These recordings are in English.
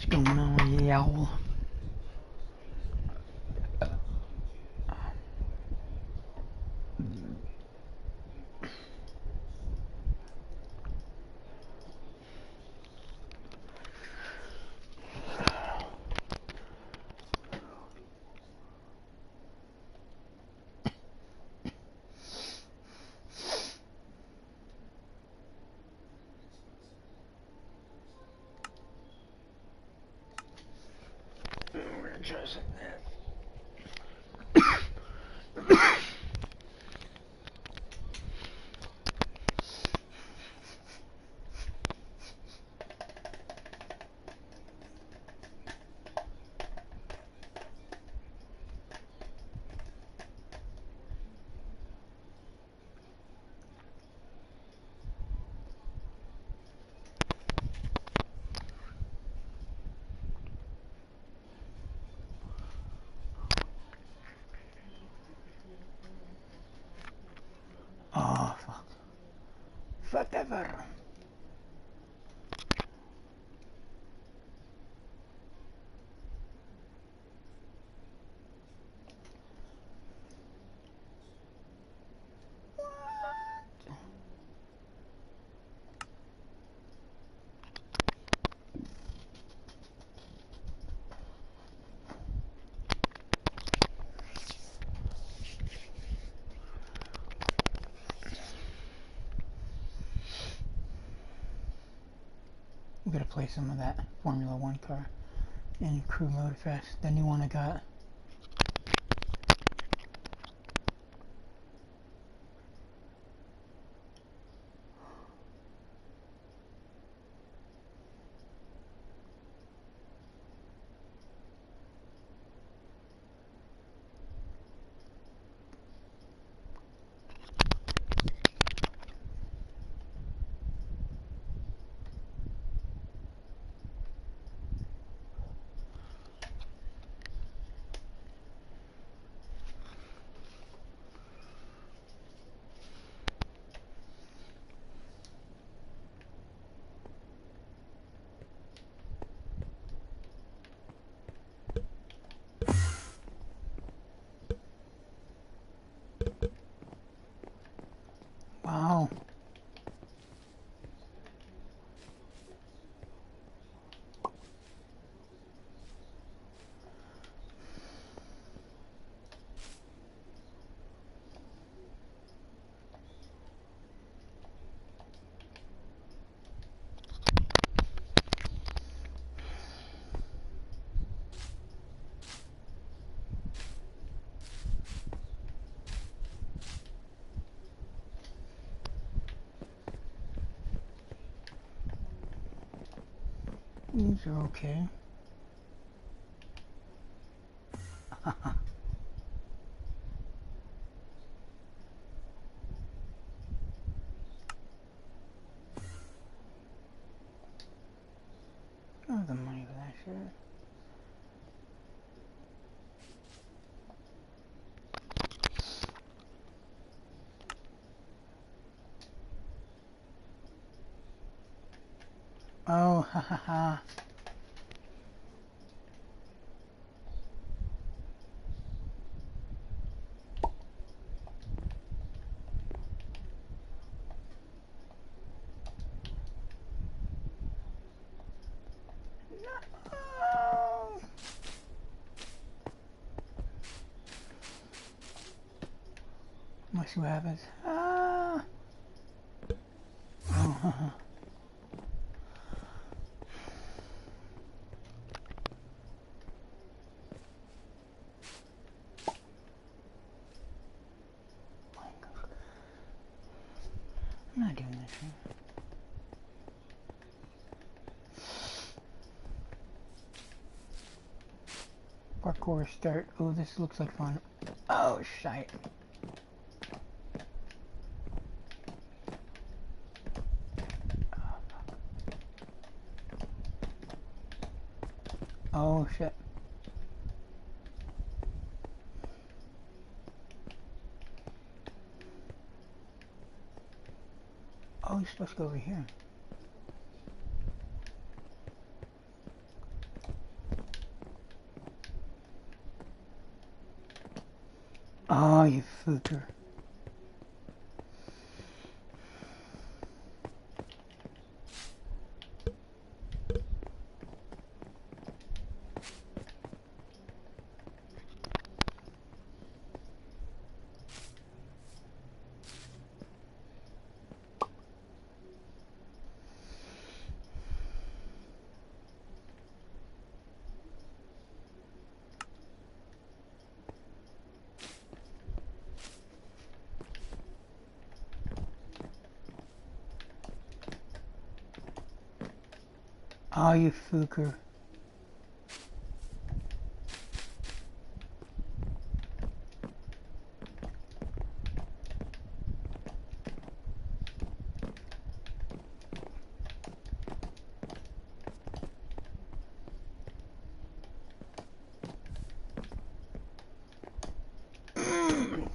What's going on, y'all? We're gonna try something. Oh, fuck. Whatever. We gotta play some of that Formula One car in Crew Motorfest, the new one I got. Wow. These are okay. I have the money for that shit. Oh, ha ha ha. No! Let's see what happens. Ah! Oh, ha ha. I'm not doing this shit. Parkour start. Oh, this looks like fun. Oh, shite. Oh, shit. Oh, you're supposed to go over here. Oh, you fucker. Oh, you fucker.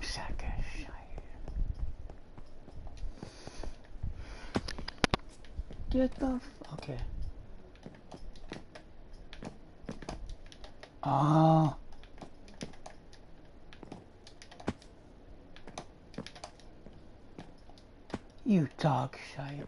Sack of shit. Get the okay. Oh. You dog shit.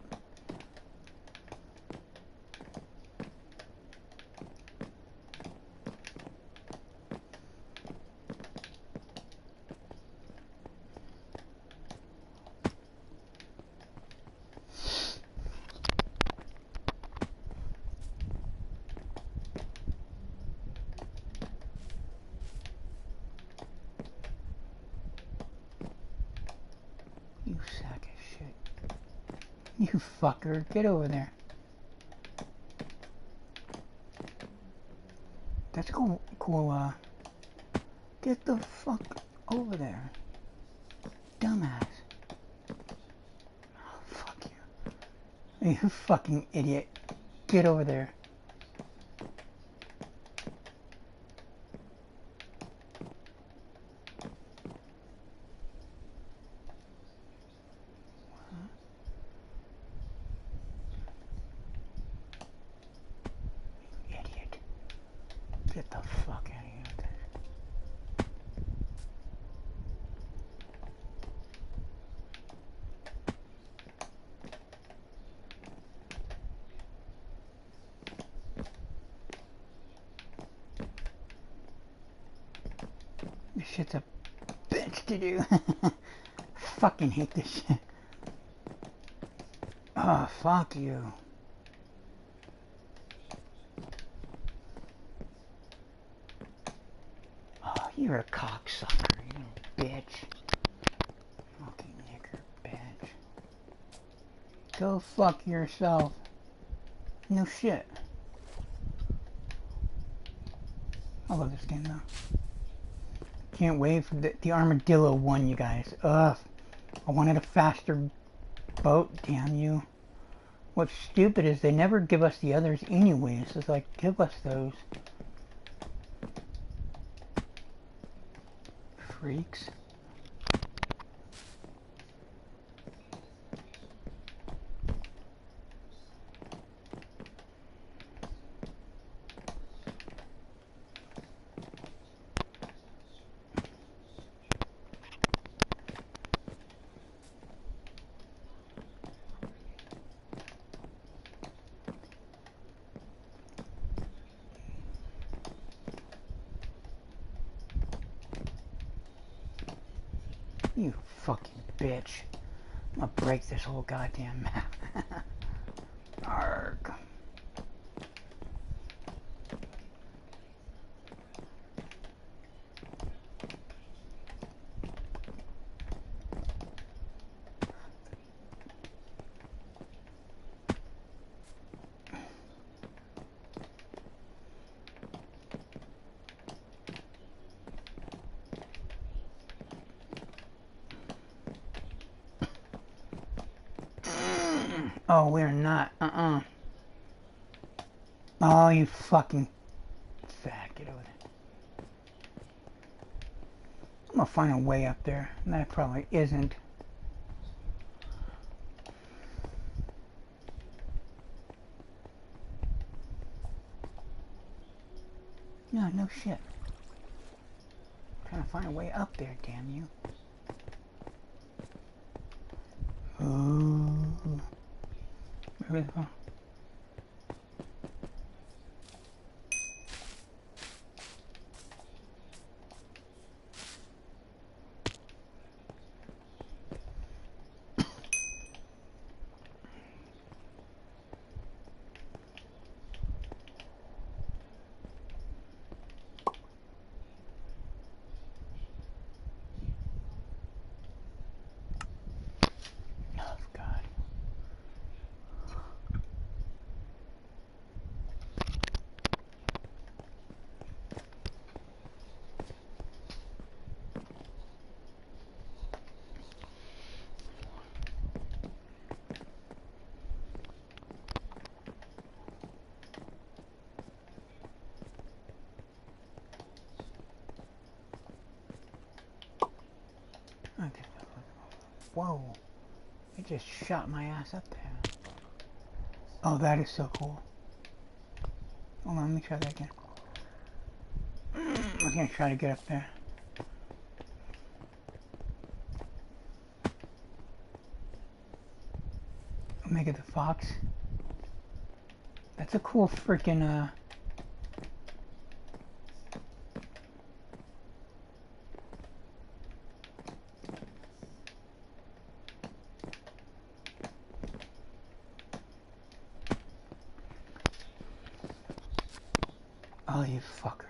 You sack of shit. You fucker. Get over there. That's cool. Get the fuck over there. Dumbass. Oh, fuck you. You fucking idiot. Get over there. Idiot. Get the fuck out of here. This shit's a bitch to do. Fucking hate this shit. Oh, fuck you. Oh, you're a cocksucker, you bitch. Fucking nigger bitch. Go fuck yourself. No shit. I love this game though. Can't wait for the Armadillo one, you guys. Ugh. I wanted a faster boat, damn you. What's stupid is they never give us the others anyways. It's like, give us those. Freaks. You fucking bitch. I'm gonna break this whole goddamn map. Arg. Oh, we're not. Oh, you fucking fat. Get over there. I'm gonna find a way up there. And that probably isn't. No, no shit. I'm trying to find a way up there, damn you. Ooh. Where the fuck? Okay. Whoa. It just shot my ass up there. Oh, that is so cool. Hold on, let me try that again. I'm gonna try to get up there. Omega the Fox. That's a cool freaking Oh, you fucker.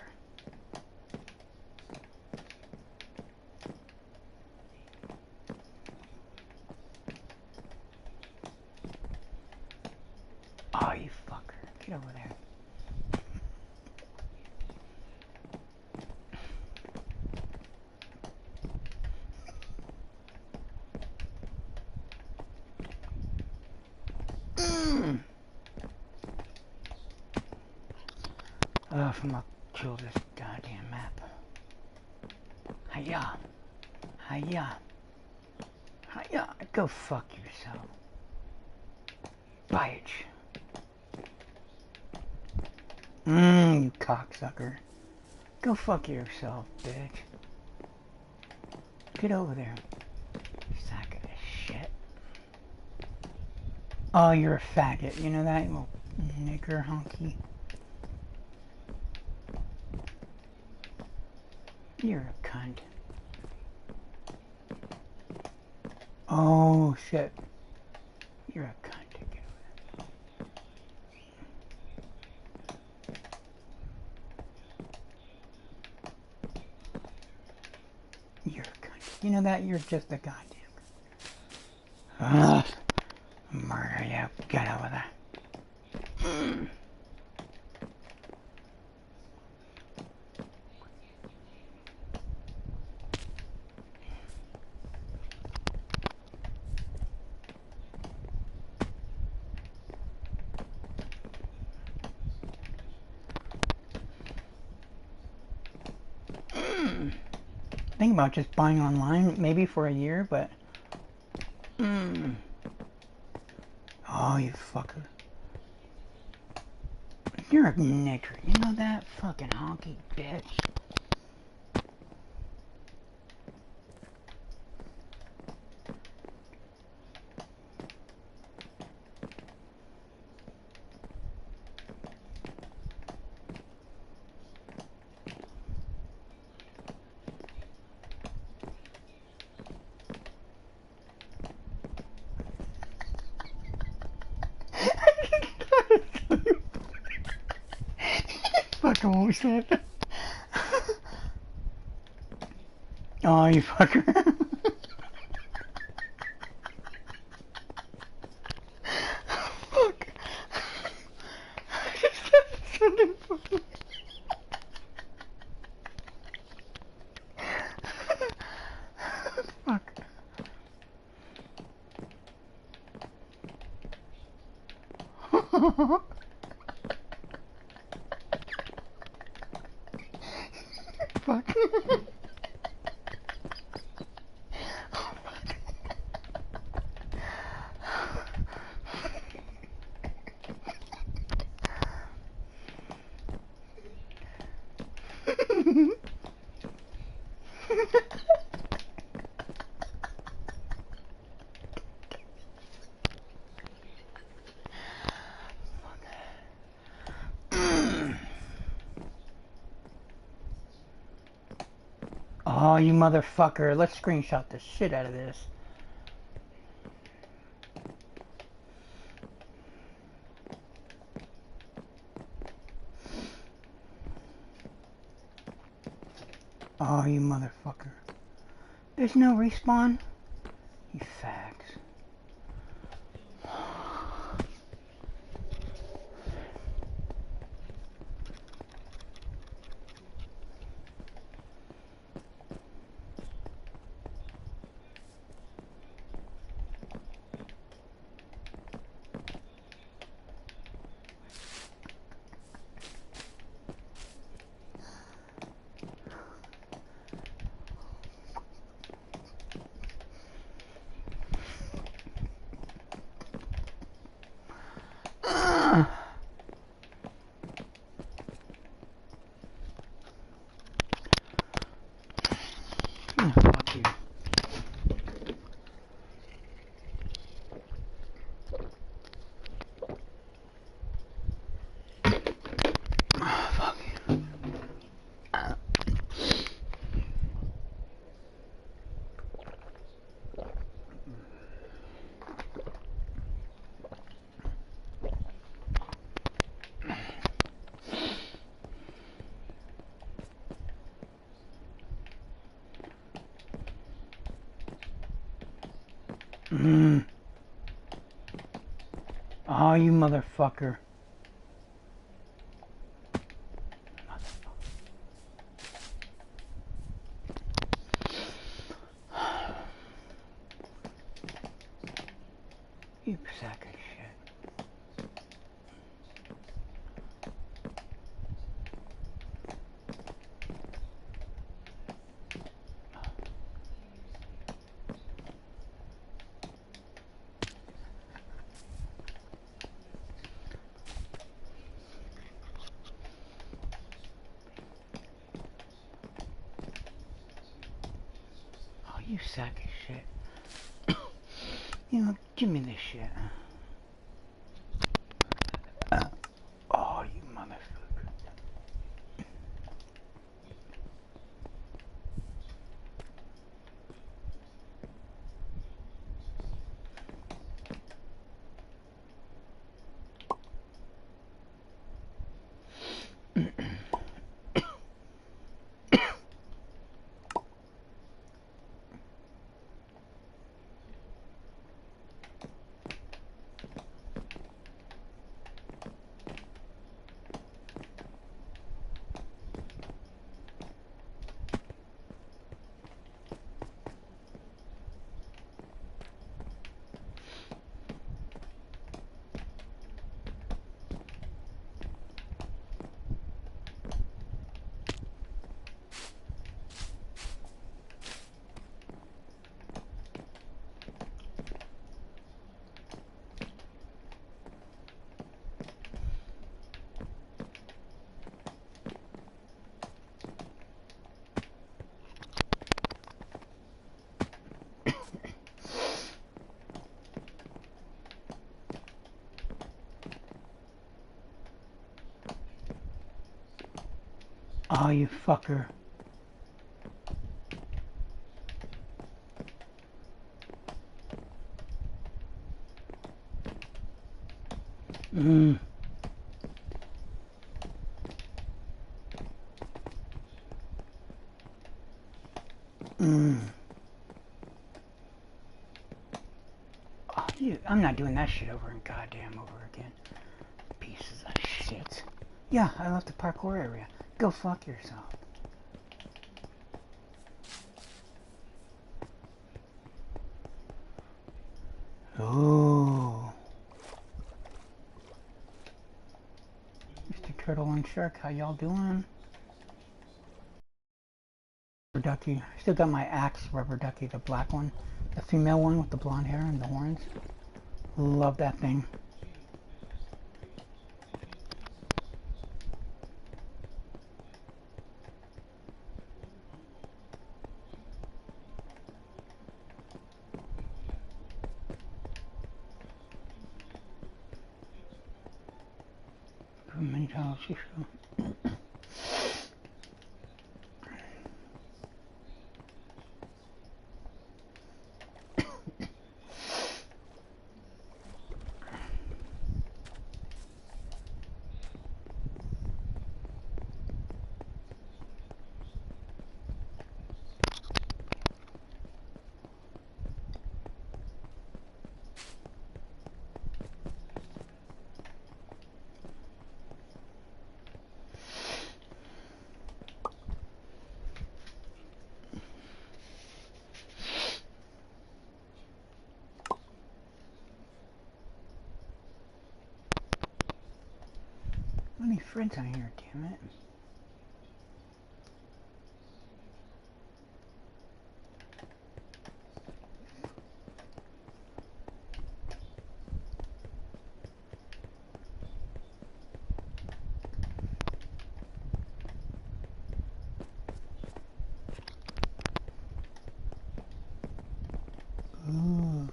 Oh, you fucker. Get over there. I'm gonna kill this goddamn map. Hiya. Hiya. Hiya. Go fuck yourself. Bitch. You cocksucker. Go fuck yourself, bitch. Get over there. Sack of shit. Oh, you're a faggot. You know that? You little nigger honky. You're a cunt. Oh, shit. You're a cunt. Get over there. You're a cunt. You know that? You're just a goddamn cunt. Ugh. Murder you. Get over there. Think about just buying online, maybe for a year, but oh, you fucker. You're a nigger, you know that? Fucking honky bitch. Fucking what was that? Oh, you fucker. Fuck. Something funny. Fuck. Fuck. Oh, you motherfucker. Let's screenshot the shit out of this. Oh, you motherfucker. There's no respawn? You fags. Fuck you. Fuck you. Oh, you motherfucker. You sack of shit. Oh, you sack of shit. You know, give me this shit. Oh, you motherfucker. Oh, you fucker. Mm. Mm. Oh, I'm not doing that shit over and goddamn over again. Pieces of shit. Yeah, I left the parkour area. Go fuck yourself. Oh. Mr. Turtle and Shark, how y'all doing? Rubber ducky. I still got my axe rubber ducky, the black one. The female one with the blonde hair and the horns. Love that thing. Many times friends on here, damn it. Ooh.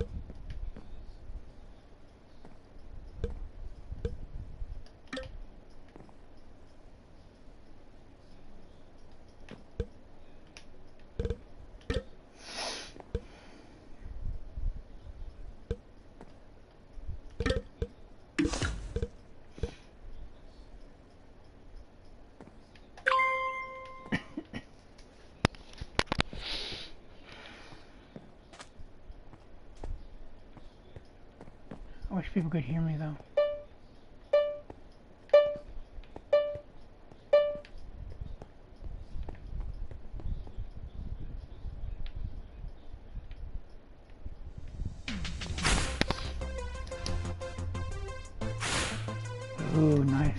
I wish people could hear me though. Ooh, nice.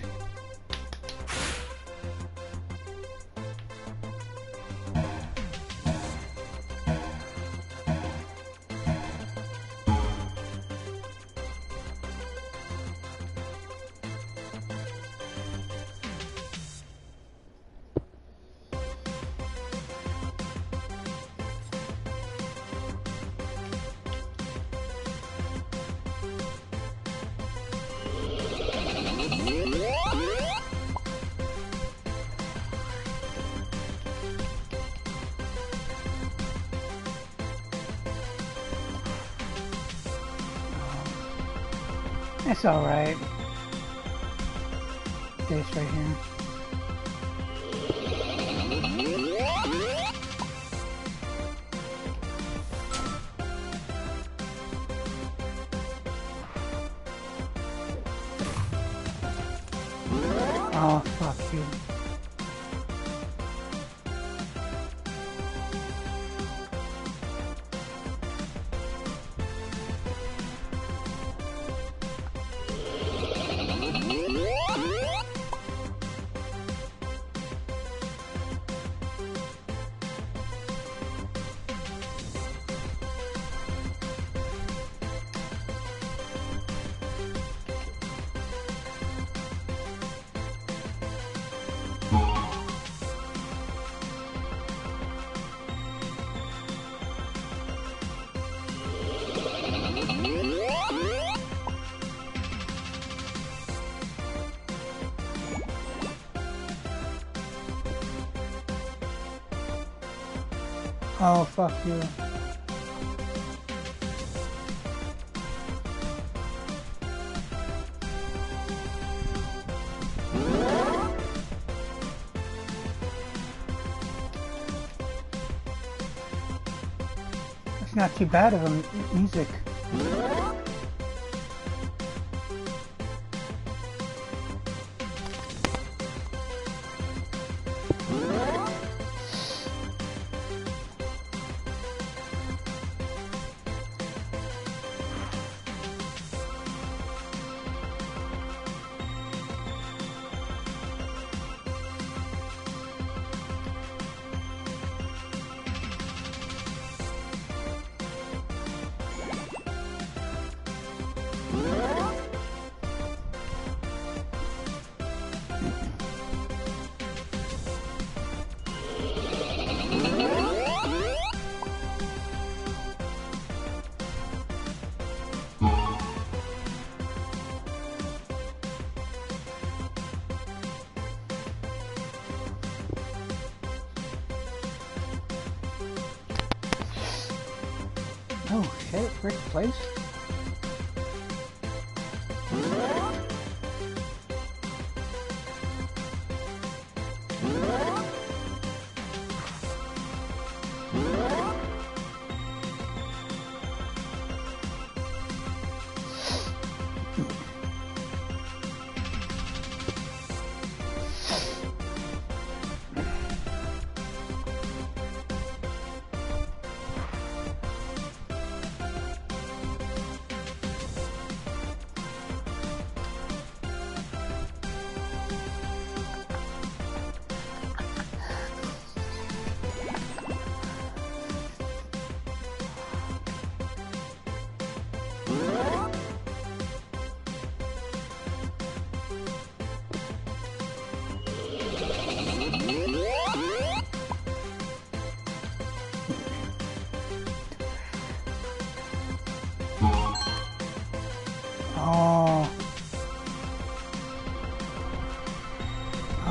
It's alright. This right here. Oh, fuck you. Oh, fuck you. It's not too bad of a music. Oh shit, Rick Place?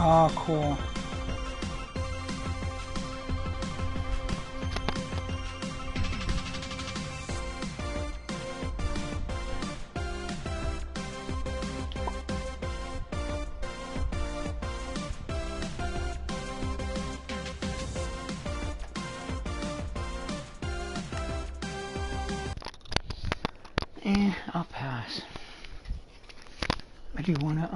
Oh, cool. I'll pass. I do want to,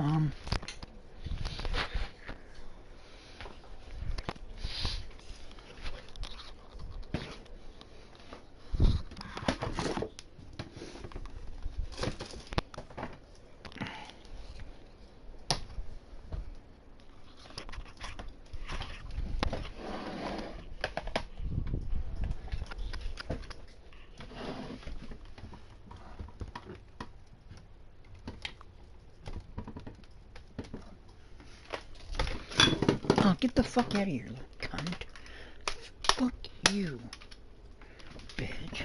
oh, get the fuck out of here, little cunt. Fuck you, bitch.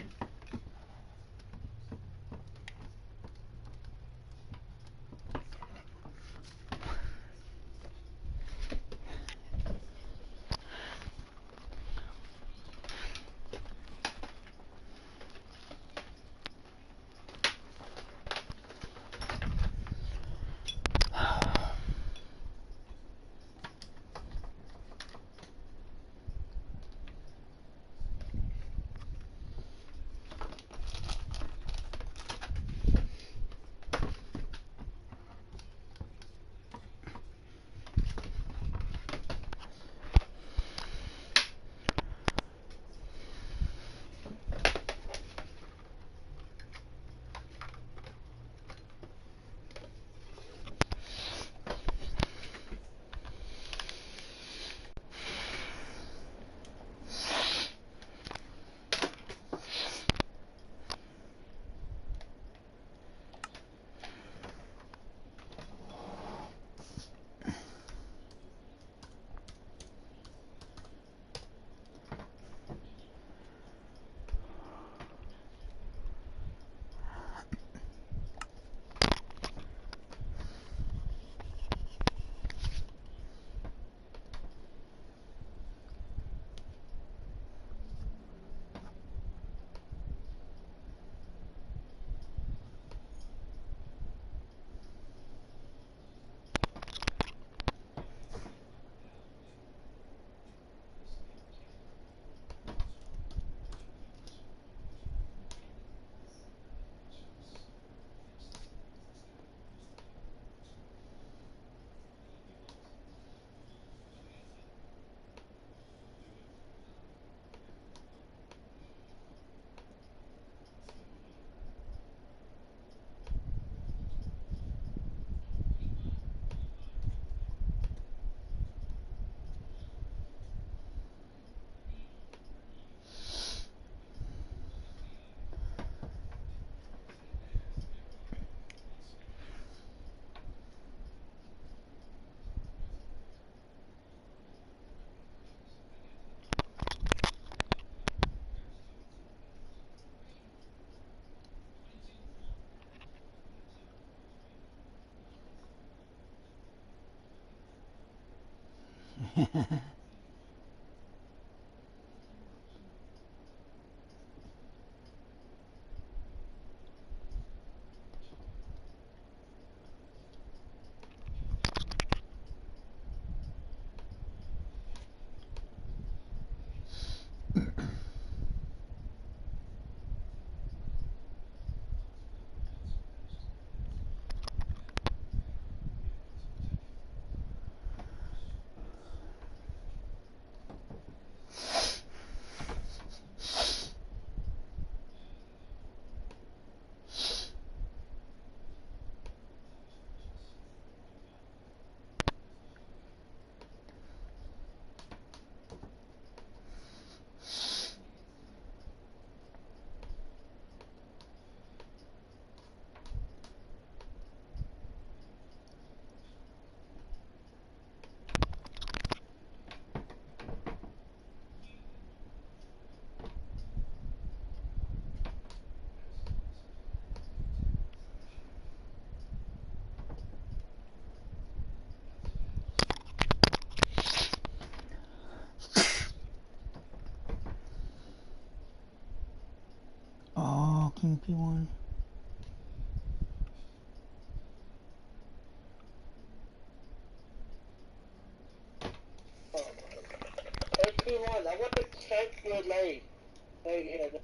14p1. P1, I want to check your life. Like, yeah.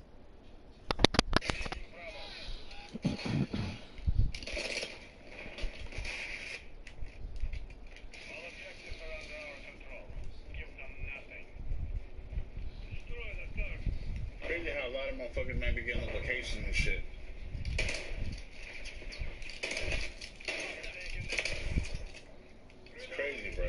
Crazy how a lot of motherfuckers might be getting the location and shit. It's crazy, bro.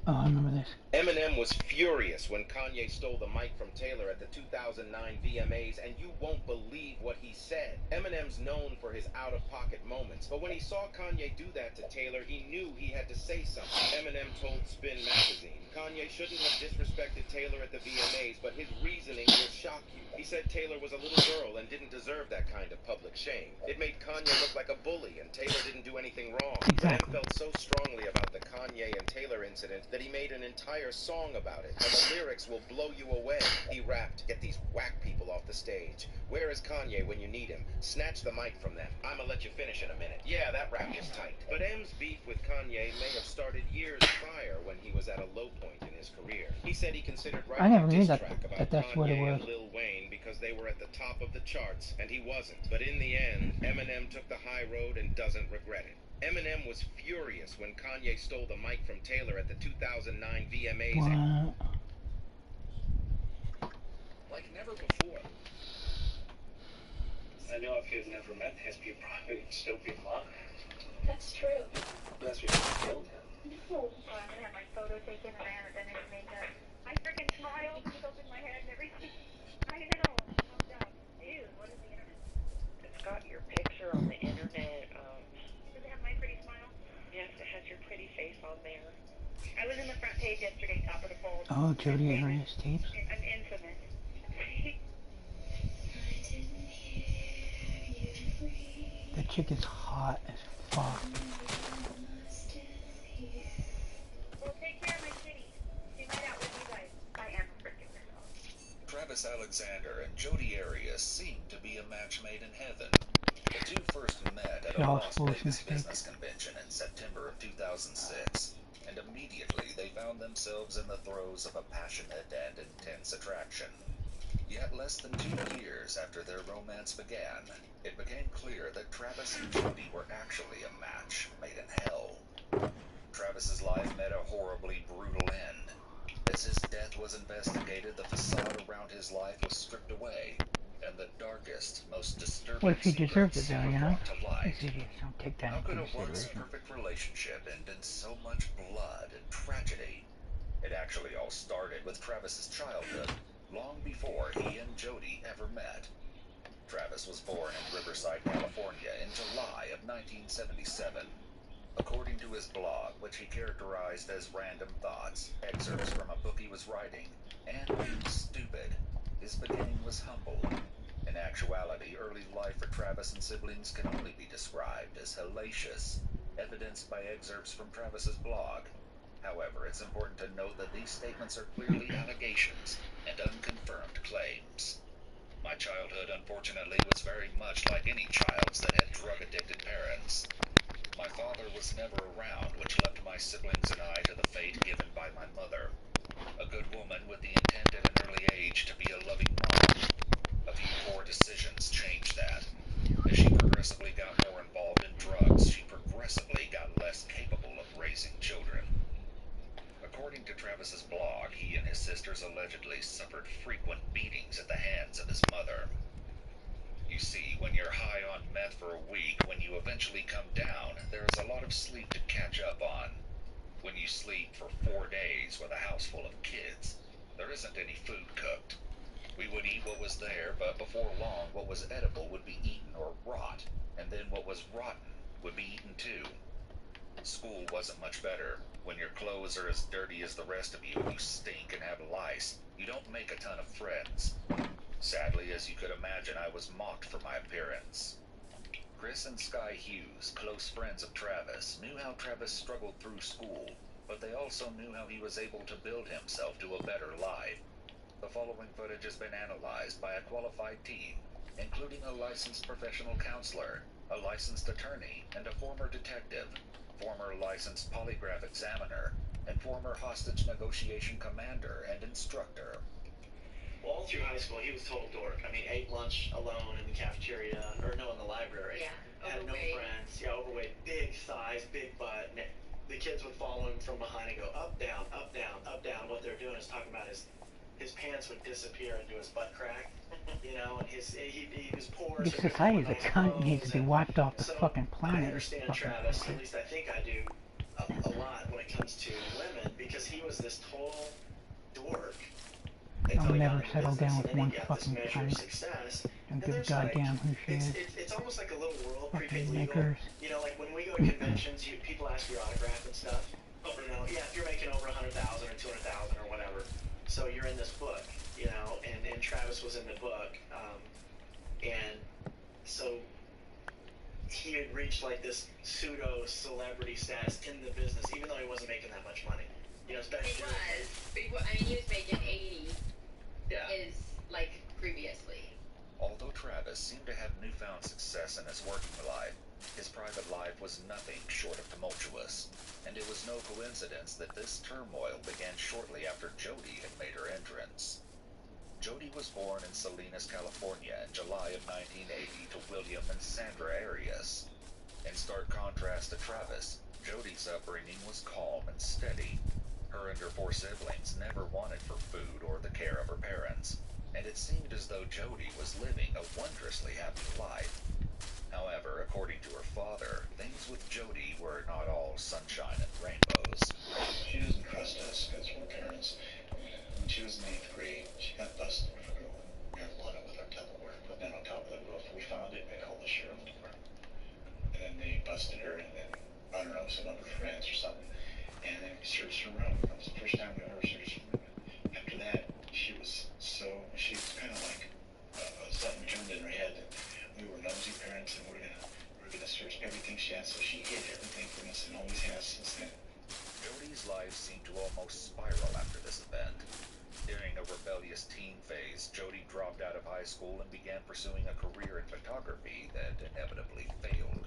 Oh, I remember this. Eminem was furious when Kanye stole the mic from Taylor at the 2009 VMAs, and you won't believe what he said. Eminem's known for his out-of-pocket moments, but when he saw Kanye do that to Taylor, he knew he had to say something. Eminem told Spin magazine, Kanye shouldn't have disrespected Taylor at the VMAs, but his reasoning will shock you. He said Taylor was a little girl and didn't deserve that kind of public shame. It made Kanye look like a bully, and Taylor didn't do anything wrong. Eminem felt so strongly about the Kanye and Taylor incident that he made an entire song about it, and the lyrics will blow you away. He rapped, "Get these whack people off the stage. Where is Kanye when you need him? Snatch the mic from them. I'ma let you finish in a minute." Yeah, that rap is tight. But M's beef with Kanye may have started years prior when he was at a low point in his career. He said he considered writing a diss track about Kanye and Lil Wayne because they were at the top of the charts, and he wasn't. But in the end, Eminem took the high road and doesn't regret it. Eminem was furious when Kanye stole the mic from Taylor at the 2009 VMAs. What? Like never before. I know if you've never met him, you'd probably still be in love. That's true. That's what you killed him. No. I'm gonna have my photo taken and I haven't done any makeup. I freaking smiled and opened my head and everything. I know. I'm dumb. Ew, what is the internet? It's got your picture on the internet. Does it have my pretty smile? Yes, it has your pretty face on there. I was in the front page yesterday, top of the fold. Oh, Jodi Arias tapes? I'm infamous. That chick is hot as fuck. Well, take care of my kitty. She might outlive you guys. I am freaking myself. Travis Alexander and Jodi Arias seemed to be a match made in heaven. The two first met at a Las Vegas business convention in September of 2006, and immediately they found themselves in the throes of a passionate and intense attraction. Yet less than 2 years after their romance began, it became clear that Travis and Jodi were actually a match made in hell. Travis's life met a horribly brutal end. As his death was investigated, the facade around his life was stripped away, and the darkest, most disturbing What if he deserved it, though, you know? brought to light. Don't take that How into could a once consideration. perfect relationship end in so much blood and tragedy? It actually all started with Travis's childhood, long before he and Jodi ever met. Travis was born in Riverside, California in July of 1977. According to his blog, which he characterized as random thoughts, excerpts from a book he was writing, and being stupid, his beginning was humble. In actuality, early life for Travis and siblings can only be described as hellacious, evidenced by excerpts from Travis's blog. However, it's important to note that these statements are clearly allegations and unconfirmed claims. My childhood, unfortunately, was very much like any child's that had drug-addicted parents. My father was never around, which left my siblings and I to the fate given by my mother. A good woman with the intent at an early age to be a loving mom. A few poor decisions changed that. As she progressively got more involved in drugs, she progressively got less capable of raising children. According to Travis's blog, he and his sisters allegedly suffered frequent beatings at the hands of his mother. You see, when you're high on meth for a week, when you eventually come down, there is a lot of sleep to catch up on. When you sleep for 4 days with a house full of kids, there isn't any food cooked. We would eat what was there, but before long, what was edible would be eaten or rot, and then what was rotten would be eaten too. School wasn't much better. When your clothes are as dirty as the rest of you and you stink and have lice, you don't make a ton of friends. Sadly, as you could imagine, I was mocked for my appearance. Chris and Sky Hughes, close friends of Travis, knew how Travis struggled through school, but they also knew how he was able to build himself to a better life. The following footage has been analyzed by a qualified team, including a licensed professional counselor, a licensed attorney, and a former detective, former licensed polygraph examiner, and former hostage negotiation commander and instructor. All through high school, he was total dork. I mean, ate lunch alone in the cafeteria, or no, in the library. Yeah, Had no overweight. friends. Yeah, overweight. Big thighs, big butt. And the kids would follow him from behind and go up, down, up, down, up, down. What they're doing is talking about his pants would disappear into his butt crack. You know, and he was poor. This so he society, couldn't the afford cunt needs to be clothes, wiped off the so fucking I planet. understand Fucking Travis, fucker. at least I think I do, a lot when it comes to women, because he was this total dork. I'll until he got never into settle business, down and with then he one got this fucking measure of cunt. success. Don't And give a there's like, goddamn who she is. it's almost like a little world, Fucking prepaid legal. makers. You know, like when we go to conventions, people ask for your autograph and stuff. You know, yeah, if you're making over 100,000 or 200,000 or whatever, so you're in this book, you know, and Travis was in the book, and so he had reached like this pseudo celebrity status in the business, even though he wasn't making that much money. You know, especially. He was. I mean, he was making 80 Yeah. is like previously. Although Travis seemed to have newfound success in his working life, his private life was nothing short of tumultuous, and it was no coincidence that this turmoil began shortly after Jody had made her entrance. Jody was born in Salinas, California in July of 1980 to William and Sandra Arias. In stark contrast to Travis, Jody's upbringing was calm and steady. Her and her 4 siblings never wanted for food or the care of her parents, and it seemed as though Jody was living a wondrously happy life. However, according to her father, things with Jody were not all sunshine and rainbows. She doesn't trust us as we're parents. When she was in 8th grade, she got busted for going marijuana with our Tupperware, put that on top of the roof. We found it and called the sheriff department. And then they busted her, and then, I don't know, some other friends or something. And then we searched her room. That was the first time we ever searched her room. After that, she was kind of like something turned in her head. And we were nosy parents, and we're gonna search everything she had. So she hid everything from us and always has since then. Jody's life seemed to almost spiral after this event. During a rebellious teen phase, Jody dropped out of high school and began pursuing a career in photography that inevitably failed.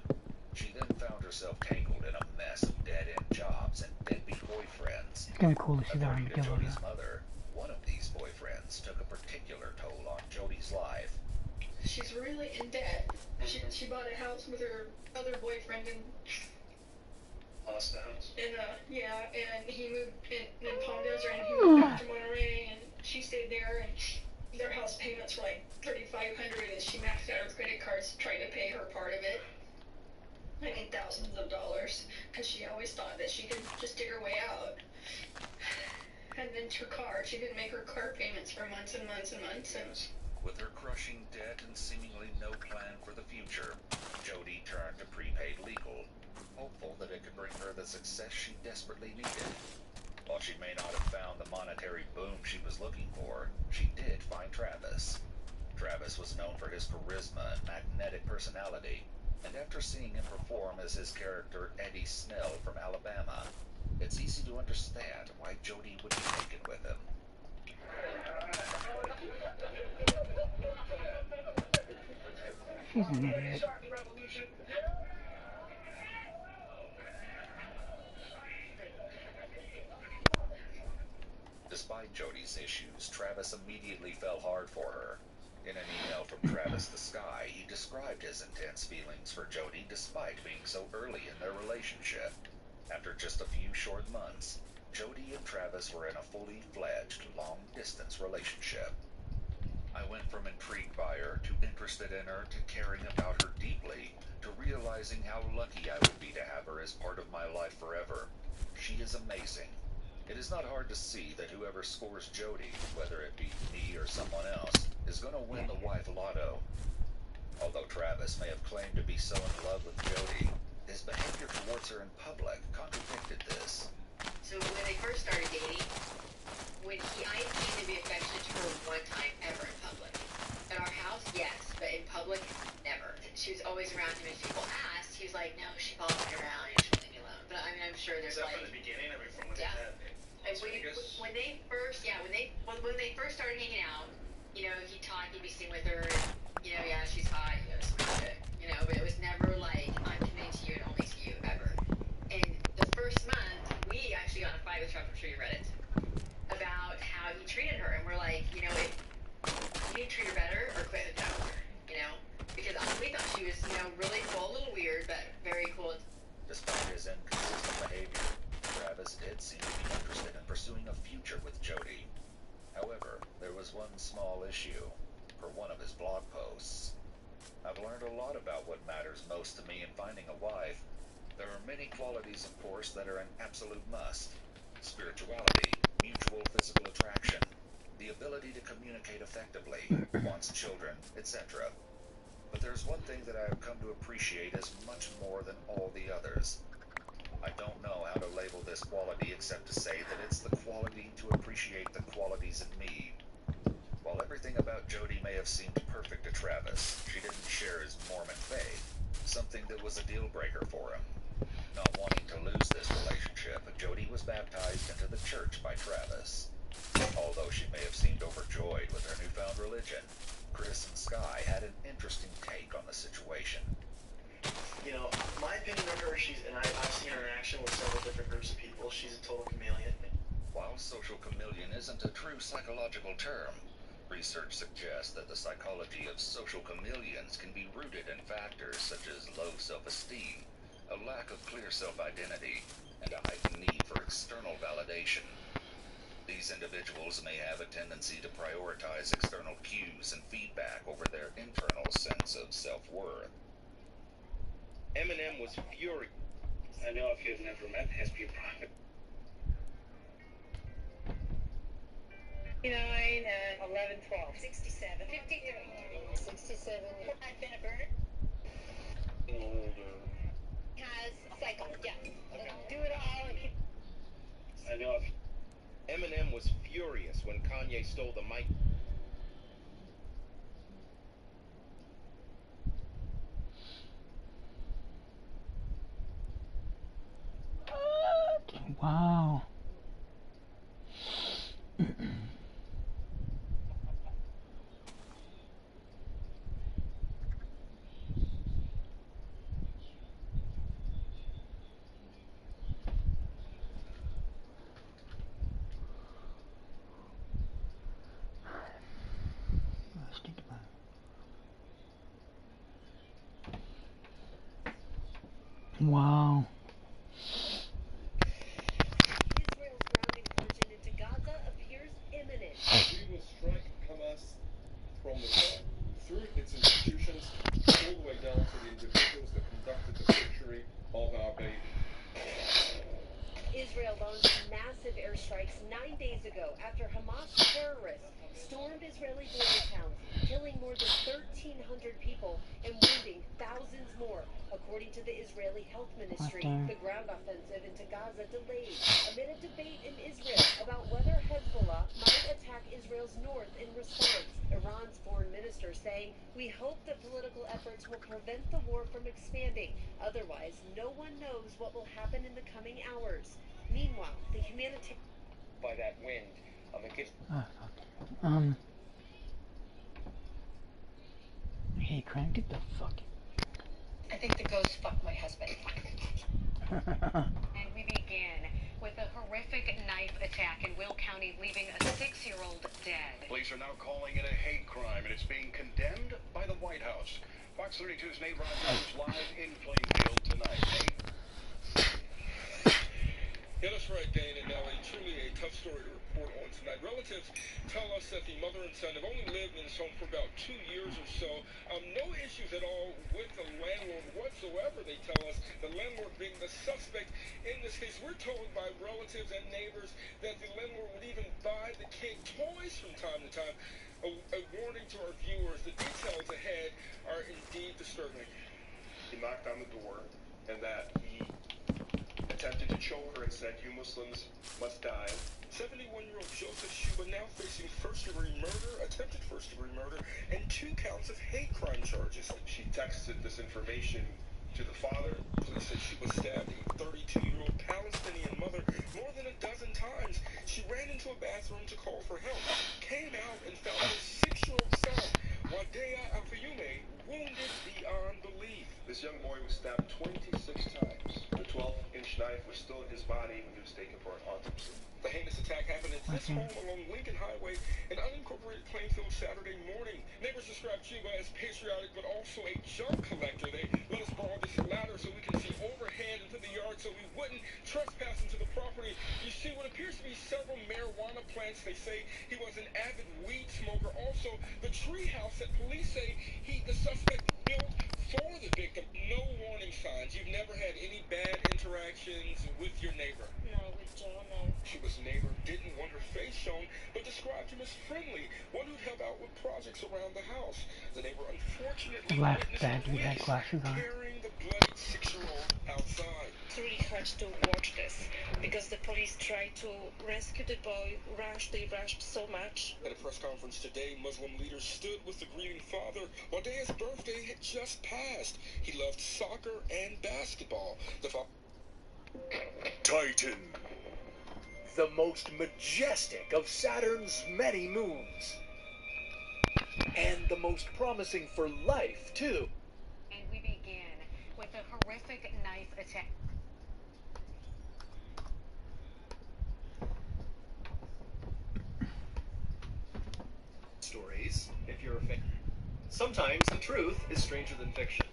She then found herself tangled in a mess of dead-end jobs and deadbeat boyfriends. It's gonna be cool to see that According to armadillo. Jody's mother, one of these boyfriends took a particular toll on Jody's life. She's really in debt. She bought a house with her other boyfriend and Lost the house. and he moved in Palm Desert, and he moved back to Monterey, and she stayed there, and their house payments were like $3,500, and she maxed out her credit cards trying to pay her part of it. I mean, thousands of dollars, because she always thought that she could just dig her way out. And then her car, she didn't make her car payments for months and months and months, and With her crushing debt and seemingly no plan for the future, Jody turned to prepaid legal, hopeful that it could bring her the success she desperately needed. While she may not have found the monetary boom she was looking for, she did find Travis. Travis was known for his charisma and magnetic personality, and after seeing him perform as his character Eddie Snell from Alabama, it's easy to understand why Jody would be taken with him. She's an idiot. Despite Jody's issues, Travis immediately fell hard for her. In an email from Travis the Sky, he described his intense feelings for Jody despite being so early in their relationship. After just a few short months, Jody and Travis were in a fully fledged long-distance relationship. I went from intrigued by her to interested in her to caring about her deeply to realizing how lucky I would be to have her as part of my life forever. She is amazing. It is not hard to see that whoever scores Jody, whether it be me or someone else, is going to win the wife lotto. Although Travis may have claimed to be so in love with Jody, his behavior towards her in public contradicted this. So when they first started dating, I seemed to be affectionate to her one time ever in public. At our house, yes, but in public, never. She was always around him. If people asked, he was like, no, she follows me around and she won't leave me alone. But But I mean, I'm sure there's Except like. for the beginning, I mean, from when Yeah. they And when they first started hanging out, you know, he'd talk, he'd be sitting with her, and, you know, yeah, she's hot, you know, sweet chick, you know, but it was never like, I'm committed to you and only to you, ever. And the first month, we actually got in a fight with Trump, I'm sure you read it, about how he treated her, and we're like, you know, if you need to treat her better or quit the job, you know, because we thought she was, you know, really cool, a little weird, but very cool. Despite his inconsistent behavior, Travis did seem to be interested in pursuing a future with Jody. However, there was one small issue for one of his blog posts. I've learned a lot about what matters most to me in finding a wife. There are many qualities, of course, that are an absolute must. Spirituality, mutual physical attraction, the ability to communicate effectively, wants children, etc. But there's one thing that I have come to appreciate as much more than all the others. I don't know how to label this quality except to say that it's the quality to appreciate the qualities in me. While everything about Jody may have seemed perfect to Travis, she didn't share his Mormon faith, something that was a deal breaker for him. Not wanting to lose this relationship, Jody was baptized into the church by Travis. Although she may have seemed overjoyed with her newfound religion, Chris and Sky had an interesting take on the situation. You know, my opinion of her, I've seen her in action with several different groups of people. She's a total chameleon. While social chameleon isn't a true psychological term, research suggests that the psychology of social chameleons can be rooted in factors such as low self-esteem, a lack of clear self-identity, and a heightened need for external validation. These individuals may have a tendency to prioritize external cues and feedback over their internal sense of self-worth. Eminem was furious. I know if you've never met SP Prophet. 59 and 11, 12. 67. 53. 67. I've been a burner. Older. Has cycle, yeah. Do it all and keep. I know if Eminem was furious when Kanye stole the mic. Wow. Wow. Israel's ground incursion into Gaza appears imminent. We will strike Hamas from the top, through its institutions, all the way down to the individuals that conducted the butchery of our baby. Israel launched massive airstrikes 9 days ago after Hamas terrorists stormed Israeli border towns, killing more than 1,300 people and wounding thousands more, according to the Israeli Health Ministry. The ground offensive into Gaza delayed amid a debate in Israel about whether Hezbollah might attack Israel's north in response. Iran's foreign minister saying, "We hope that political efforts will prevent the war from expanding. Otherwise, no one knows what will happen in the coming hours." Meanwhile, the humanitarian... By that wind, it gives... Hey, Crank, get the fuck. I think the ghost fucked my husband. And we begin with a horrific knife attack in Will County, leaving a 6-year-old dead. police are now calling it a hate crime, and it's being condemned by the White House. Fox 32's Nate Rogers live in Plainfield tonight. Nate? Yeah, that's right, Dane, and now truly a tough story to report on tonight. Relatives tell us that the mother and son have only lived in this home for about 2 years or so. No issues at all with the landlord whatsoever, they tell us. The landlord being the suspect in this case. We're told by relatives and neighbors that the landlord would even buy the kid toys from time to time. A warning to our viewers, the details ahead are indeed disturbing. He knocked on the door, and that he attempted to choke her and said, "You Muslims must die." 71-year-old Joseph Shuba now facing first-degree murder, attempted first-degree murder, and 2 counts of hate crime charges. She texted this information To the father, police said she was stabbed a 32-year-old Palestinian mother more than a dozen times. She ran into a bathroom to call for help, came out and found her 6-year-old son, Wadea Alfayoume, wounded beyond belief. This young boy was stabbed 26 times. The 12-inch knife was still in his body when he was taken for an autopsy. The heinous attack happened at this home along Lincoln Highway in unincorporated Plainfield Saturday morning. Neighbors described Cuba as patriotic but also a junk collector. They let us borrow this ladder so we can see overhead into the yard so we wouldn't trespass into the property. You see what appears to be several marijuana plants. They say he was an avid weed smoker. Also, the tree house that police say the suspect built for the victim. No warning signs. You've never had any bad interactions with your neighbor? No, with Joe, no. Cuba's neighbor didn't want her face shown, but described him as friendly, one who'd help out with projects around the house. The neighbor unfortunately Last bad we had glasses on. carrying the bloody 6-year-old outside. It's really hard to watch this because the police tried to rescue the boy. They rushed so much. At a press conference today, Muslim leaders stood with the grieving father. Wadea's birthday had just passed. He loved soccer and basketball. Titan, the most majestic of Saturn's many moons. And the most promising for life, too. And we begin with a horrific knife attack. Stories, if you're a fan. Sometimes the truth is stranger than fiction.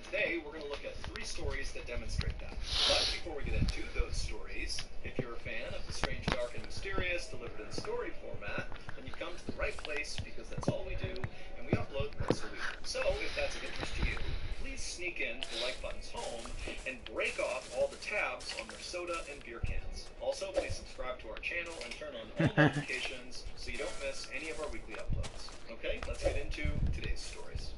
Today, we're going to look at 3 stories that demonstrate that. But before we get into those stories, if you're a fan of the strange, dark, and mysterious delivered in story format, then you've come to the right place because that's all we do, and we upload once a week. So, if that's of interest to you, please sneak in to the like button's home and break off all the tabs on their soda and beer cans. Also, please subscribe to our channel and turn on all notifications so you don't miss any of our weekly uploads. Okay, let's get into today's stories.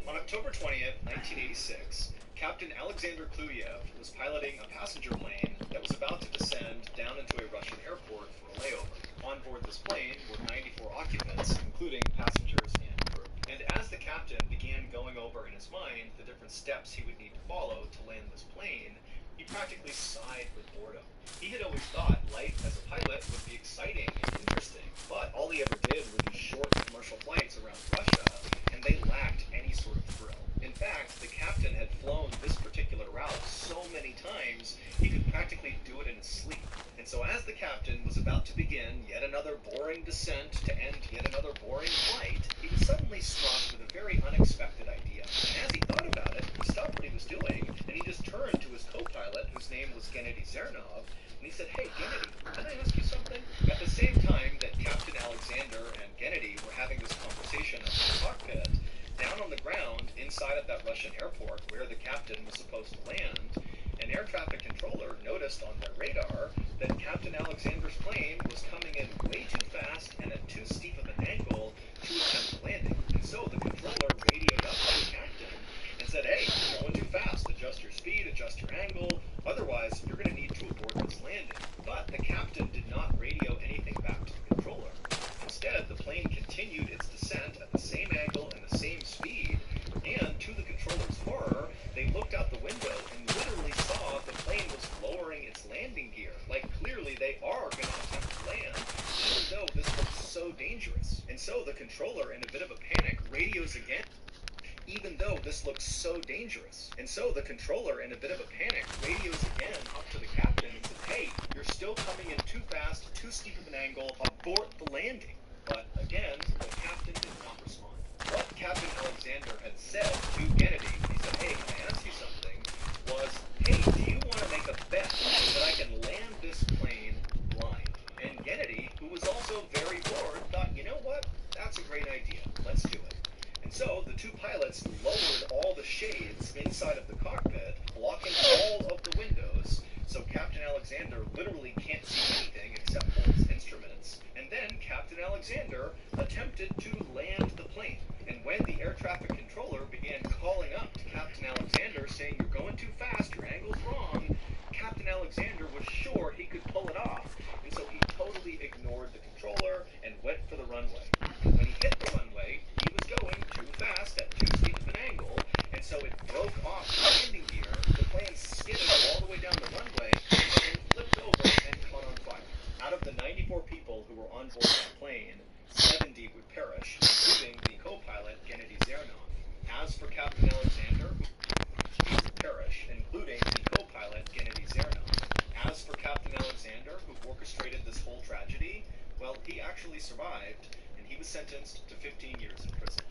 On October 20th, 1986, Captain Alexander Kluyev was piloting a passenger plane that was about to descend down into a Russian airport for a layover. On board this plane were 94 occupants, including passengers and crew. And as the captain began going over in his mind the different steps he would need to follow to land this plane, he practically sighed with boredom. He had always thought life as a pilot would be exciting and interesting, but all he ever did were these short commercial flights around Russia, and they lacked any sort of thrill. In fact, the captain had flown this particular route so many times, he could practically do it in his sleep. And so as the captain was about to begin yet another boring descent to end yet another boring flight, he was suddenly struck with a very unexpected idea. And as he thought about it, he stopped what he was doing, and he just turned to his co-pilot, whose name was Gennady Zernov, and he said, "Hey, Gennady, can I ask you something?" At the same time that Captain Alexander and Gennady were having this conversation up in the cockpit, down on the ground, inside of that Russian airport where the captain was supposed to land, an air traffic controller noticed on their radar that Captain Alexander's plane was coming in way too fast and at too steep of an angle to attempt a landing. And so the controller radioed up to the captain and said, "Hey, you're going too fast. Adjust your speed, adjust your angle. Otherwise, you're going to need to abort this landing." But the captain did not radio anything back to the controller. Instead, the plane continued its descent at the same angle and the same speed, and to the controller's horror, they looked out the window and literally saw the plane was lowering its landing gear. Like, clearly they are going to attempt to land, even though this looks so dangerous. And so the controller, in a bit of a panic, radios again. Even though this looks so dangerous. And so the controller, in a bit of a panic, radios again up to the captain and says, "Hey, you're still coming in too fast, too steep of an angle, abort the landing." But again, the captain did not respond. What Captain Alexander had said to Gennady, he said, "Hey, can I ask you something?" was, "Hey, do you want to make a bet so that I can land this plane blind?" And Gennady, who was also very bored, thought, "You know what? That's a great idea. Let's do it." And so the two pilots lowered all the shades inside of the cockpit, blocking all of the windows, so Captain Alexander literally can't see anything except for his instruments. And then Captain Alexander attempted to land the plane. And when the air traffic controller began calling up to Captain Alexander saying, "You're going too fast, your angle's wrong," actually survived, and he was sentenced to 15 years in prison.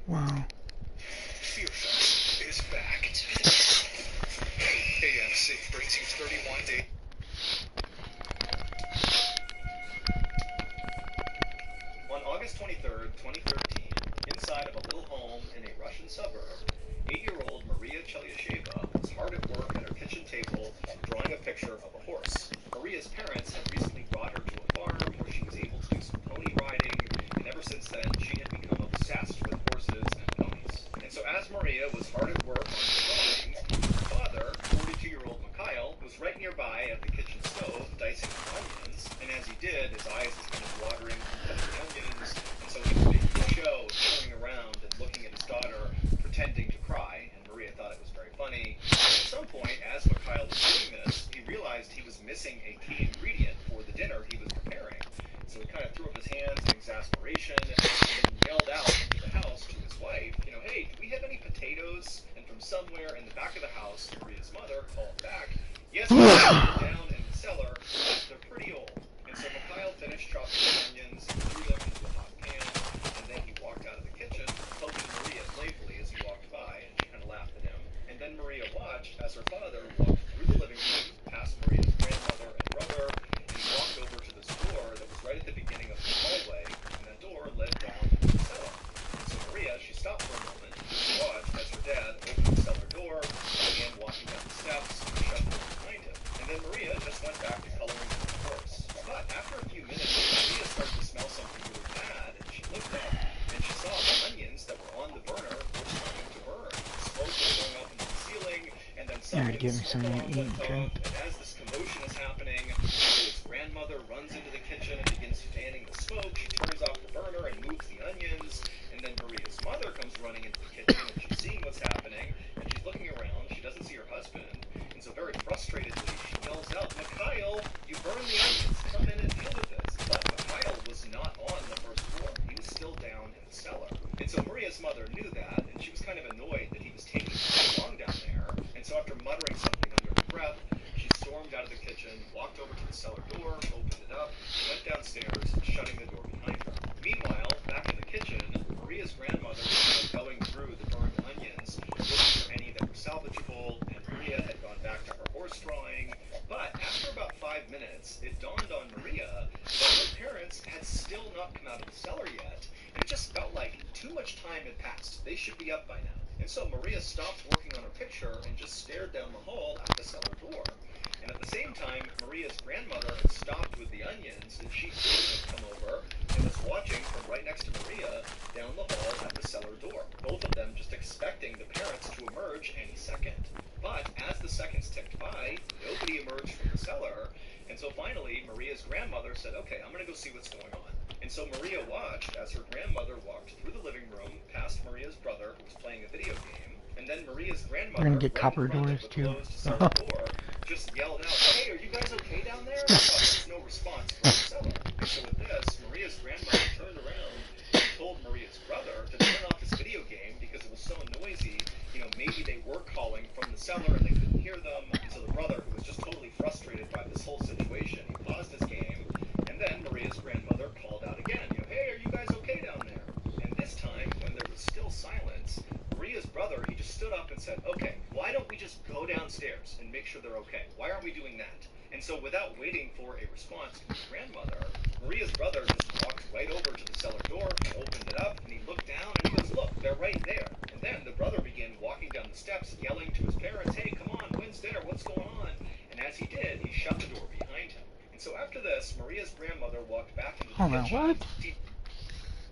Wow. Fear Shot is back. AMC brings you 31 days. On August 23rd, 2013, inside of a little home in a Russian suburb, 8-year-old Maria Chelyasheva was hard at work at her kitchen table drawing a picture of a horse. Maria's parents had recently brought her to a farm where she was able to do some pony riding, and ever since then she had become obsessed with horses and ponies. And so as Maria was hard at work on her drawings, her father, 42-year-old Mikhail, was right nearby at the kitchen stove dicing onions, and as he did, his eyes was kind of watering from cutting the onions, and so he was making a show, turning around and looking at his daughter, pretending to cry, and Maria thought it was very funny. At some point, as Mikhail was doing this, he realized he was missing a key ingredient for the dinner he was preparing. So he kind of threw up his hands in exasperation and then yelled out into the house to his wife, you know, hey, do we have any potatoes? And from somewhere in the back of the house, Maria's mother called back, yes, they're down in the cellar, but they're pretty old. And so Mikhail finished chopping the onions, threw them into a hot pan, and then he walked out of the kitchen, poking Maria playfully as he walked by, and she kind of laughed at him. And then Maria watched as her father walked through the living room, past Maria's grandmother and brother, and he walked over to this door that was right at the beginning of the hallway, and that door led down into the cellar. And so Maria, she stopped for a moment, and watched as her dad opened the cellar door, and began walking down the steps, and shut the door behind him. And then Maria just went back to coloring the horse. But after a few minutes, Maria started to smell something really bad, and she looked up, and she saw the onions that were on the burner were starting to burn. Smoke was going up into the ceiling, and then suddenly Give me something to eat and drink. and as this commotion is happening, Maria's grandmother runs into the kitchen and begins fanning the smoke. She turns off the burner and moves the onions, and then Maria's mother comes running into the kitchen, and she's seeing what's happening, and she's looking around. She doesn't see her husband, and so very frustratedly, she yells out, Mikhail, you burned the onions, come in and deal with this. But Mikhail was not on the first floor. He was still down in the cellar. And so Maria's mother knew that, and she was kind of annoyed that he was taking so long down there. And so after muttering something under her breath, she stormed out of the kitchen, walked over to the cellar door, opened it up, went downstairs, shutting the door behind her. Meanwhile, back in the kitchen, Maria's grandmother was now going through the burned onions, looking for any that were salvageable, and Maria had gone back to her horse drawing. But after about 5 minutes, it dawned on Maria that her parents had still not come out of the cellar yet, and it just felt like too much time had passed. They should be up by now. And so Maria stopped working on her picture and just stared down the hall at the cellar door. And at the same time, Maria's grandmother had stopped with the onions, and she too had come over and was watching from right next to Maria down the hall at the cellar door. Both of them just expecting the parents to emerge any second. But as the seconds ticked by, nobody emerged from the cellar, and so finally Maria's grandmother said, okay, I'm going to go see what's going on. And so Maria watched as her grandmother walked through the living room past Maria's brother, who was playing a video game, and then Maria's grandmother, We're gonna get right copper in front doors of the too. closed cellar door, just yelled out, hey, are you guys okay down there? But there was no response from the cellar. And so with this, Maria's grandmother turned around and told Maria's brother to turn off his video game because it was so noisy. You know, maybe they were calling from the cellar and they couldn't hear them. And so the brother, who was just totally frustrated by this whole situation, he paused his game, and then Maria's grandmother called out again, you know, hey, are you guys okay down there? And this time, when there was still silence, Maria's brother, he just stood up and said, okay, why don't we just go downstairs and make sure they're okay? Why aren't we doing that? And so without waiting for a response from his grandmother, Maria's brother just walked right over to the cellar door and opened it up, and he looked down and he goes, look, they're right there. And then the brother began walking down the steps, yelling to his parents, hey, come on, when's dinner? What's going on? And as he did, he shut the door behind him. And so after this, Maria's grandmother walked back into the kitchen. What?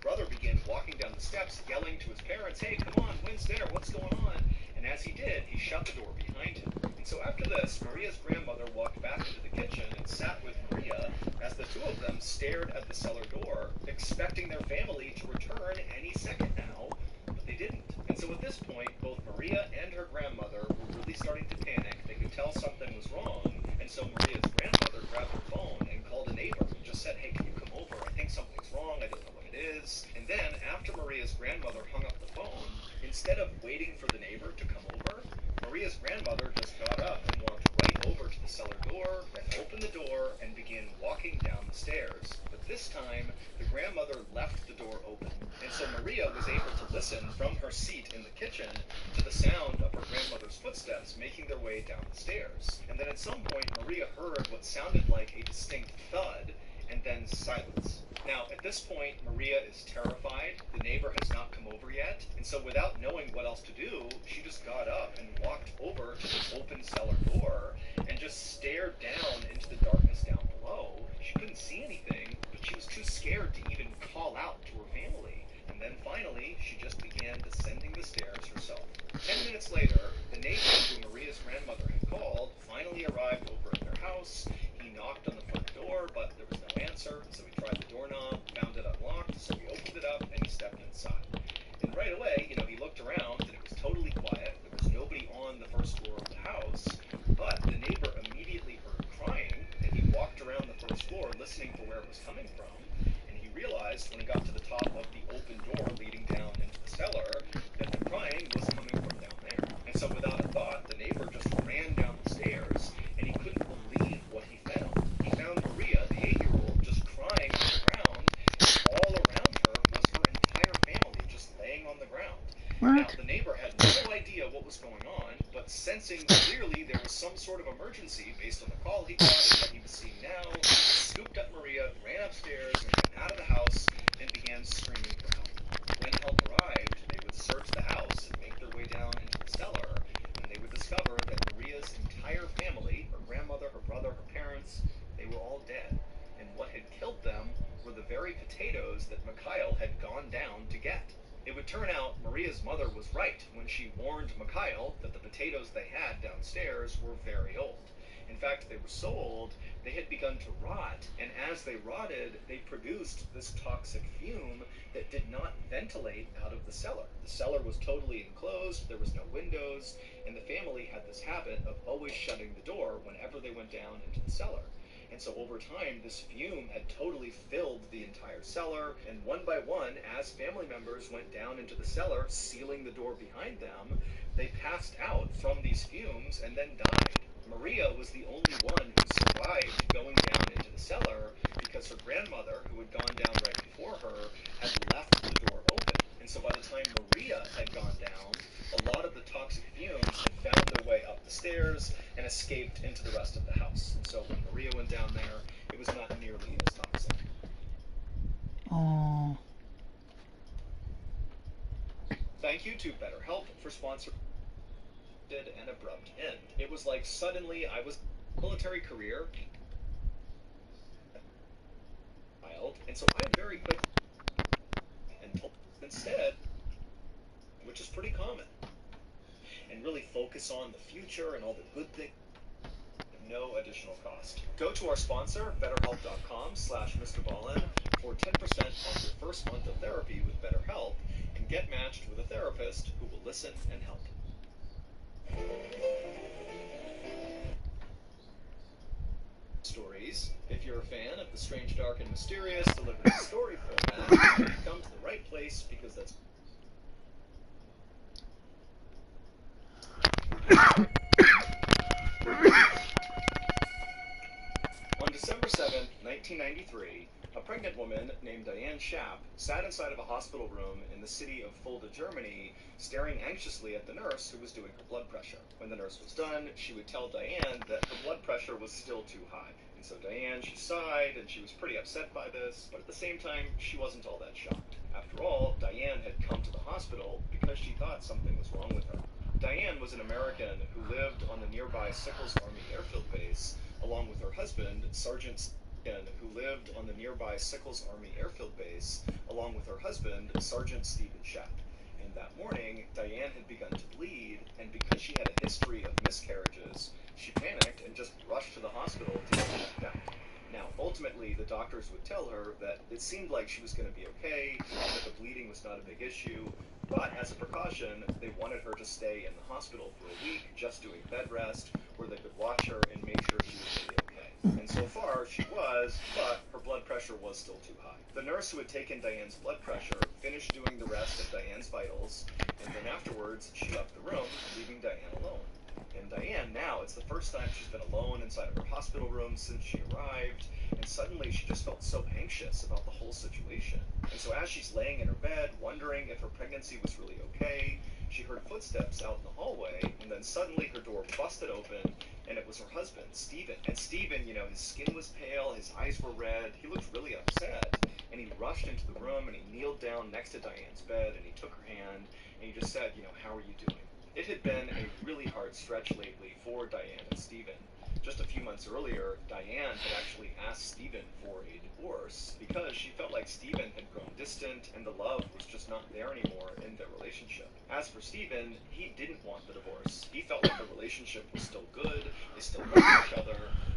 Brother began walking down the steps, yelling to his parents, hey, come on, when's dinner? What's going on? And as he did, he shut the door behind him. And so after this, Maria's grandmother walked back into the kitchen and sat with Maria as the two of them stared at the cellar door, expecting their family to return any second now, but they didn't. And so at this point, both Maria and her grandmother were really starting to panic. They could tell something was wrong, and so Maria's grandmother grabbed her phone and called a neighbor and just said, hey, can you come over? I think something's wrong. I don't know what it is. And then, after Maria's grandmother hung up the phone, instead of waiting for the neighbor to come over, Maria's grandmother just got up and walked right over to the cellar door, then opened the door and began walking down the stairs. But this time, the grandmother left the door open. And so Maria was able to listen from her seat in the kitchen to the sound of her grandmother's footsteps making their way down the stairs. And then at some point, Maria heard what sounded like a distinct thud, and then silence. Now, at this point, Maria is terrified. The neighbor has not come over yet, and so without knowing what else to do, she just got up and walked over to the open cellar door and just stared down into the darkness down below. She couldn't see anything, but she was too scared to even call out to her family. And then finally, she just began descending the stairs herself. 10 minutes later, the neighbor who Maria's grandmother had called finally arrived over at their house. He knocked on the front door, but there was no answer, so he tried the doorknob, found it unlocked, so he opened it up and he stepped inside. And right away, he looked around and it was totally quiet. There was nobody on the first floor of the house, but the neighbor immediately heard crying, and he walked around the first floor listening for where it was coming from. And he realized when he got to the top of the open door leading down into the cellar that the crying was coming from down there. And so without a thought, the neighbor just ran down the stairs, and he couldn't believe what he found. He found Maria, the 8-year-old, just crying on the ground, and all around her was her entire family just laying on the ground. What? Now, the neighbor had no idea what was going on, but sensing clearly there was some sort of emergency based on the call he got and what he was seeing now, he scooped up Maria, ran upstairs, and went out of the house and began screaming for help. When help arrived, they would search the house and make their way down into the cellar, and they would discover that Maria's entire family, her grandmother, her brother, her parents, they were all dead. And what had killed them were the very potatoes that Mikhail had gone down to get. It would turn out Maria's mother was right when she warned Mikhail that the potatoes they had downstairs were very old. In fact, they were so old, they had begun to rot, and as they rotted, they produced this toxic fume that did not ventilate out of the cellar. The cellar was totally enclosed, there was no windows, and the family had this habit of always shutting the door whenever they went down into the cellar. And so over time, this fume had totally filled the entire cellar, and one by one, as family members went down into the cellar, sealing the door behind them, they passed out from these fumes and then died. Maria was the only one who survived going down into the cellar because her grandmother, who had gone down right before her, had left the door open. And so by the time Maria had gone down, a lot of the toxic fumes had found their way up the stairs and escaped into the rest of the house. And so when Maria went down there, it was not nearly as toxic. Oh. Thank you to BetterHelp for sponsoring an abrupt end. It was like suddenly I was military career, and so I very quickly and instead, which is pretty common, and really focus on the future and all the good things at no additional cost. Go to our sponsor, BetterHelp.com/MrBallin for 10% off your first month of therapy with BetterHelp, and get matched with a therapist who will listen and help. Stories. If you're a fan of the strange, dark, and mysterious delivered in story format, you've come to the right place because that's On December 7, 1993, a pregnant woman named Diane Schaap sat inside of a hospital room in the city of Fulda, Germany, staring anxiously at the nurse who was doing her blood pressure. When the nurse was done, she would tell Diane that her blood pressure was still too high. And so Diane, she sighed, and she was pretty upset by this, but at the same time, she wasn't all that shocked. After all, Diane had come to the hospital because she thought something was wrong with her. Diane was an American who lived on the nearby Sickles Army Airfield Base, along with her husband, Sergeant who lived on the nearby Sickles Army Airfield Base, along with her husband, Sergeant Stephen Schaap. And that morning, Diane had begun to bleed, and because she had a history of miscarriages, she panicked and just rushed to the hospital to get checked out. Now, ultimately, the doctors would tell her that it seemed like she was going to be okay, and that the bleeding was not a big issue, but as a precaution, they wanted her to stay in the hospital for a week, just doing bed rest, where they could watch her and make sure she was going to be okay. And so far, she was, but her blood pressure was still too high. The nurse who had taken Diane's blood pressure finished doing the rest of Diane's vitals, and then afterwards, she left the room, leaving Diane alone. And Diane, now, it's the first time she's been alone inside of her hospital room since she arrived, and suddenly she just felt so anxious about the whole situation. And so as she's laying in her bed, wondering if her pregnancy was really okay, she heard footsteps out in the hallway, and then suddenly her door busted open, and it was her husband, Stephen. And Stephen, you know, his skin was pale, his eyes were red, he looked really upset, and he rushed into the room, and he kneeled down next to Diane's bed, and he took her hand, and he just said, you know, how are you doing? It had been a really hard stretch lately for Diane and Stephen. Just a few months earlier, Diane had actually asked Stephen for a divorce because she felt like Stephen had grown distant and the love was just not there anymore in their relationship. As for Stephen, he didn't want the divorce. He felt like the relationship was still good, they still loved each other,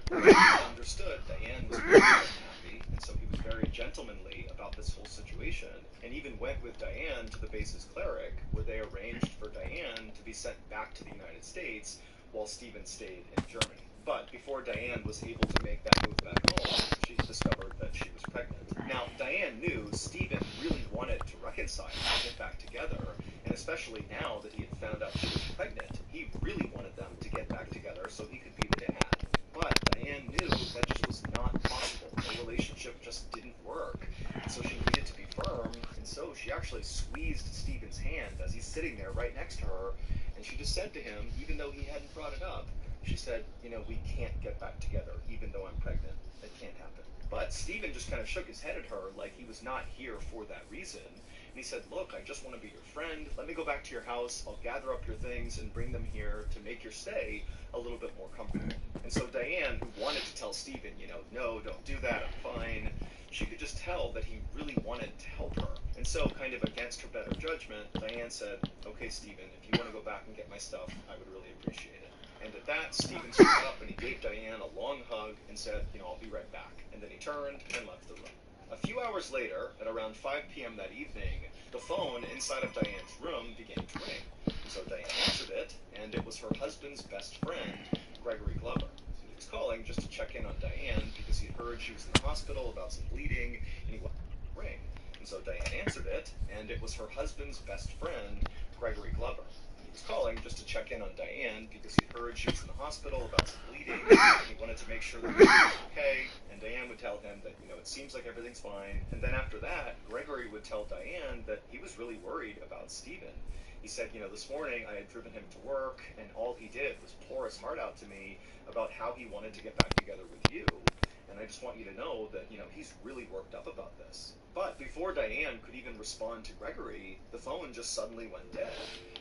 but he understood Diane was really unhappy, and so he was very gentlemanly about this whole situation, and even went with Diane to the base's cleric, where they arranged for Diane to be sent back to the United States while Stephen stayed in Germany. But before Diane was able to make that move back home, she discovered that she was pregnant. Now, Diane knew Stephen really wanted to reconcile and get back together, and especially now that he had found out she was pregnant, he really wanted them to get back together so he could be the dad. But Diane knew that just was not possible. The relationship just didn't work, and so she needed to be firm, and so she actually squeezed Stephen's hand as he's sitting there right next to her, and she just said to him, even though he hadn't brought it up, she said, you know, we can't get back together, even though I'm pregnant. It can't happen. But Stephen just kind of shook his head at her like he was not here for that reason. And he said, look, I just want to be your friend. Let me go back to your house. I'll gather up your things and bring them here to make your stay a little bit more comfortable. And so Diane, who wanted to tell Stephen, you know, no, don't do that, I'm fine, she could just tell that he really wanted to help her. And so, kind of against her better judgment, Diane said, okay, Stephen, if you want to go back and get my stuff, I would really appreciate it. And at that, Stephen stood up and he gave Diane a long hug and said, you know, I'll be right back. And then he turned and left the room. A few hours later, at around 5 p.m. that evening, the phone inside of Diane's room began to ring. So Diane answered it, and it was her husband's best friend, Gregory Glover. He was calling just to check in on Diane because he heard she was in the hospital about some bleeding, and he wanted to ring. And so Diane answered it, and it was her husband's best friend, Gregory Glover. He was calling just to check in on Diane because he heard she was in the hospital about some bleeding, and he wanted to make sure that she was okay, and Diane would tell him that, you know, it seems like everything's fine. And then after that, Gregory would tell Diane that he was really worried about Stephen. He said, you know, this morning I had driven him to work, and all he did was pour his heart out to me about how he wanted to get back together with you. And I just want you to know that, you know, he's really worked up about this. But before Diane could even respond to Gregory, the phone just suddenly went dead.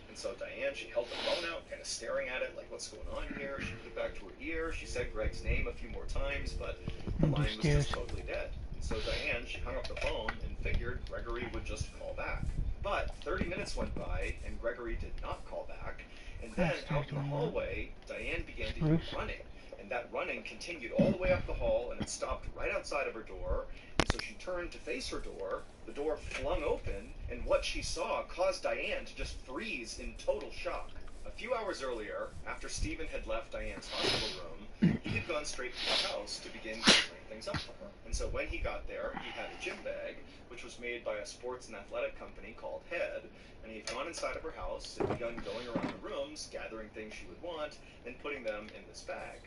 And so Diane, she held the phone out, kind of staring at it, like, what's going on here? She put it back to her ear. She said Greg's name a few more times, but the line was just totally dead. And so Diane, she hung up the phone and figured Gregory would just call back. But 30 minutes went by, and Gregory did not call back. And then out in the hallway, Diane began to hear running. And that running continued all the way up the hall, and it stopped right outside of her door. And so she turned to face her door. The door flung open, and what she saw caused Diane to just freeze in total shock. A few hours earlier, after Stephen had left Diane's hospital room, he had gone straight to the house to begin clearing things up for her. And so when he got there, he had a gym bag, which was made by a sports and athletic company called Head, and he had gone inside of her house and begun going around the rooms, gathering things she would want, and putting them in this bag.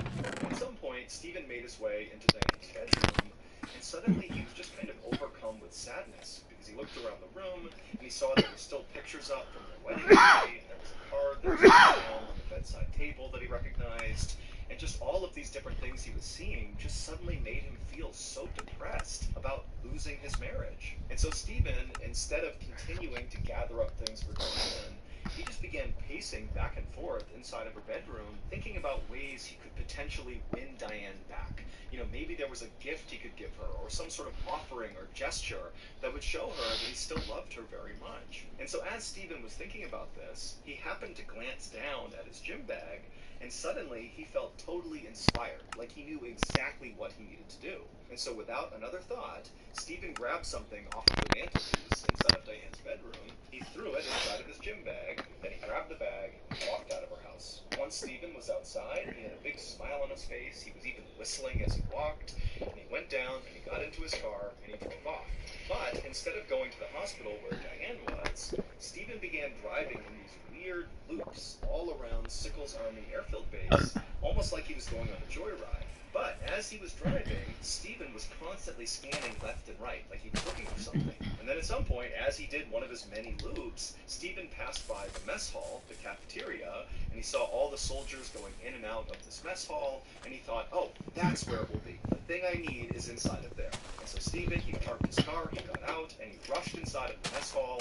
At some point, Stephen made his way into Diane's bedroom, and suddenly he was just kind of overcome with sadness, because he looked around the room, and he saw there were still pictures up from their wedding day, and there was a card that was found on the bedside table that he recognized, and just all of these different things he was seeing just suddenly made him feel so depressed about losing his marriage. And so Stephen, instead of continuing to gather up things for Diane, he just began pacing back and forth inside of her bedroom, thinking about ways he could potentially win Diane back. You know, maybe there was a gift he could give her, or some sort of offering or gesture that would show her that he still loved her very much. And so as Stephen was thinking about this, he happened to glance down at his gym bag, and suddenly he felt totally inspired, like he knew exactly what he needed to do. And so without another thought, Stephen grabbed something off of the mantelpiece inside of Diane's bedroom, he threw it inside of his gym bag, then he grabbed the bag and walked out of her house. Once once Stephen was outside, he had a big smile on his face. He was even whistling as he walked. And he went down and he got into his car and he drove off. But instead of going to the hospital where Diane was, Stephen began driving in these weird loops all around Sickles Army Airfield Base, almost like he was going on a joyride. But as he was driving, Stephen was constantly scanning left and right, like he was looking for something. And then at some point, as he did one of his many loops, Stephen passed by the mess hall, the cafeteria, and he saw all the soldiers going in and out of this mess hall, and he thought, oh, that's where it will be. The thing I need is inside of there. And so Stephen, he parked his car, he got out, and he rushed inside of the mess hall,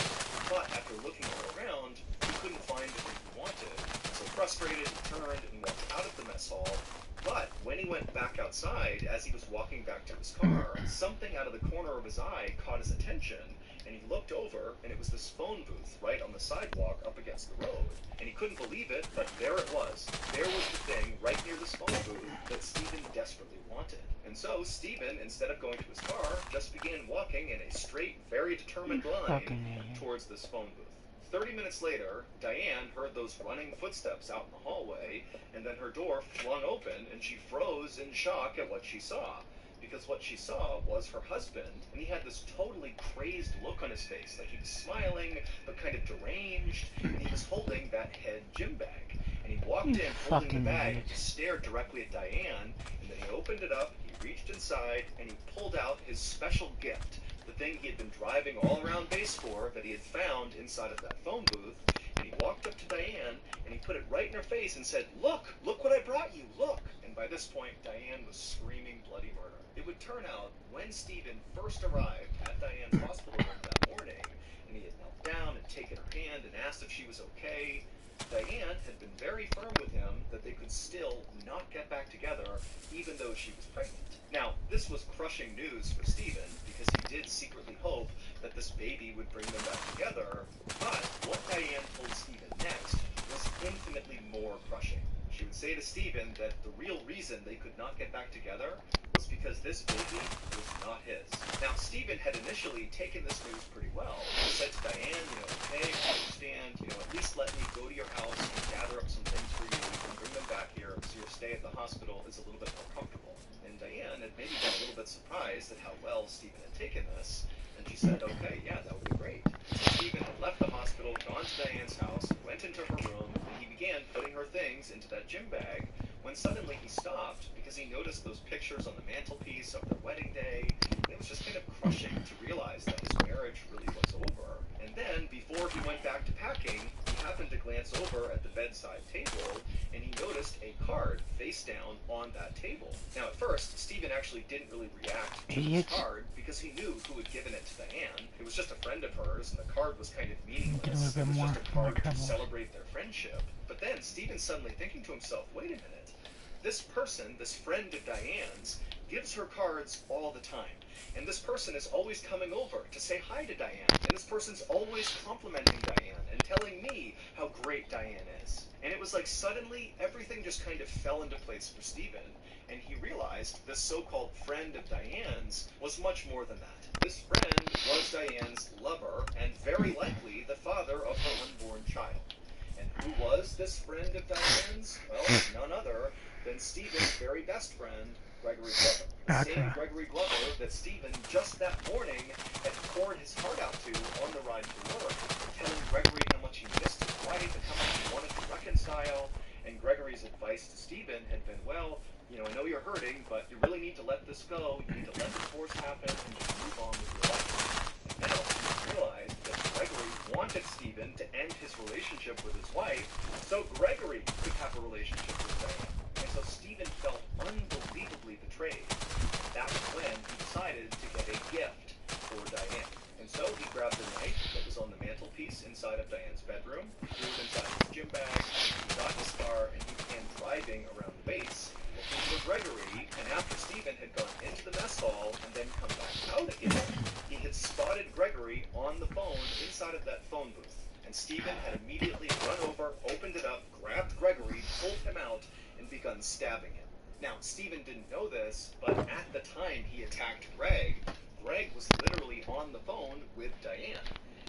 but after looking all around, he couldn't find the thing he wanted. So frustrated, he turned and walked out of the mess hall. But when he went back outside, as he was walking back to his car, something out of the corner of his eye caught his attention, and he looked over, and it was this phone booth right on the sidewalk up against the road. And he couldn't believe it, but there it was. There was the thing right near this phone booth that Stephen desperately wanted. And so Stephen, instead of going to his car, just began walking in a straight, very determined line towards this phone booth. 30 minutes later, Diane heard those running footsteps out in the hallway, and then her door flung open, and she froze in shock at what she saw. Because what she saw was her husband, and he had this totally crazed look on his face, like he was smiling, but kind of deranged, and he was holding that head gym bag. And he walked in holding the bag, and just stared directly at Diane, and then he opened it up, he reached inside, and he pulled out his special gift, the thing he had been driving all around base for that he had found inside of that phone booth. And he walked up to Diane and he put it right in her face and said, look what I brought you, look. And by this point, Diane was screaming bloody murder. It would turn out when Stephen first arrived at Diane's hospital room that morning, and he had knelt down and taken her hand and asked if she was okay, Diane had been very firm with him that they could still not get back together even though she was pregnant. Now, this was crushing news for Stephen because he did secretly hope that this baby would bring them back together, but what Diane told Stephen next was infinitely more crushing. She would say to Stephen that the real reason they could not get back together was because this baby was not his. Now, Stephen had initially taken this news pretty well. He said to Diane, hey, I understand, at least let me go to your house and gather up some things for you and bring them back here so your stay at the hospital is a little bit more comfortable. And Diane had maybe been a little bit surprised at how well Stephen had taken this, and she said, okay, yeah, that would be great. So Stephen had left the hospital, gone to Diane's house, went into her room, and he began putting her things into that gym bag, when suddenly he stopped because he noticed those pictures on the mantelpiece of their wedding day. It was just kind of crushing to realize that his marriage really was over. And then, before he went back to packing, he happened to glance over at the bedside table, and he noticed a card face down on that table. Now, at first, Stephen actually didn't really react to this card because he knew who had given it to Diane. It was just a friend of hers, and the card was kind of meaningless. It was just a card to celebrate their friendship. But then, Stephen's suddenly thinking to himself, wait a minute. This person, this friend of Diane's, gives her cards all the time. And this person is always coming over to say hi to Diane. And this person's always complimenting Diane and telling me how great Diane is. And it was like suddenly everything just kind of fell into place for Stephen. And he realized this so-called friend of Diane's was much more than that. This friend was Diane's lover and very likely the father of her unborn child. And who was this friend of Diane's? Well, none other than Stephen's very best friend, Gregory Glover. The same Gregory Glover that Stephen just that morning had poured his heart out to on the ride to work, telling Gregory how much he missed his wife and how much he wanted to reconcile. And Gregory's advice to Stephen had been, well, I know you're hurting, but you really need to let this go. You need to let the divorce happen and just move on with your life. And now he realized that Gregory wanted Stephen to end his relationship with his wife so Gregory could have a relationship with Diane. And so Stephen felt unbelievably betrayed. That was when he decided to get a gift for Diane. And so he grabbed the knife that was on the mantelpiece inside of Diane's bedroom, threw it inside his gym bag, he got his car, and he began driving around the base looking for Gregory. And after Stephen had gone into the mess hall and then come back out again, he had spotted Gregory on the phone inside of that phone booth. And Stephen had immediately run over, opened it up, grabbed Gregory, pulled him out, and begun stabbing him. Now, Stephen didn't know this, but at the time he attacked Greg was literally on the phone with Diane.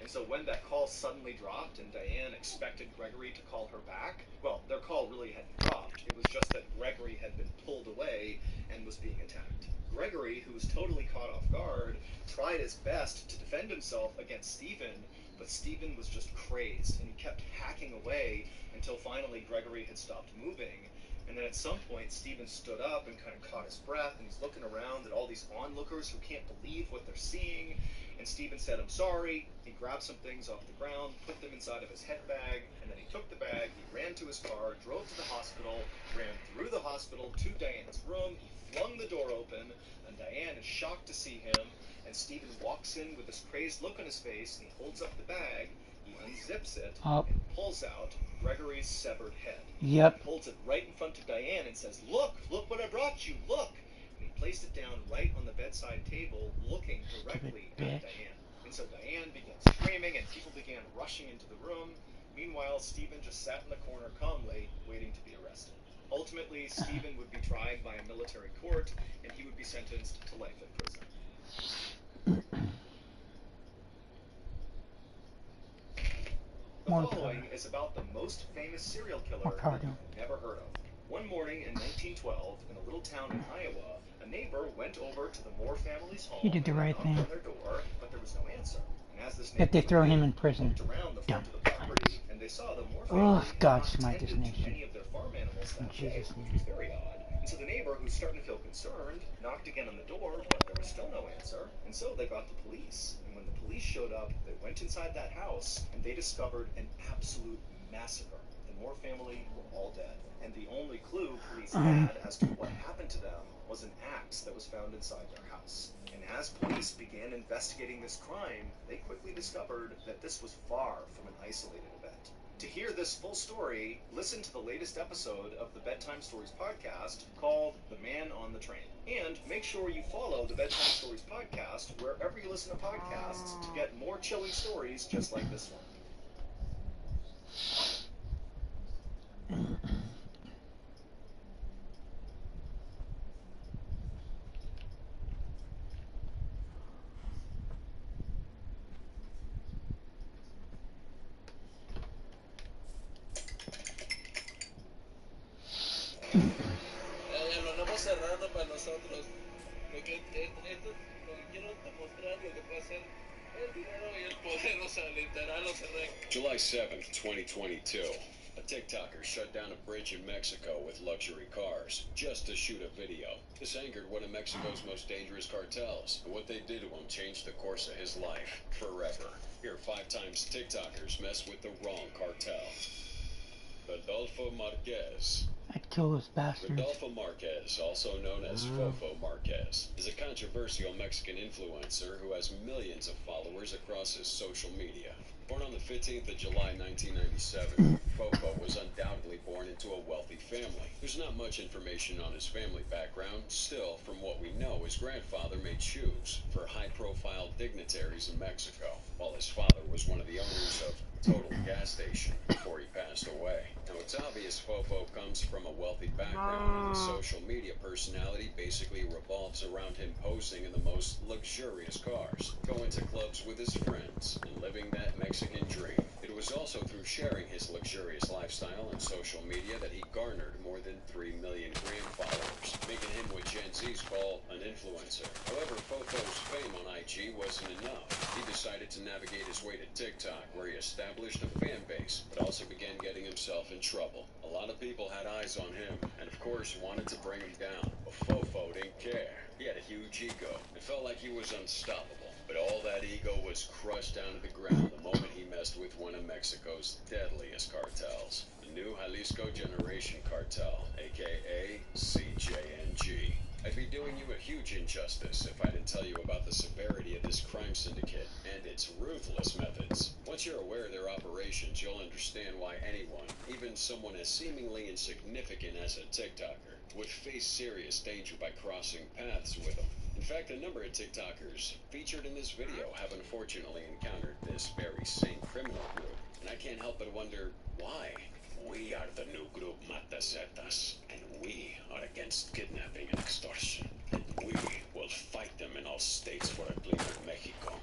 And so when that call suddenly dropped and Diane expected Gregory to call her back, well, their call really hadn't dropped. It was just that Gregory had been pulled away and was being attacked. Gregory, who was totally caught off guard, tried his best to defend himself against Stephen, but Stephen was just crazed, and he kept hacking away until finally Gregory had stopped moving. And then at some point, Stephen stood up and kind of caught his breath, and he's looking around at all these onlookers who can't believe what they're seeing. And Stephen said, "I'm sorry." He grabbed some things off the ground, put them inside of his head bag, and then he took the bag, he ran to his car, drove to the hospital, ran through the hospital to Diane's room, he flung the door open, and Diane is shocked to see him, and Stephen walks in with this crazed look on his face, and he holds up the bag, he unzips it, and pulls out Gregory's severed head. Yep. He holds it right in front of Diane and says, "Look what I brought you, look!" And he placed it down right on the bedside table, looking directly at Diane. And so Diane began screaming, and people began rushing into the room. Meanwhile, Stephen just sat in the corner calmly, waiting to be arrested. Ultimately, Stephen would be tried by a military court, and he would be sentenced to life in prison. The following is about the most famous serial killer you've never heard of. One morning in 1912, in a little town in Iowa, a neighbor went over to the Moore family's home. He did the right thing. On their door, but there was no answer. And as this That they throw him in prison. looked around the front of the property, and they saw the Moore family Oh, God, had smite not this tended to nation. any of their farm animals In that day, Jesus' which name. was very odd. And so the neighbor, who's starting to feel concerned, knocked again on the door, but there was still no answer. And so they got the police. And when the police showed up, they went inside that house, and they discovered an absolute massacre. The Moore family were all dead. And the only clue police had as to what happened to them was an axe that was found inside their house. And as police began investigating this crime, they quickly discovered that this was far from an isolated event. To hear this full story, listen to the latest episode of the Bedtime Stories podcast called The Man on the Train. And make sure you follow the Bedtime Stories podcast wherever you listen to podcasts to get more chilling stories just like this one. Lo andamos cerrando para nosotros. Lo que quiero demostrar lo que puede hacer el dinero y el poder, o sea, literal, lo cerré. July 7th, 2022. A TikToker shut down a bridge in Mexico with luxury cars just to shoot a video. This angered one of Mexico's most dangerous cartels, and what they did to him changed the course of his life forever. Here, 5 times TikTokers mess with the wrong cartel. Rodolfo Marquez. I'd kill those bastards. Rodolfo Marquez, also known as Fofo Marquez, is a controversial Mexican influencer who has millions of followers across his social media. Born on the 15th of July 1997, Fofo was undoubtedly born into a wealthy family. There's not much information on his family background. Still, from what we know, his grandfather made shoes for high-profile dignitaries in Mexico, while his father was one of the owners of Total Gas Station before he passed away. Now, it's obvious Fofo comes from a wealthy background, and his social media personality basically revolves around him posing in the most luxurious cars, going to clubs with his friends, and living that Mexican dream. It was also through sharing his luxurious lifestyle on social media that he garnered more than 3 million gram followers, making him what Gen Zs call an influencer. However, Fofo's fame on IG wasn't enough. He decided to navigate his way to TikTok, where he established a fan base, but also began getting himself in trouble. A lot of people had eyes on him, and of course wanted to bring him down, but Fofo didn't care. He had a huge ego. It felt like he was unstoppable. But all that ego was crushed down to the ground the moment he messed with one of Mexico's deadliest cartels, the New Jalisco Generation Cartel, aka CJNG. I'd be doing you a huge injustice if I didn't tell you about the severity of this crime syndicate and its ruthless methods. Once you're aware of their operations, you'll understand why anyone, even someone as seemingly insignificant as a TikToker, would face serious danger by crossing paths with them. In fact, a number of TikTokers featured in this video have unfortunately encountered this very same criminal group, and I can't help but wonder why. We are the new group Matazetas, and we are against kidnapping and extortion, and we will fight them in all states for a cleaner Mexico.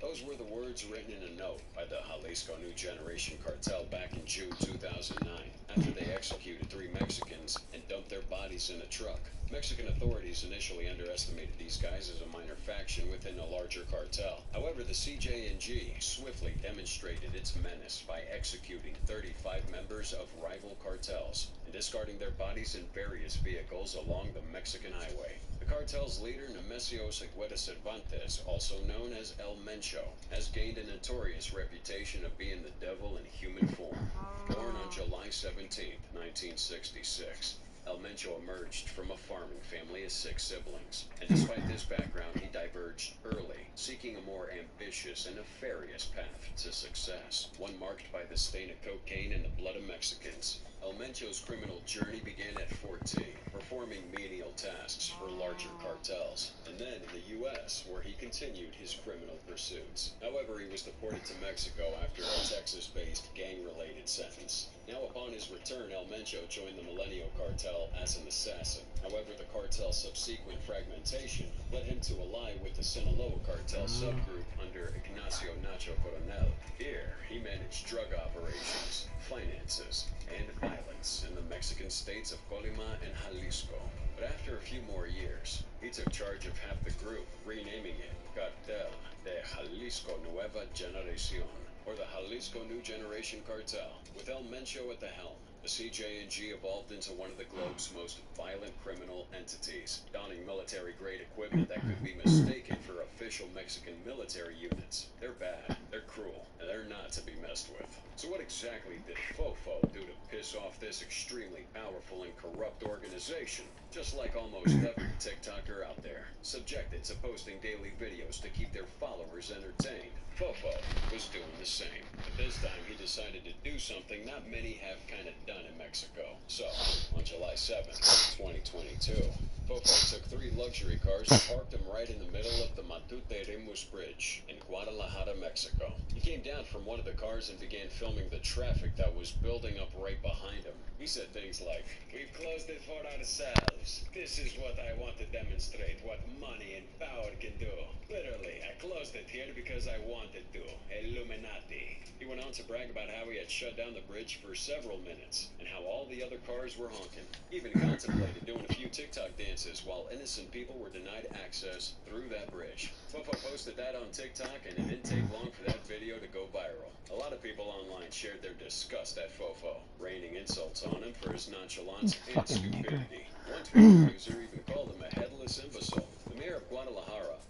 Those were the words written in a note by the Jalisco New Generation Cartel back in June 2009, after they executed 3 Mexicans and dumped their bodies in a truck. Mexican authorities initially underestimated these guys as a minor faction within a larger cartel. However, the CJNG swiftly demonstrated its menace by executing 35 members of rival cartels and discarding their bodies in various vehicles along the Mexican highway. The cartel's leader, Nemesio Segueda Cervantes, also known as El Mencho, has gained a notorious reputation of being the devil in human form. Born on July 17, 1966, El Mencho emerged from a farming family of 6 siblings, and despite this background, he diverged early, seeking a more ambitious and nefarious path to success, one marked by the stain of cocaine in the blood of Mexicans. El Mencho's criminal journey began at 14, performing menial tasks for larger cartels, and then in the U.S., where he continued his criminal pursuits. However, he was deported to Mexico after a Texas-based gang-related sentence. Now, upon his return, El Mencho joined the Milenio cartel as an assassin. However, the cartel's subsequent fragmentation led him to ally with the Sinaloa cartel subgroup under Ignacio Nacho Coronel. Here, he managed drug operations, finances, and violence in the Mexican states of Colima and Jalisco. But after a few more years, he took charge of half the group, renaming it Cartel de Jalisco Nueva Generación, or the Jalisco New Generation Cartel. With El Mencho at the helm, the CJNG evolved into one of the globe's most violent criminal entities, donning military-grade equipment that could be mistaken for official Mexican military units. They're bad, they're cruel, and they're not to be messed with. So what exactly did Fofo do to piss off this extremely powerful and corrupt organization? Just like almost every TikToker out there, subjected to posting daily videos to keep their followers entertained, Fofo was doing the same. But this time he decided to do something not many have kind of done in Mexico. So, on July 7th, 2022, Fofo took 3 luxury cars and parked them right in the middle of the Matute Remus Bridge in Guadalajara, Mexico. He came down from one of the cars and began filming the traffic that was building up right behind him. He said things like, "We've closed it for ourselves. This is what I want to demonstrate, what money and power can do. Literally, I closed it here because I wanted to. Illuminati." He went on to brag about how he had shut down the bridge for several minutes and how all the other cars were honking. He even contemplated doing a few TikTok dances while innocent people were denied access through that bridge. Fofo posted that on TikTok, and it didn't take long for that video to go viral. A lot of people online shared their disgust at Fofo, raining insults on him for his nonchalance and stupidity. One Twitter user even called him a headless imbecile. The mayor of Guadalajara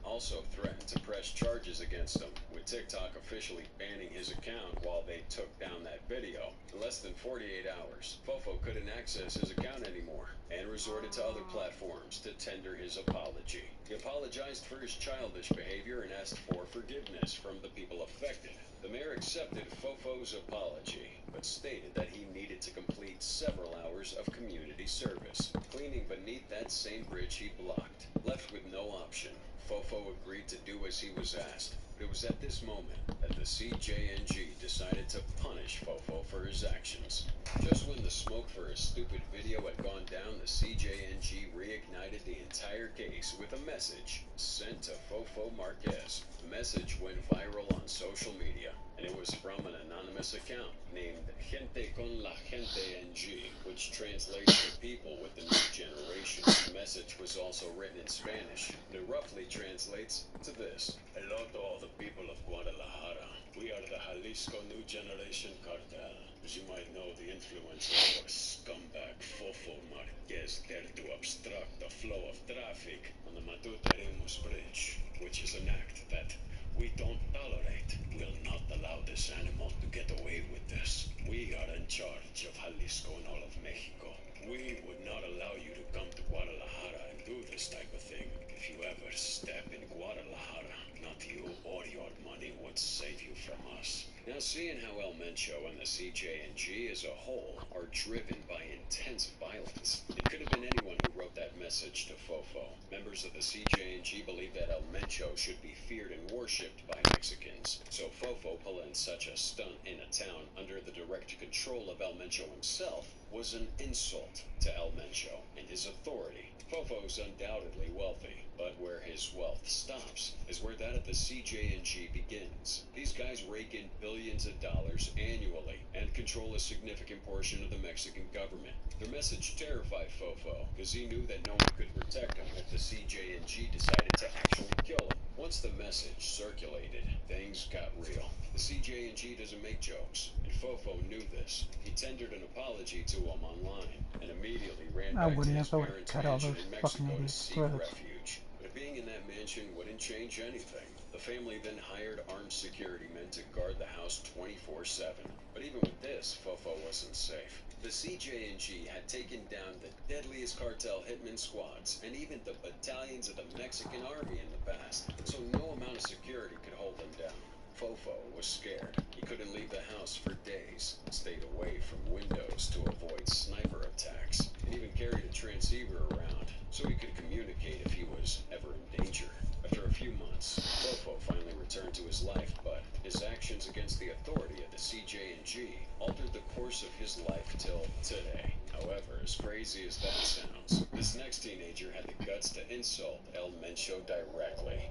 also threatened to press charges against him, with TikTok officially banning his account while they took down that video. In less than 48 hours, Fofo couldn't access his account anymore and resorted to other platforms to tender his apology. He apologized for his childish behavior and asked for forgiveness from the people affected. The mayor accepted Fofo's apology, but stated that he needed to complete several hours of community service, cleaning beneath that same bridge he blocked. Left with no option, Fofo agreed to do as he was asked. But it was at this moment that the CJNG decided to punish Fofo for his actions. Just when the smoke for his stupid video had gone down, the CJNG reignited the entire case with a message sent to Fofo Marquez. The message went viral on social media, and it was from an anonymous account named Gente con la Gente NG, which translates to people with the new generation. The message was also written in Spanish, and it roughly translates to this. Hello to all the people of Guadalajara. We are the Jalisco New Generation Cartel. As you might know, the influence of our scumbag Fofo Marquez dared to obstruct the flow of traffic on the Matute Remus Bridge, which is an act that we don't tolerate. We'll not allow this animal to get away with this. We are in charge of Jalisco and all of Mexico. We would not allow you to come to Guadalajara and do this type of thing. If you ever step in Guadalajara, not you or your money would save you from us. Now, seeing how El Mencho and the CJ&G as a whole are driven by intense violence, it could have been anyone who wrote that message to Fofo. Members of the CJ&G believe that El Mencho should be feared and worshipped by Mexicans, so Fofo pulling such a stunt in a town under the direct control of El Mencho himself was an insult to El Mencho and his authority. Fofo's undoubtedly wealthy, but where his wealth stops is where that of the CJ&G begins. These guys rake in billions of dollars annually and control a significant portion of the Mexican government. Their message terrified Fofo because he knew that no one could protect him if the CJ&G decided to actually kill him. Once the message circulated, things got real. The CJ&G doesn't make jokes, and Fofo knew this. He tendered an apology to him online and immediately ran I back to wouldn't his have parents' cut all mansion those in fucking Mexico to idiots' seek throats. refuge. But being in that mansion wouldn't change anything. The family then hired armed security men to guard the house 24/7. But even with this, Fofo wasn't safe. The CJ&G had taken down the deadliest cartel hitman squads and even the battalions of the Mexican army in the past, so no amount of security could hold them down. Fofo was scared. He couldn't leave the house for days, stayed away from windows to avoid sniper attacks, and even carried a transceiver around so he could communicate if he was ever in danger. After a few months, Fofo finally returned to his life, but his actions against the authority of the CJ&G altered the course of his life till today. However, as crazy as that sounds, this next teenager had the guts to insult El Mencho directly.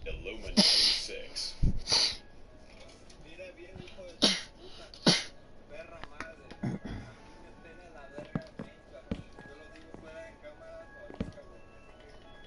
Illuminati 6. Mira bien, hijo de tu puta, perra madre. A mí me pela la verga Mencho. Yo lo digo fuera de cámaras o aquí, cabrón.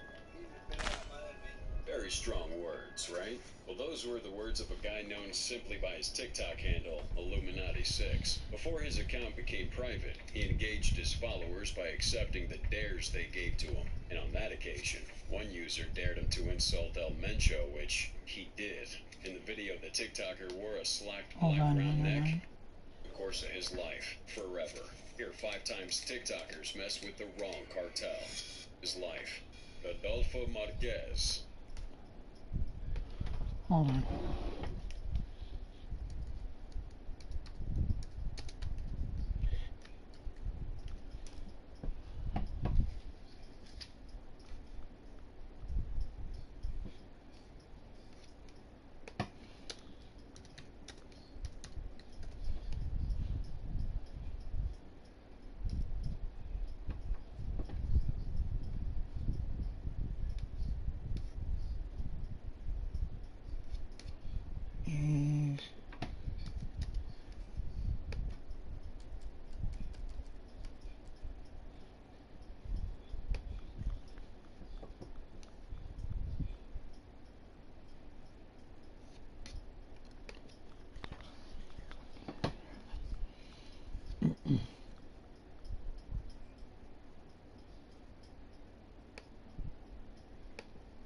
A mí me pela la madre Mencho. Very strong words, right? Well, those were the words of a guy known simply by his TikTok handle, Illuminati6. Before his account became private, he engaged his followers by accepting the dares they gave to him. And on that occasion, one user dared him to insult El Mencho, which he did. In the video, the TikToker wore a slacked black round neck. The course of his life, forever. Here, 5 times TikTokers mess with the wrong cartel. His life. Adolfo Marquez. Hold on.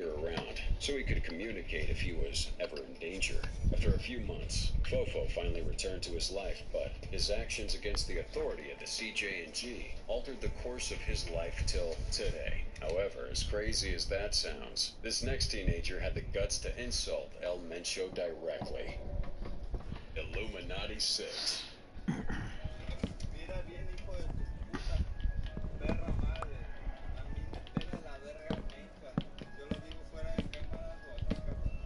Around, so he could communicate if he was ever in danger. After a few months, Fofo finally returned to his life, but his actions against the authority of the CJ&G altered the course of his life till today. However, as crazy as that sounds, this next teenager had the guts to insult El Mencho directly. Illuminati 6. Mira bien, hijo de tu puta, perra madre. A mí me pela la verga Mencho. Yo lo digo fuera de cámaras o aquí, cabrón.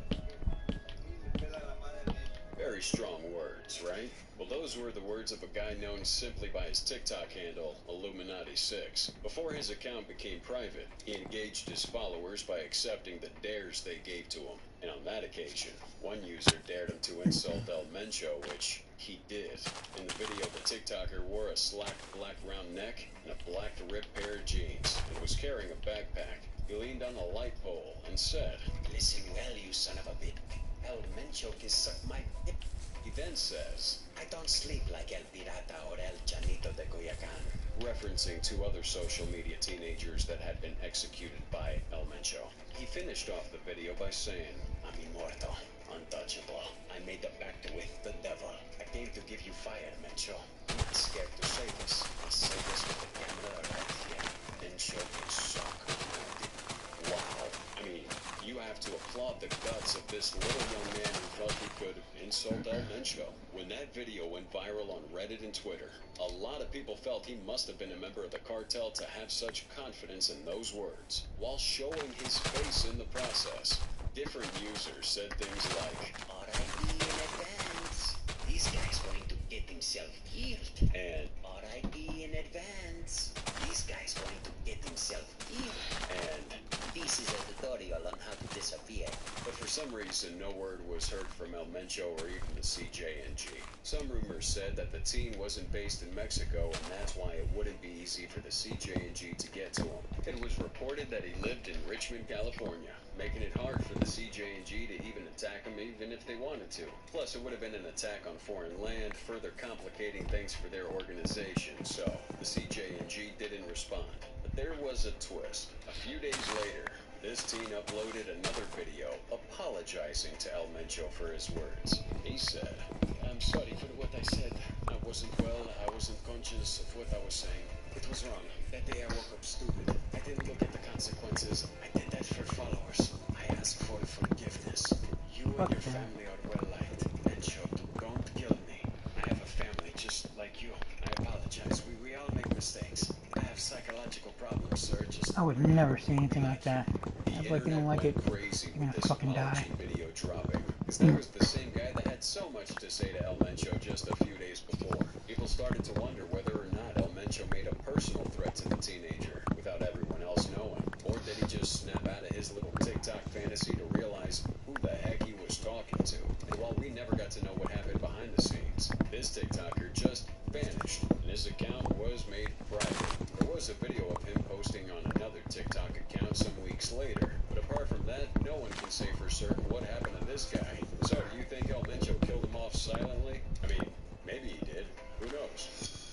A mí me pela la madre Mencho. Very strong words, right? Well, those were the words of a guy known simply by his TikTok handle, Illuminati6. Before his account became private, he engaged his followers by accepting the dares they gave to him. And on that occasion, one user dared him to insult El Mencho, which he did. In the video, the TikToker wore a slacked black round neck and a black ripped pair of jeans and was carrying a backpack. He leaned on a light pole and said, "Listen well, you son of a bitch. El Mencho can suck my dick." He then says, "I don't sleep like El Pirata or El Chanito de Coyacan." referencing 2 other social media teenagers that had been executed by El Mencho. He finished off the video by saying, "I'm immortal, untouchable. I made a pact with the devil. I came to give you fire, Mencho. I'm not scared to say this. I say this with the camera right here. Mencho can suck. Wow. I mean, you have to applaud the guts of this little young man who thought he could insult El Mencho. When that video went viral on Reddit and Twitter, a lot of people felt he must have been a member of the cartel to have such confidence in those words, while showing his face in the process. Different users said things like, R.I.P. in advance. This guy's going to get himself killed. and R.I.P. in advance. This guy's going to get himself killed. and This is a tutorial on how to disappear. but for some reason no word was heard from El Mencho or even the CJNG. Some rumors said that the teen wasn't based in Mexico and that's why it wouldn't be easy for the CJNG to get to him. It was reported that he lived in Richmond, California, making it hard for the CJNG to even attack him even if they wanted to. Plus, it would have been an attack on foreign land, further complicating things for their organization, so the CJNG didn't respond. But there was a twist. A few days later, this teen uploaded another video apologizing to El Mencho for his words. He said, "I'm sorry for what I said. I wasn't well, I wasn't conscious of what I was saying. It was wrong. That day I woke up stupid. I didn't look at the consequences. I did that for followers. I ask for forgiveness. You and your family are well liked. Mencho, don't kill me. I have a family just like you. I apologize. We all make mistakes. I have psychological problems, sir. Just I would never say anything like that. If like you don't like it, crazy you're gonna with this fucking die. apology video dropping. Because there was the same guy that had so much to say to El Mencho just a few days before. People started to wonder whether or not El Mencho made a personal threat to the teenager without everyone else knowing. Or did he just snap out of his little TikTok fantasy to realize who the heck he was talking to? And while we never got to know what happened behind the scenes, this TikToker just vanished, and his account was made private. There was a video of him posting on another TikTok account some weeks later, but apart from that, no one can say for certain what happened to this guy. So do you think El Mencho killed him off silently? I mean, maybe he did. Who knows?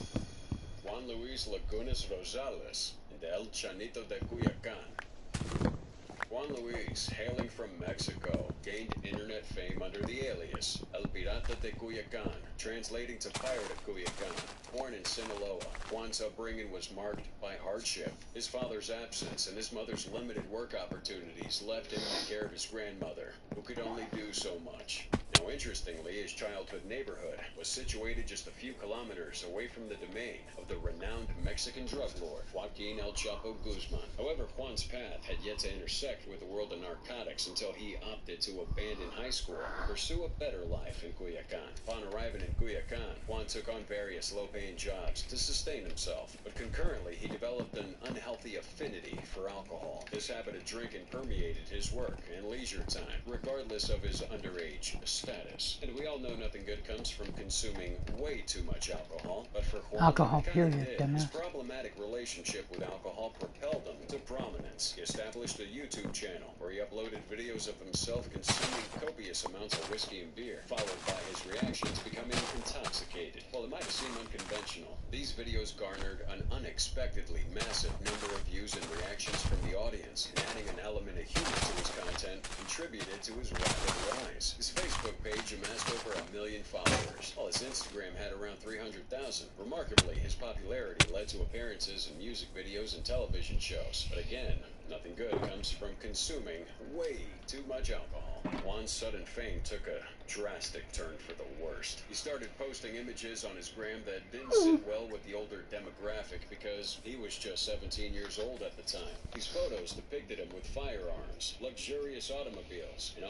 Juan Luis Lagunas Rosales, and El Chanito de Culiacan. Juan Luis, hailing from Mexico, gained internet fame under the alias El Pirata de Culiacan, translating to Pirate of Culiacan. Born in Sinaloa, Juan's upbringing was marked by hardship. His father's absence and his mother's limited work opportunities left him in the care of his grandmother, who could only do so much. Now, interestingly, his childhood neighborhood was situated just a few kilometers away from the domain of the renowned Mexican drug lord, Joaquin El Chapo Guzman. However, Juan's path had yet to intersect with the world of narcotics until he opted to abandon high school and pursue a better life in Culiacan. Upon arriving in Culiacan, Juan took on various low-paying jobs to sustain himself, but concurrently he developed an unhealthy affinity for alcohol. This habit of drinking permeated his work and leisure time, regardless of his underage status. And we all know nothing good comes from consuming way too much alcohol, but for Juan, Alcohol, it kinda period, did. dumbass. His problematic relationship with alcohol propelled him to prominence. He established a YouTube channel where he uploaded videos of himself consuming copious amounts of whiskey and beer, followed by his reactions becoming intoxicated. While it might seem unconventional, these videos garnered an unexpectedly massive number of views and reactions from the audience, and adding an element of humor to his content contributed to his rapid rise. His Facebook page amassed over 1 million followers, while his Instagram had around 300,000. Remarkably, his popularity led to appearances in music videos and television shows. But again, nothing good comes from consuming way too much alcohol. Juan's sudden fame took a drastic turn for the worst. He started posting images on his gram that didn't sit well with the older demographic because he was just 17 years old at the time. These photos depicted him with firearms, luxurious automobiles, and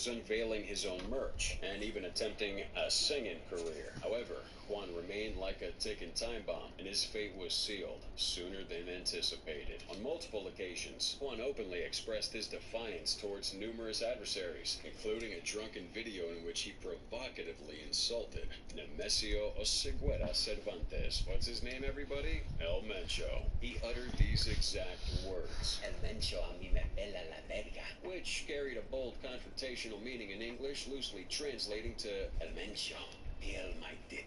unveiling his own merch and even attempting a singing career. However, Juan remained like a ticking time bomb, and his fate was sealed sooner than anticipated. On multiple occasions, Juan openly expressed his defiance towards numerous adversaries, including a drunken video in which he provocatively insulted Nemesio Oseguera Cervantes. What's his name, everybody? El Mencho. He uttered these exact words. El Mencho a mí me pela la verga. Which carried a bold confrontational meaning in English, loosely translating to El Mencho, peel my dick.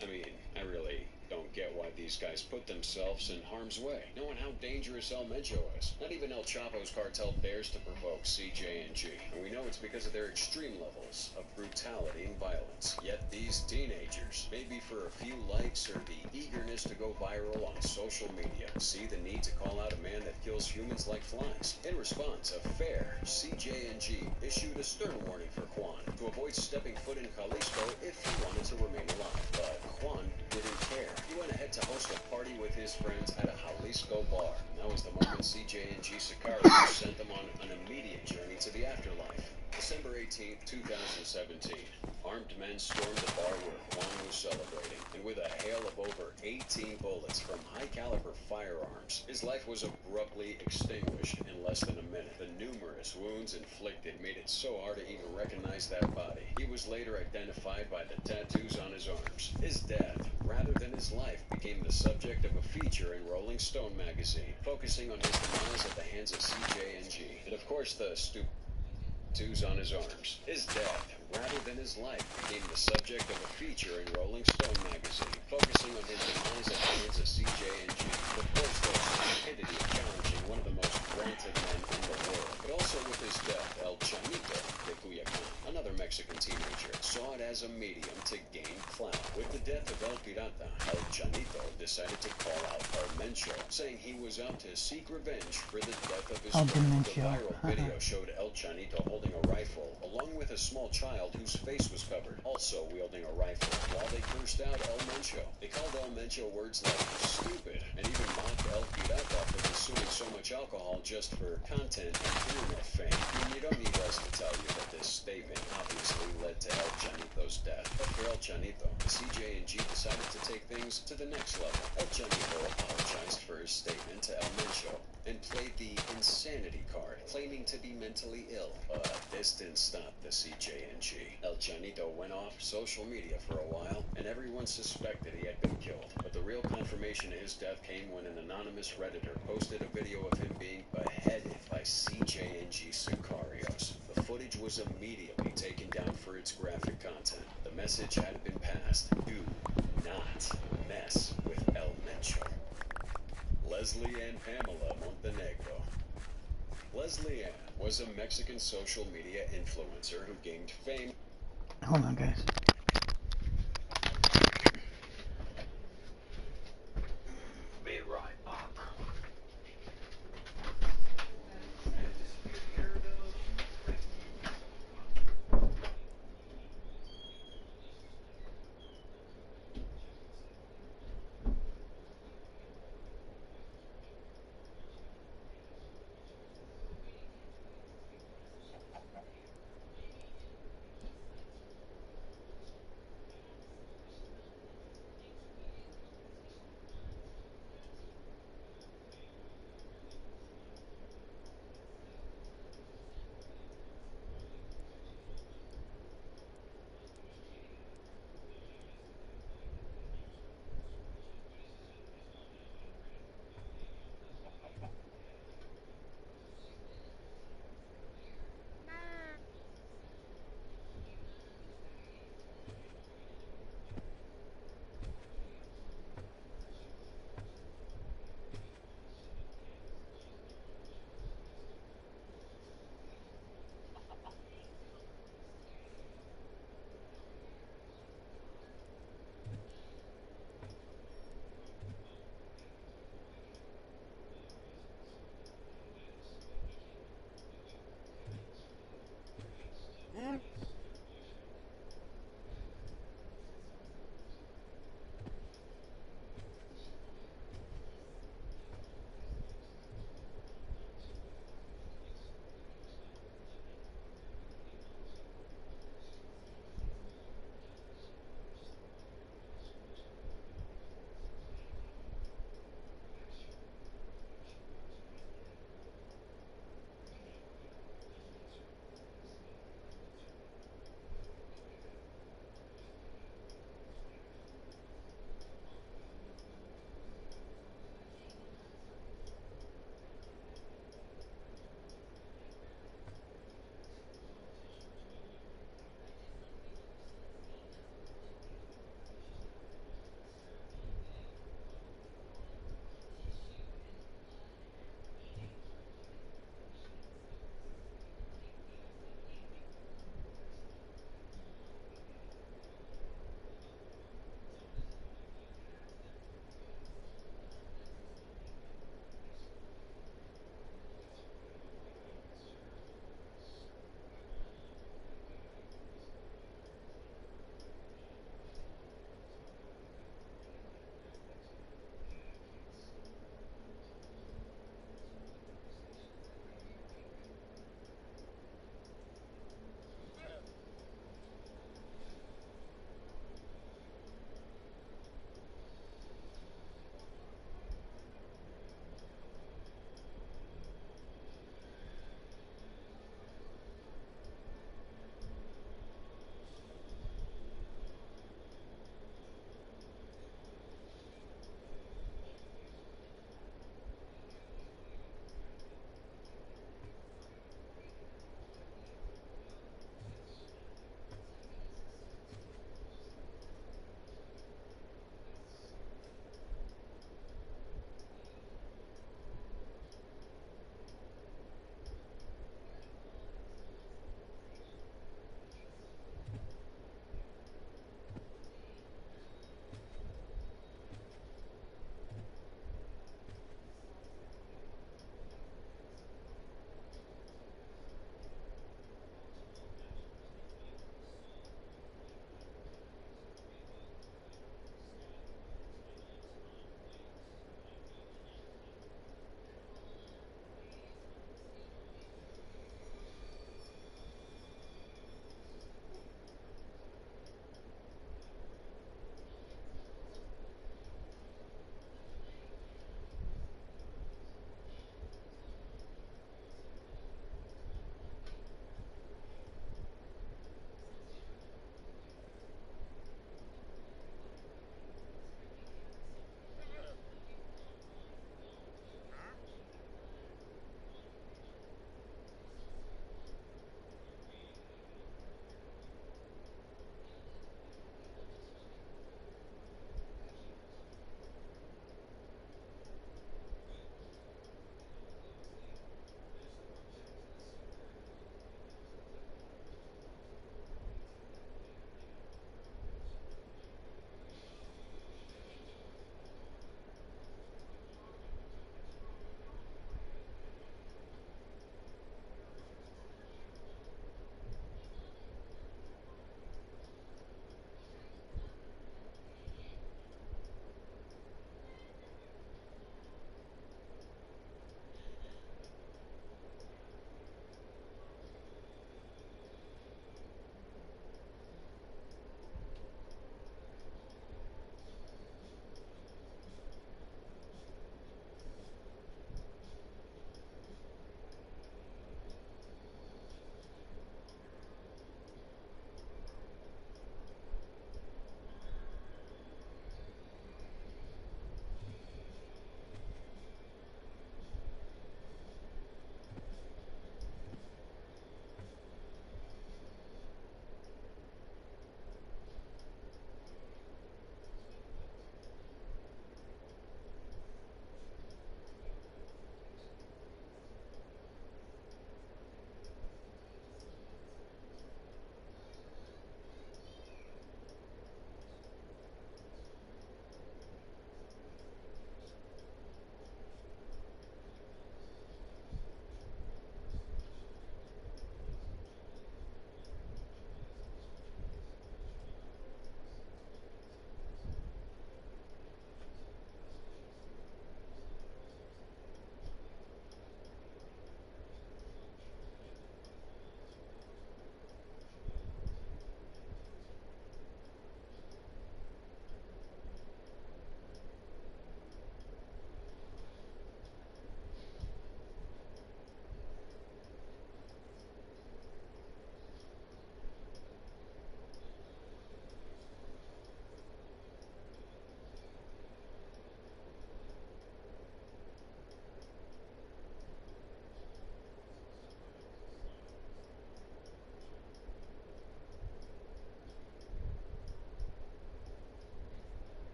I mean, I really don't get why these guys put themselves in harm's way, knowing how dangerous El Mencho is. Not even El Chapo's cartel dares to provoke CJ&G, and we know it's because of their extreme levels of brutality and violence. Yet these teenagers, maybe for a few likes or the eagerness to go viral on social media, see the need to call out a man that kills humans like flies. In response, a fair CJ&G issued a stern warning for Juan to avoid stepping foot in Jalisco if he wanted to remain alive. But Juan didn't care. He went ahead to host a party with his friends at a Jalisco bar. And that was the moment CJ&G Sicarios sent them on an immediate journey to the afterlife. December 18th, 2017. Armed men stormed the bar where Juan was celebrating, and with a hail of over 18 bullets from high-caliber firearms, his life was abruptly extinguished in less than a minute. The numerous wounds inflicted made it so hard to even recognize that body. He was later identified by the tattoos on his arms. His death, rather than his life, became the subject of a feature in Rolling Stone magazine, focusing on his demise at the hands of CJ&G. And of course, the tattoos on his arms. His death, rather than his life, became the subject of a feature in Rolling Stone magazine, focusing on his demise at the hands of CJ&G. Of course, the stupidity of challenging one of the most wanted men in the world. But also with his death, El Chanito de Cuyacan, another Mexican teenager, saw it as a medium to gain clout. With the death of El Pirata, El Chanito decided to call out El Mencho, saying he was out to seek revenge for the death of his friend. The viral video showed El Chanito holding a rifle, along with a small child whose face was covered, also wielding a rifle, while they cursed out El Mencho. They called El Mencho words like stupid, and even mocked El Pirata for consuming so much alcohol just for content and internet fame. I mean, you don't need us to tell you that this statement obviously led to El Chanito's death. But for El Chanito, the CJ&G decided to take things to the next level. El Chanito apologized for his statement to El Mencho and played the insanity card, claiming to be mentally ill. But this didn't stop the CJ&G. El Chanito went off social media for a while, and everyone suspected he had been killed. But the real confirmation of his death came when an anonymous Redditor posted a video of him being beheaded by CJ&G Sicarios. The footage was immediately taken down for its graphic content. The message had been passed: do not mess with El Mencho. Leslie Ann Pamela Montenegro. Leslie Ann was a Mexican social media influencer who gained fame. Hold on, guys. Be right back.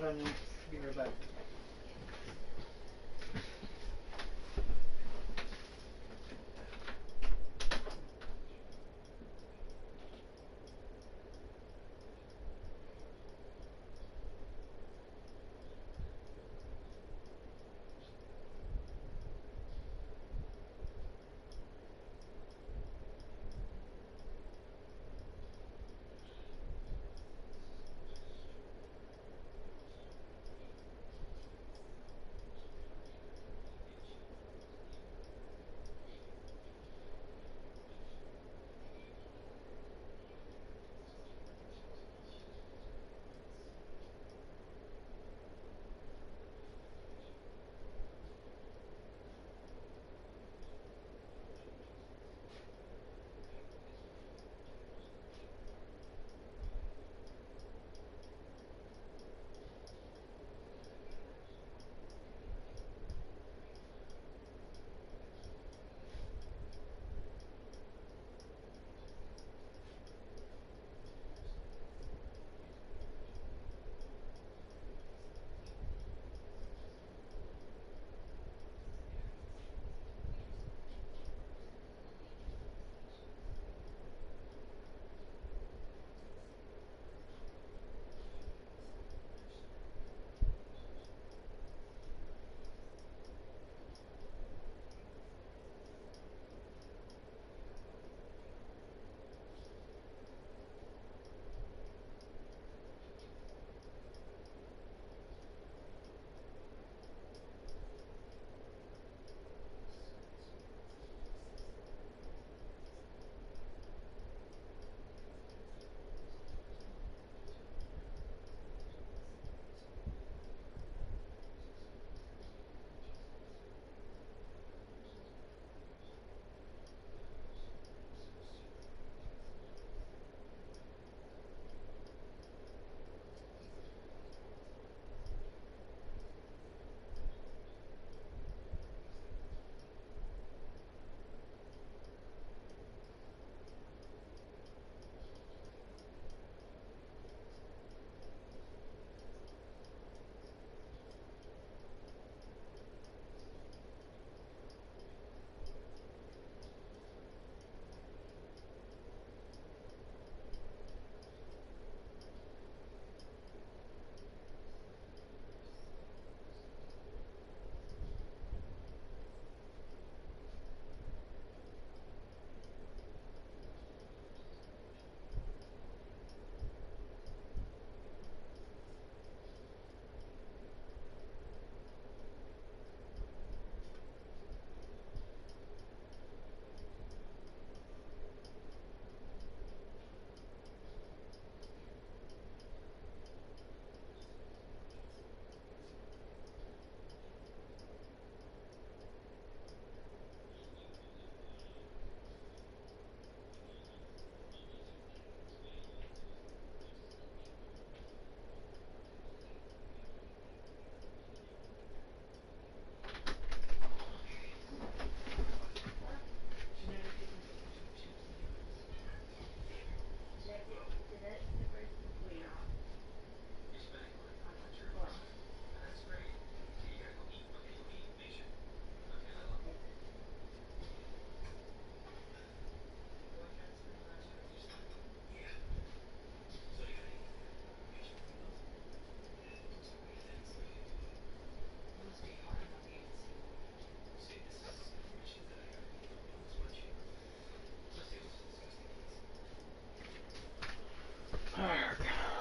Hold on, be right back.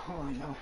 Oh, I know.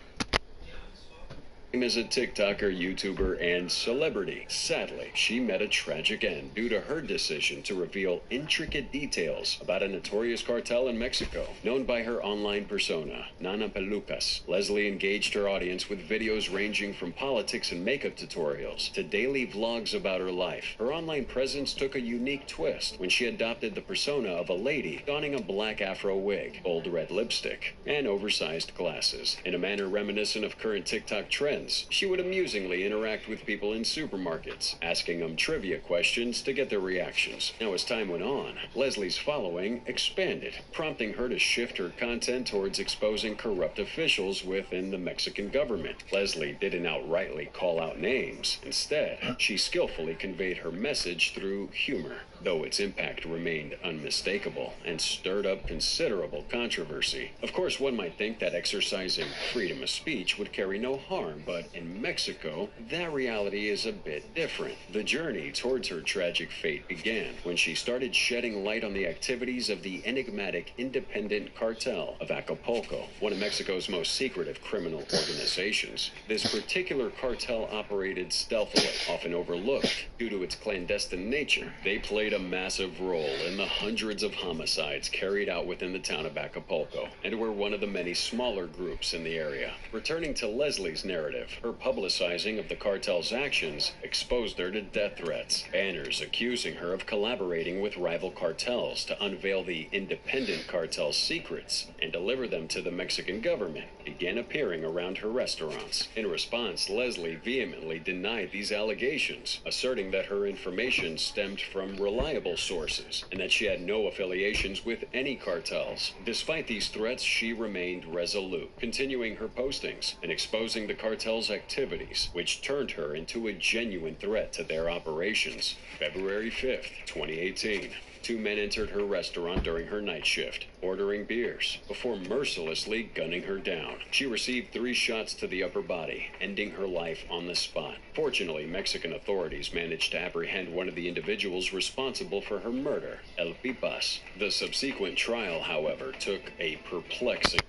As a TikToker, YouTuber, and celebrity. Sadly, she met a tragic end due to her decision to reveal intricate details about a notorious cartel in Mexico. Known by her online persona, Nana Pelucas, Leslie engaged her audience with videos ranging from politics and makeup tutorials to daily vlogs about her life. Her online presence took a unique twist when she adopted the persona of a lady donning a black afro wig, bold red lipstick, and oversized glasses. In a manner reminiscent of current TikTok trends, friends, she would amusingly interact with people in supermarkets, asking them trivia questions to get their reactions. Now, as time went on, Leslie's following expanded, prompting her to shift her content towards exposing corrupt officials within the Mexican government. Leslie didn't outrightly call out names. Instead, she skillfully conveyed her message through humor, though its impact remained unmistakable and stirred up considerable controversy. Of course, one might think that exercising freedom of speech would carry no harm, but in Mexico, that reality is a bit different. The journey towards her tragic fate began when she started shedding light on the activities of the enigmatic independent cartel of Acapulco, one of Mexico's most secretive criminal organizations. This particular cartel operated stealthily, often overlooked due to its clandestine nature. They played a massive role in the hundreds of homicides carried out within the town of Acapulco, and were one of the many smaller groups in the area. Returning to Leslie's narrative, her publicizing of the cartel's actions exposed her to death threats. Banners accusing her of collaborating with rival cartels to unveil the independent cartel's secrets and deliver them to the Mexican government began appearing around her restaurants. In response, Leslie vehemently denied these allegations, asserting that her information stemmed from reliable sources and that she had no affiliations with any cartels. Despite these threats, she remained resolute, continuing her postings and exposing the cartel's activities, which turned her into a genuine threat to their operations. February 5th, 2018. Two men entered her restaurant during her night shift, ordering beers, before mercilessly gunning her down. She received 3 shots to the upper body, ending her life on the spot. Fortunately, Mexican authorities managed to apprehend one of the individuals responsible for her murder, El Pipas. The subsequent trial, however, took a perplexing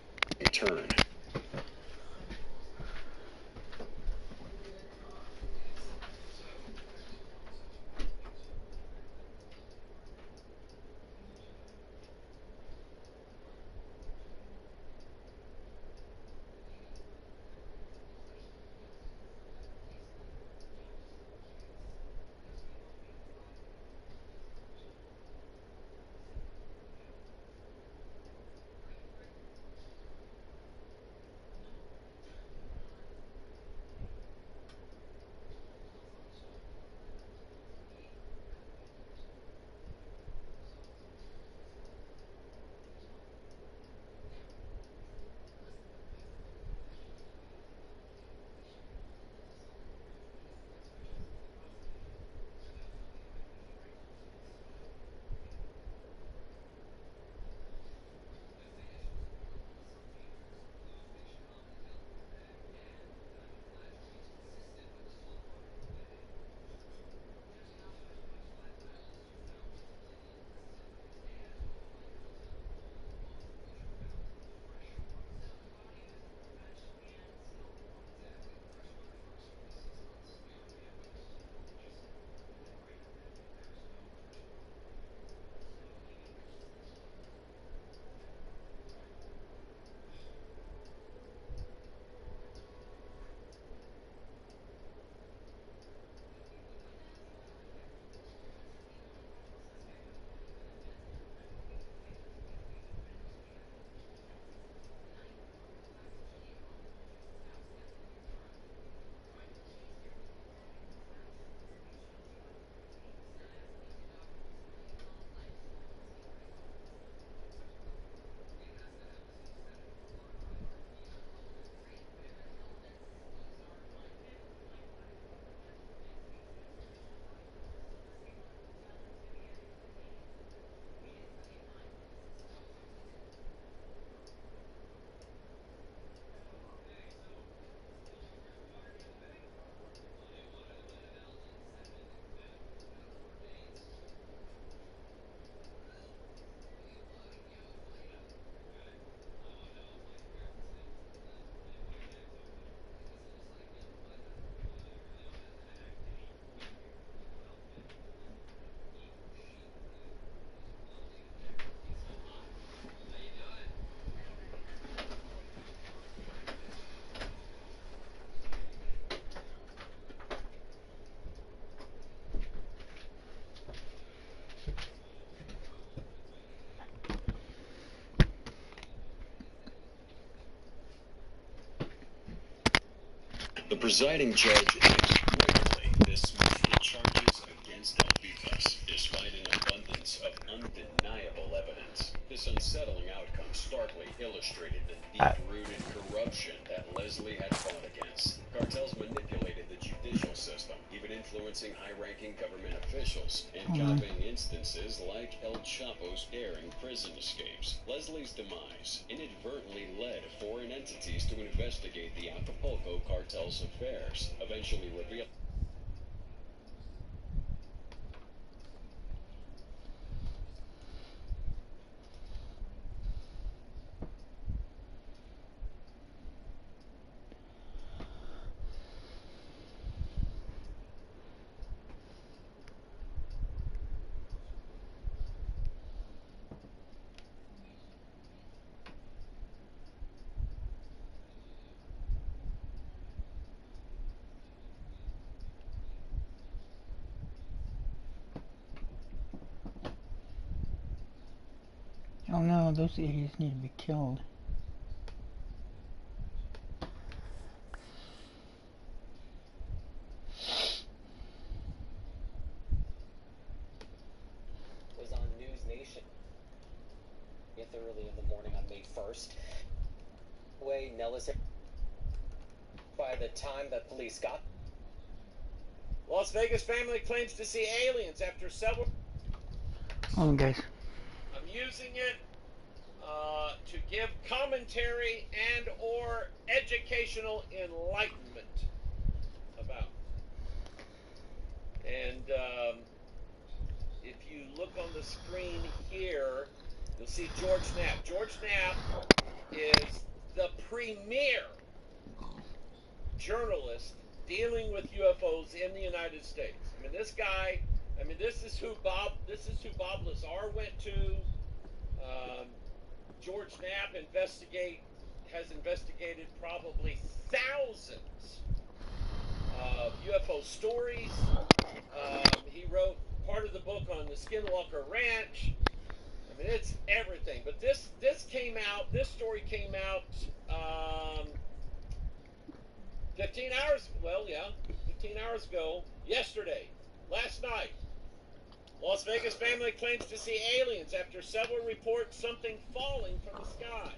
turn. The presiding judge quickly dismissed the charges against Alvitas, despite an abundance of undeniable evidence. This unsettling outcome starkly illustrated the deep-rooted corruption that Leslie had fought against. Cartels manipulated the judicial system, even influencing high-ranking government officials, and copying instances like El Chapo's daring prison escapes. Leslie's demise inadvertently led foreign entities to investigate the Acapulco cartel's affairs, eventually revealing Oh no, those idiots need to be killed. Was on News Nation early in the morning on May 1st. Way Nellis. By the time that police got, Las Vegas family claims to see aliens after several. Hold on, guys. I'm using it to give commentary and or educational enlightenment about. And if you look on the screen here, you'll see George Knapp. George Knapp is the premier journalist dealing with UFOs in the United States. I mean, this guy. I mean, this is who Bob Lazar went to. George Knapp has investigated probably thousands of UFO stories. He wrote part of the book on the Skinwalker Ranch. I mean, it's everything. But this came out. This story came out 15 hours. Well, yeah, 15 hours ago. Yesterday, last night. Las Vegas family claims to see aliens after several reports something falling from the sky.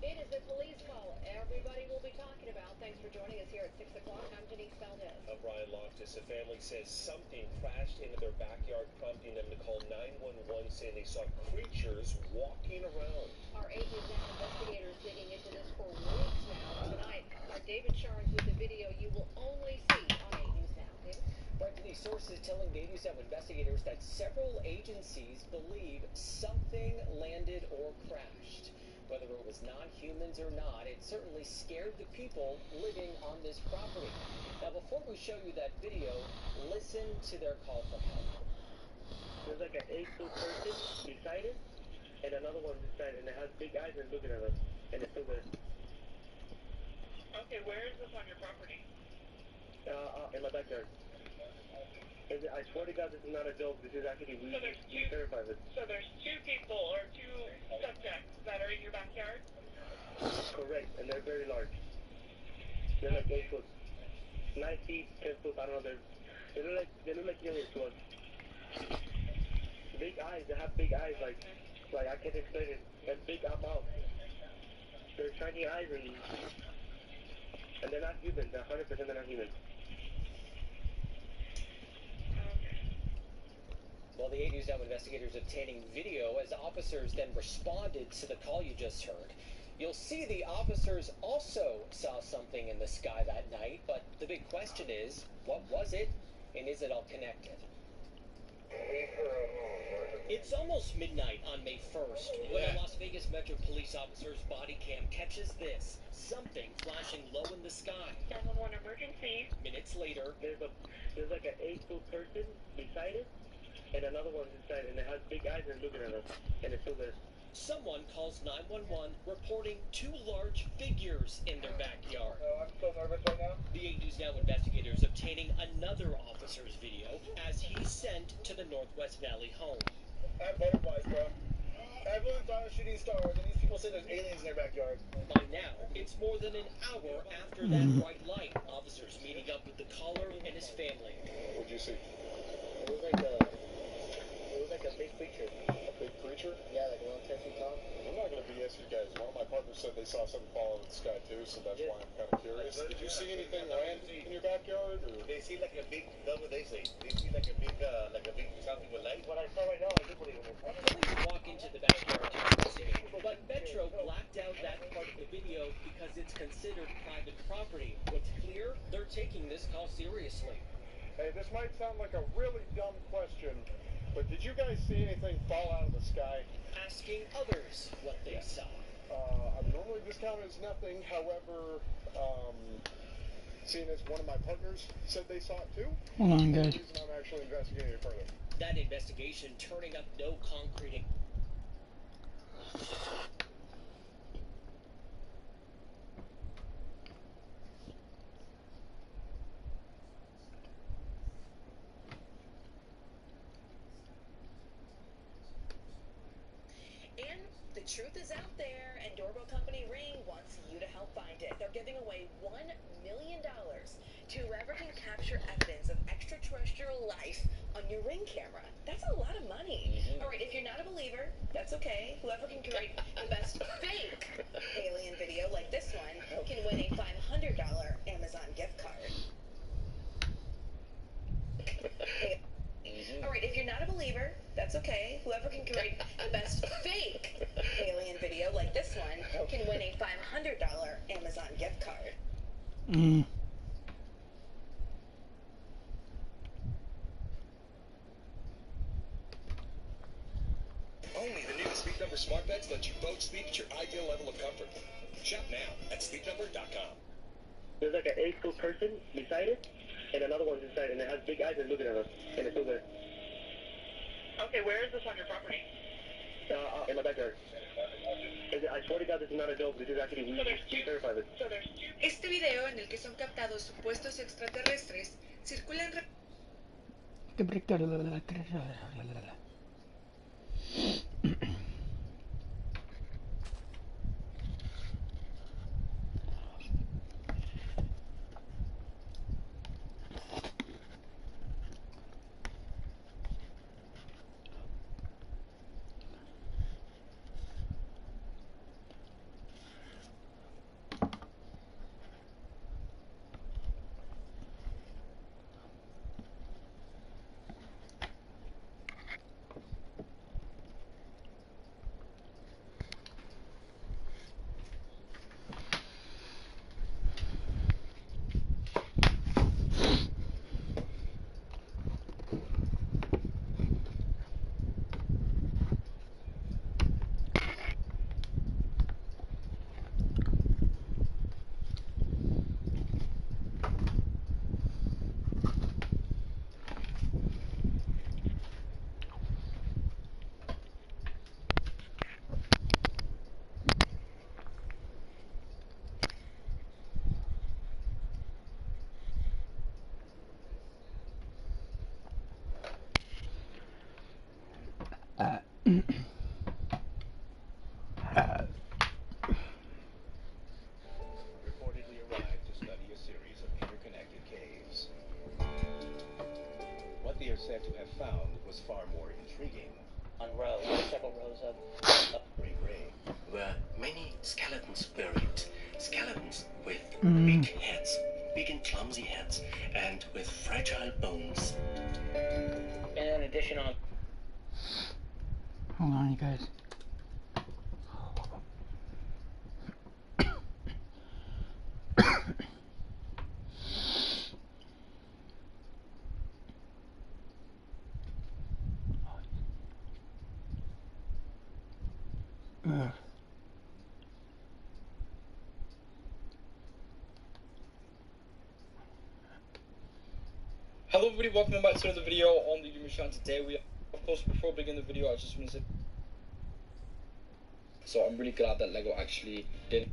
It is the police call everybody will be talking about. Thanks for joining us here at 6 o'clock. I'm Denise Valdez. Brian Loftus. The family says something crashed into their backyard, prompting them to call 911, saying they saw creatures walking around. Our agents and investigators digging into this for weeks now. Tonight, our David Sharns with the video you will only see on 8 News Now. David? Right, Denise, sources telling News Now investigators that several agencies believe something landed or crashed. Whether it was non-humans or not, it certainly scared the people living on this property. Now, before we show you that video, listen to their call for help. There's like an 8-foot person beside it, and another one beside it, and it has big eyes and looking at us, and it's still there. Okay, where is this on your property? In my backyard. I swear to God, this is not a joke. This is actually we terrified of it. So there's two people or two subjects that are in your backyard? Correct, and they're very large. They're like 8 foot, 9 feet, 10 foot. I don't know. They look like aliens to us. Big eyes. They have big eyes. Like I can't explain it. And big mouth. They're shiny eyes and they're not human. They're 100% they're not human. Well, the 8 News Now investigators obtaining video as officers then responded to the call you just heard. You'll see the officers also saw something in the sky that night, but the big question is, what was it, and is it all connected? It's almost midnight on May 1st when a Las Vegas Metro Police officer's body cam catches this, something flashing low in the sky. 911 emergency. Minutes later, there's like an 8-foot person beside it, and another one inside, and it has big eyes and looking at us, and it's still there. Someone calls 911 reporting 2 large figures in their backyard. I'm so nervous right now. The 8 News Now investigators obtaining another officer's video as he's sent to the Northwest Valley home. I have butterflies, bro. Everyone thought of shooting stars, and these people say there's aliens in their backyard. By now, it's more than an hour after that bright light. Officers officers meeting up with the caller and his family. What'd you see? It was like a big creature. A big creature? Yeah, like around 10 feet tall. I'm not gonna BS you guys. One of my partners said they saw something fall out of the sky too, so that's why I'm kind of curious. Did you see anything land in your backyard? Or? They see like a big, that's what they say. They see like a big something with light. What I saw right now, I do believe it. Police walk into the backyard to investigate, but Metro blacked out that part of the video because it's considered private property. What's clear, they're taking this call seriously. Hey, this might sound like a really dumb question, but did you guys see anything fall out of the sky? Asking others what they saw. I would normally discount it as nothing. However, seeing as one of my partners said they saw it too, Hold on, guys. the reason I'm actually investigating it further. That investigation turning up no concrete. And the truth is out there, and doorbell company Ring wants you to help find it. They're giving away $1 million to whoever can capture evidence of extraterrestrial life on your Ring camera. That's a lot of money. All right, if you're not a believer, that's okay. Whoever can create the best fake alien video like this one can win a $500 Amazon gift card. All right, if you're not a believer, that's okay. Whoever can create the best fake alien video like this one can win a $500 Amazon gift card. Only the new Sleep Number smart beds let you both sleep at your ideal level of comfort. Shop now at sleepnumber.com. There's like an 8-foot person beside it, and another one's inside, and it has big eyes and looking at us, and it's still there. Okay, where is this on your property? In my backyard. I swear to God, this is not a joke. This is actually terrified. Este video en el que son captados supuestos extraterrestres circula en Reportedly arrived to study a series of interconnected caves. What they are said to have found was far more intriguing. On rows, several rows of gray, where many skeletons buried. Skeletons with Mm. big heads, big and clumsy heads, and with fragile bones. And in addition on... Hold on, you guys. Hello everybody, welcome back to another video on the Doom Channel. Today we, of course, before I begin the video, I just want to say, so I'm really glad that LEGO actually didn't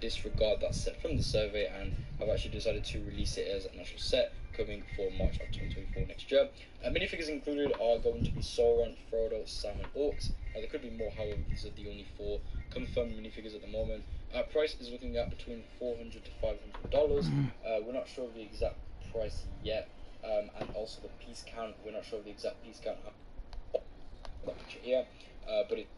disregard that set from the survey, and I've actually decided to release it as an actual set coming for March of 2024 next year. Minifigures included are going to be Sauron, Frodo, Sam and Orcs. There could be more, however these are the only 4 confirmed minifigures at the moment. Price is looking at between $400 to $500. We're not sure of the exact price yet, and also the piece count. We're not sure of the exact piece count. That picture here, but it's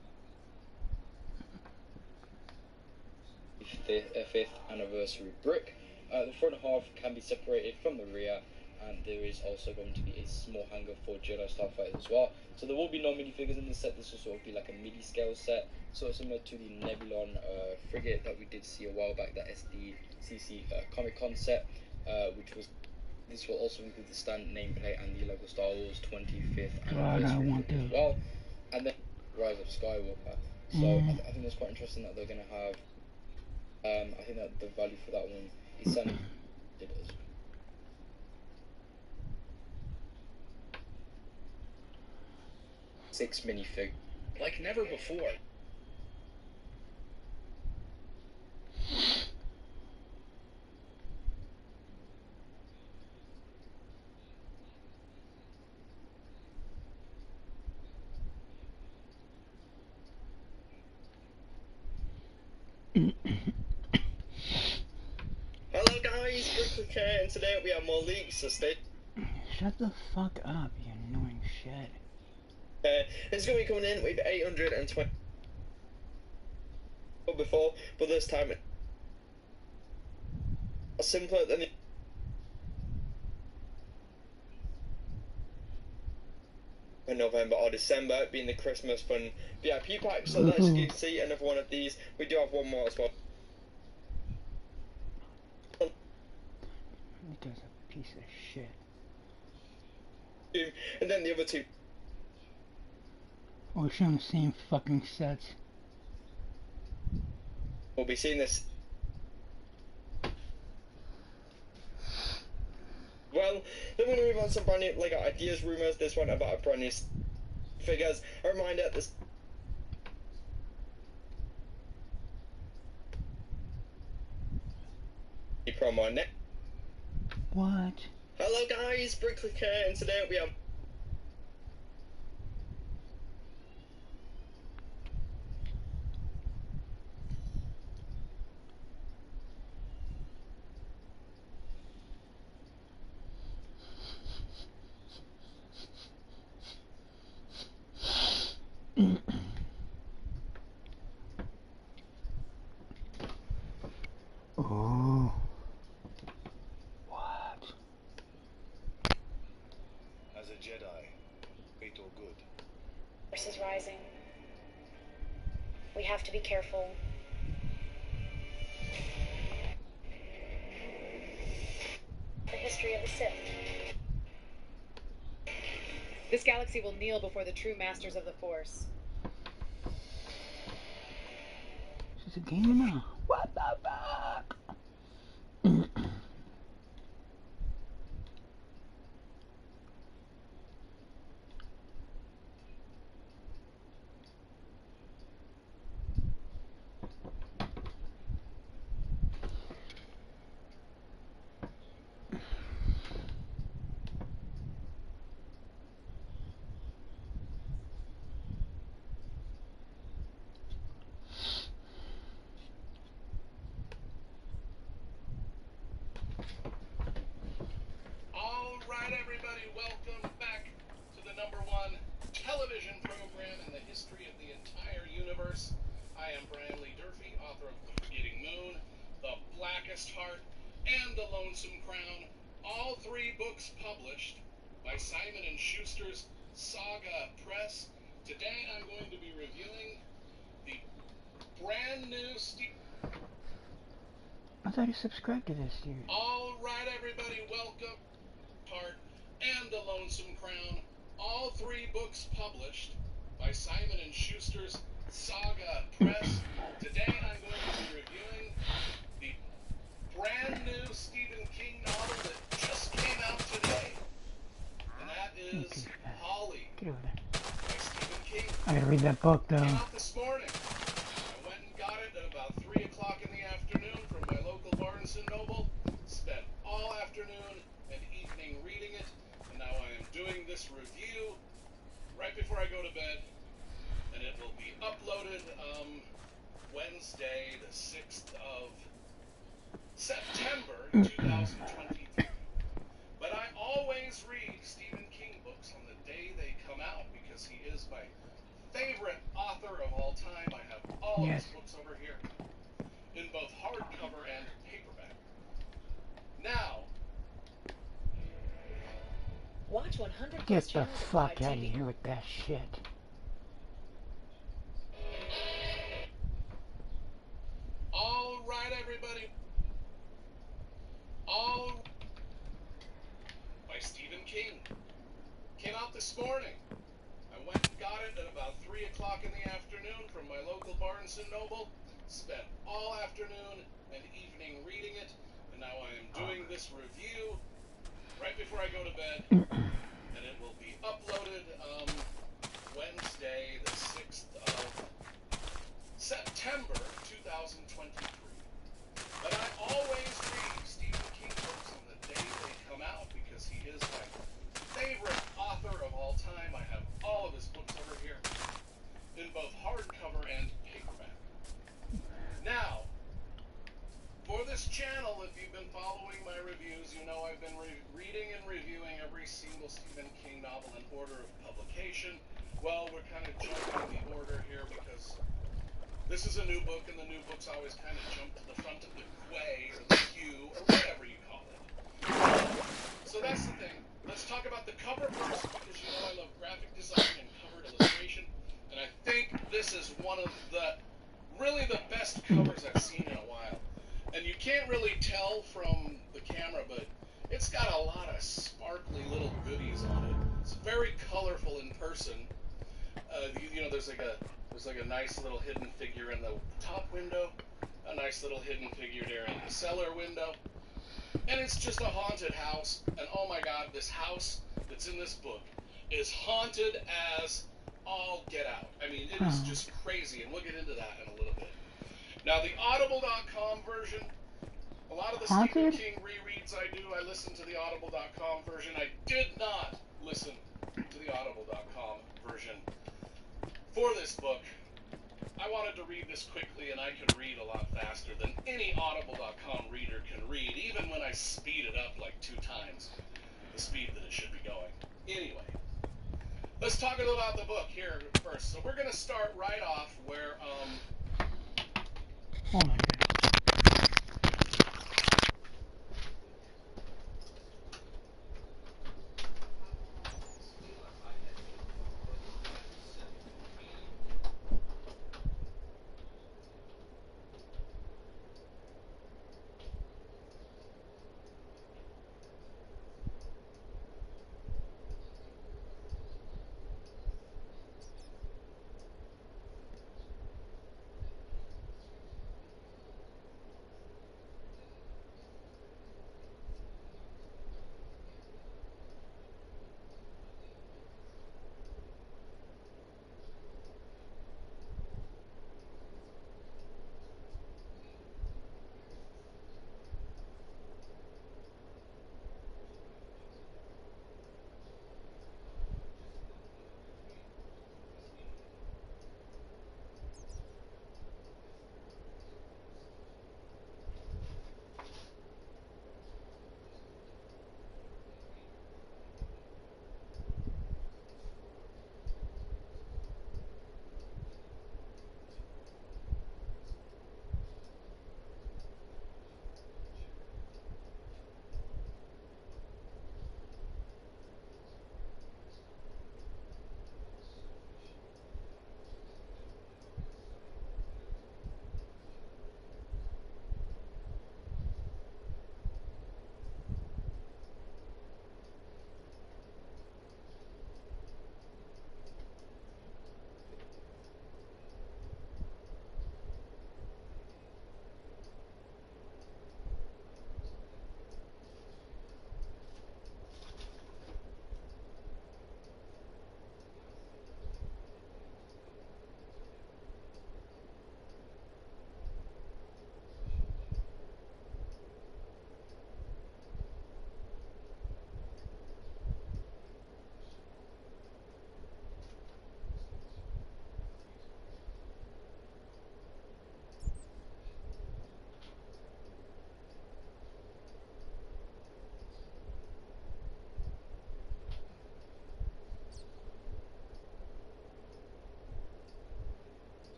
the 5th anniversary brick. The front half can be separated from the rear, and there is also going to be a small hanger for Jedi Starfighter as well. So there will be no minifigures in this set. This will sort of be like a midi scale set, sort of similar to the Nebulon frigate that we did see a while back, that SDCC Comic Con set, which was. This will also include the stand nameplate and the Lego Star Wars 25th anniversary as well, and then Rise of Skywalker. So I think that's quite interesting that they're going to have. I think that the value for that one is certainly did as well. Six minifig, like never before. Hello guys, Brooklyn here, and today we have more leaks, so stay. Shut the fuck up, you annoying shit. It's going to be coming in with 820 before, but this time it's simpler than in November or December, being the Christmas fun VIP pack. So let's see another one of these. We do have one more as well. Because a piece of shit. And then the other two. We're showing the same fucking sets. We'll be seeing this. Well, then we're going to move on to some brand new Lego ideas, rumours. This one about a brand new figures. A reminder, this promo next. What? Hello guys, Brooklyn here, and today we have oh. What? As a Jedi, fate or good? Force is rising. We have to be careful. The history of the Sith. This galaxy will kneel before the true masters of the Force. Is this a game now? What the fuck? Alright everybody, welcome back to the #1 television program in the history of the entire universe. I am Brian Lee Durfee, author of The Forgetting Moon, The Blackest Heart, and The Lonesome Crown. All 3 books published by Simon & Schuster's Saga Press. Today I'm going to be reviewing the brand new I thought you subscribed to this, dude. Alright everybody, welcome. Heart and The Lonesome Crown. All 3 books published by Simon & Schuster's Saga Press. Today I'm going to be reviewing the brand new Stephen King novel that just came out today. And that is Holly Get over there. by Stephen King. I gotta read that book, though. Came out this morning. I went and got it at about 3 o'clock in the afternoon from my local Barnes & Noble. Spent all afternoon and evening reading it, and now I am doing this review right before I go to bed, and it will be uploaded Wednesday, the 6th of September, 2023. But I always read Stephen King books on the day they come out because he is my favorite author of all time. I have all of his books over here in both hardcover and paperback. Now, watch 100 Get the fuck out of here with that shit. all right, everybody. All by Stephen King. Came out this morning. I went and got it at about 3 o'clock in the afternoon from my local Barnes & Noble. Spent all afternoon and evening reading it, and now I am doing this review right before I go to bed, and it will be uploaded Wednesday, the 6th of September 2023. But I always read Stephen King books on the day they come out because he is my favorite author of all time. I have all of his books over here in both hardcover and paperback. Now, for this channel, if you've been following my reviews, you know I've been reading and reviewing every single Stephen King novel in order of publication. Well, we're kind of jumping the order here because this is a new book, and the new books always kind of jump to the front of the queue or the queue or whatever you call it. So that's the thing. Let's talk about the cover first because you know I love graphic design and cover illustration, and I think this is one of the really the best covers I've seen in a while. And you can't really tell from the camera, but it's got a lot of sparkly little goodies on it. It's very colorful in person. You know, there's like a nice little hidden figure in the top window, a nice little hidden figure there in the cellar window, and it's just a haunted house. And oh my God, this house that's in this book is haunted as all get out. I mean, it is just crazy, and we'll get into that in a little bit. Now, the Audible.com version, a lot of the Stephen King rereads I do, I listen to the Audible.com version. I did not listen to the Audible.com version for this book. I wanted to read this quickly, and I can read a lot faster than any Audible.com reader can read, even when I speed it up like 2 times the speed that it should be going. Anyway, let's talk a little about the book here first. So we're going to start right off where, Oh my God.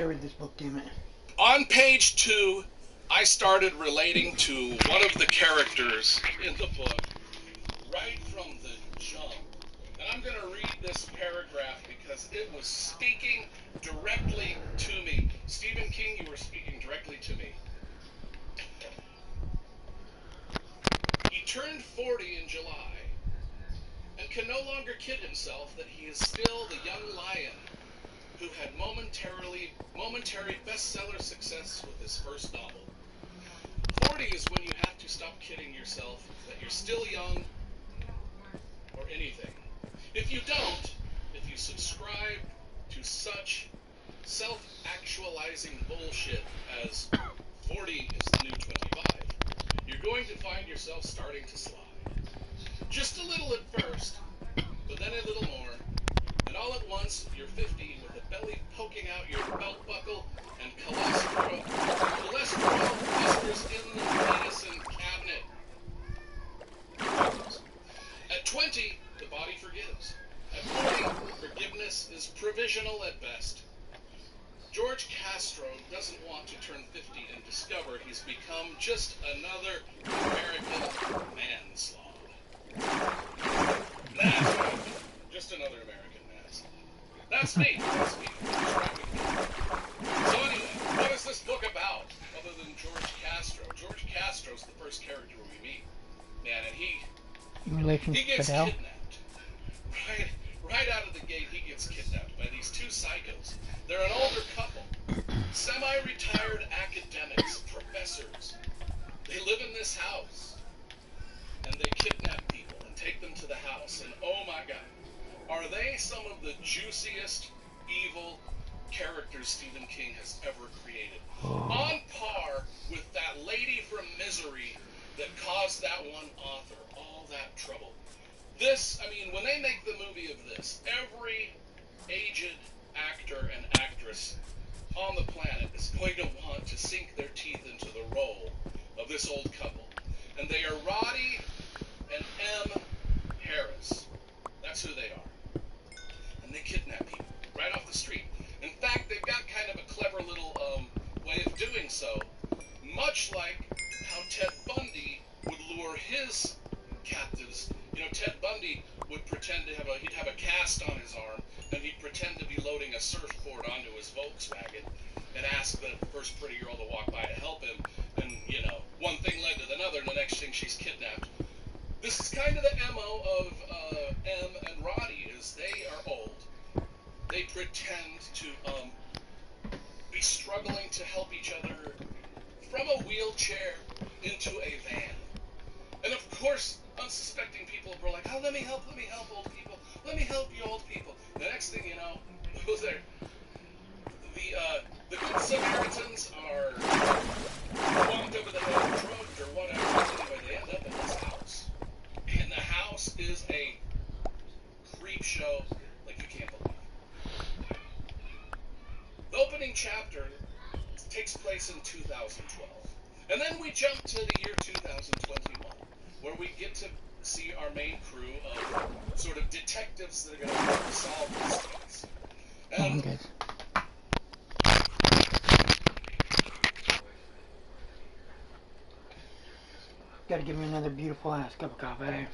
gotta read this book, damn it. On page 2, I started relating to one of the characters in the book right from the jump. And I'm going to read this paragraph because it was speaking directly to me. Stephen King, you were speaking directly to me. He turned 40 in July and can no longer kid himself that he is still the young lion who had momentary bestseller success with his first novel. 40 is when you have to stop kidding yourself that you're still young or anything. If you don't, if you subscribe to such self-actualizing bullshit as 40 is the new 25, you're going to find yourself starting to slide. Just a little at first, but then a little more, and all at once you're 50 with a belly poking out your belt buckle and cholesterol clusters in the medicine cabinet. At 20, the body forgives. At 40, forgiveness is provisional at best. George Castro doesn't want to turn 50 and discover he's become just another American manslaughter. That's right. Just another American manslaughter. That's me. That's me. What's wrong with me? So anyway, what is this book about other than George Castro? George Castro's the first character we meet. Man, and he In relation he to gets Fidel. kidnapped. Right out of the gate, he gets kidnapped by these two psychos. They're an older couple, semi-retired academics, professors. They live in this house, and they kidnap people and take them to the house. And oh my God, are they some of the juiciest evil characters Stephen King has ever created? On par with that lady from Misery that caused that one author all that trouble. This, I mean, when they make the movie of this, every aged actor and actress on the planet is going to want to sink their teeth into the role of this old couple. And they are Roddy and M. Harris. That's who they are. And they kidnap people right off the street. In fact, they've got kind of a clever little way of doing so, much like how Ted Bundy would lure his captives. You know, Ted Bundy would pretend to he'd have a cast on his arm, and he'd pretend to be loading a surfboard onto his Volkswagen, and ask the first pretty girl to walk by to help him, and, you know, one thing led to another, and the next thing she's kidnapped. This is kind of the MO of M and Roddy, is they are old. They pretend to be struggling to help each other from a wheelchair into a van. And of course, unsuspecting people were like, oh, let me help old people. Let me help you old people. The next thing you know, the good Samaritans are walked over the head of drugs or whatever. Anyway, they end up in this house. And the house is a creep show like you can't believe. The opening chapter takes place in 2012. And then we jump to the year 2021, where we get to see our main crew of sort of detectives that are going to solve this case. And good. Gotta give me another beautiful ass cup of coffee.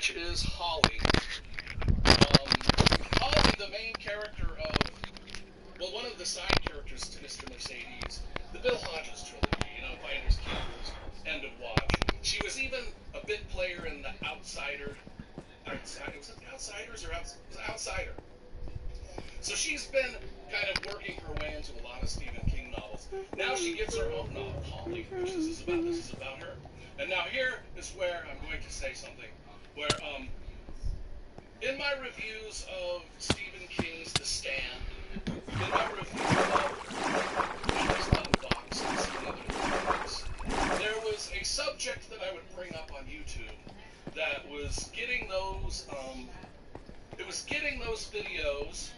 which is Holly. Holly, the main character of, well, one of the side characters to Mr. Mercedes, the Bill Hodges trilogy, you know, Finders Keepers, End of Watch. She was even a bit player in The Outsider. Was it The Outsiders or Outsider? So she's been kind of working her way into a lot of Stephen King novels. Now she gets her own novel, Holly, which this is about her. And now here is where I'm going to say something. Where, in my reviews of Stephen King's The Stand, in my review of Boxes and other things, there was a subject that I would bring up on YouTube that was getting those, videos,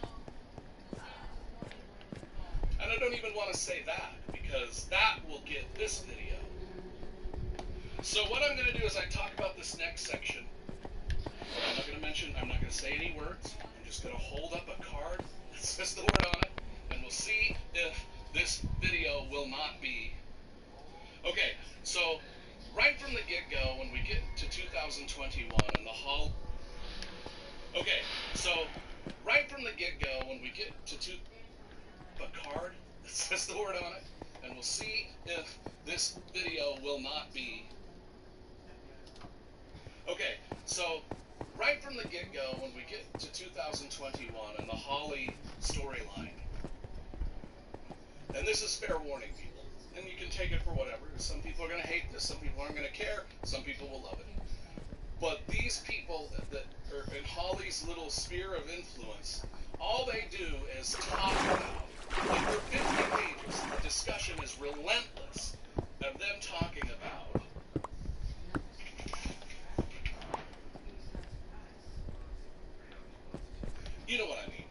and I don't even want to say that, because that will get this video. So what I'm going to do is I talk about this next section. I'm not going to say any words. I'm just going to hold up a card that says the word on it, and we'll see if this video will not be. Okay, so right from the get-go, when we get to 2021 and the Hall. Okay, so right from the get-go, when we get to a card that says the word on it, and we'll see if this video will not be. Okay, so right from the get-go, when we get to 2021 and the Holly storyline, and this is fair warning, people, and you can take it for whatever. Some people are going to hate this, some people aren't going to care, some people will love it. But these people that are in Holly's little sphere of influence, all they do is talk about, like for 50 pages, the discussion is relentless of them talking about you know what I mean.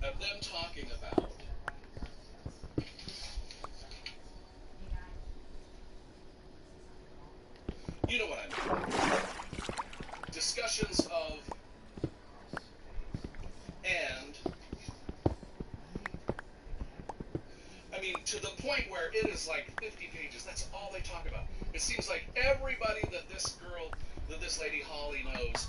Of them talking about you know what I mean. Discussions of and I mean to the point where it is like 50 pages. That's all they talk about. It seems like everybody that this lady Holly knows.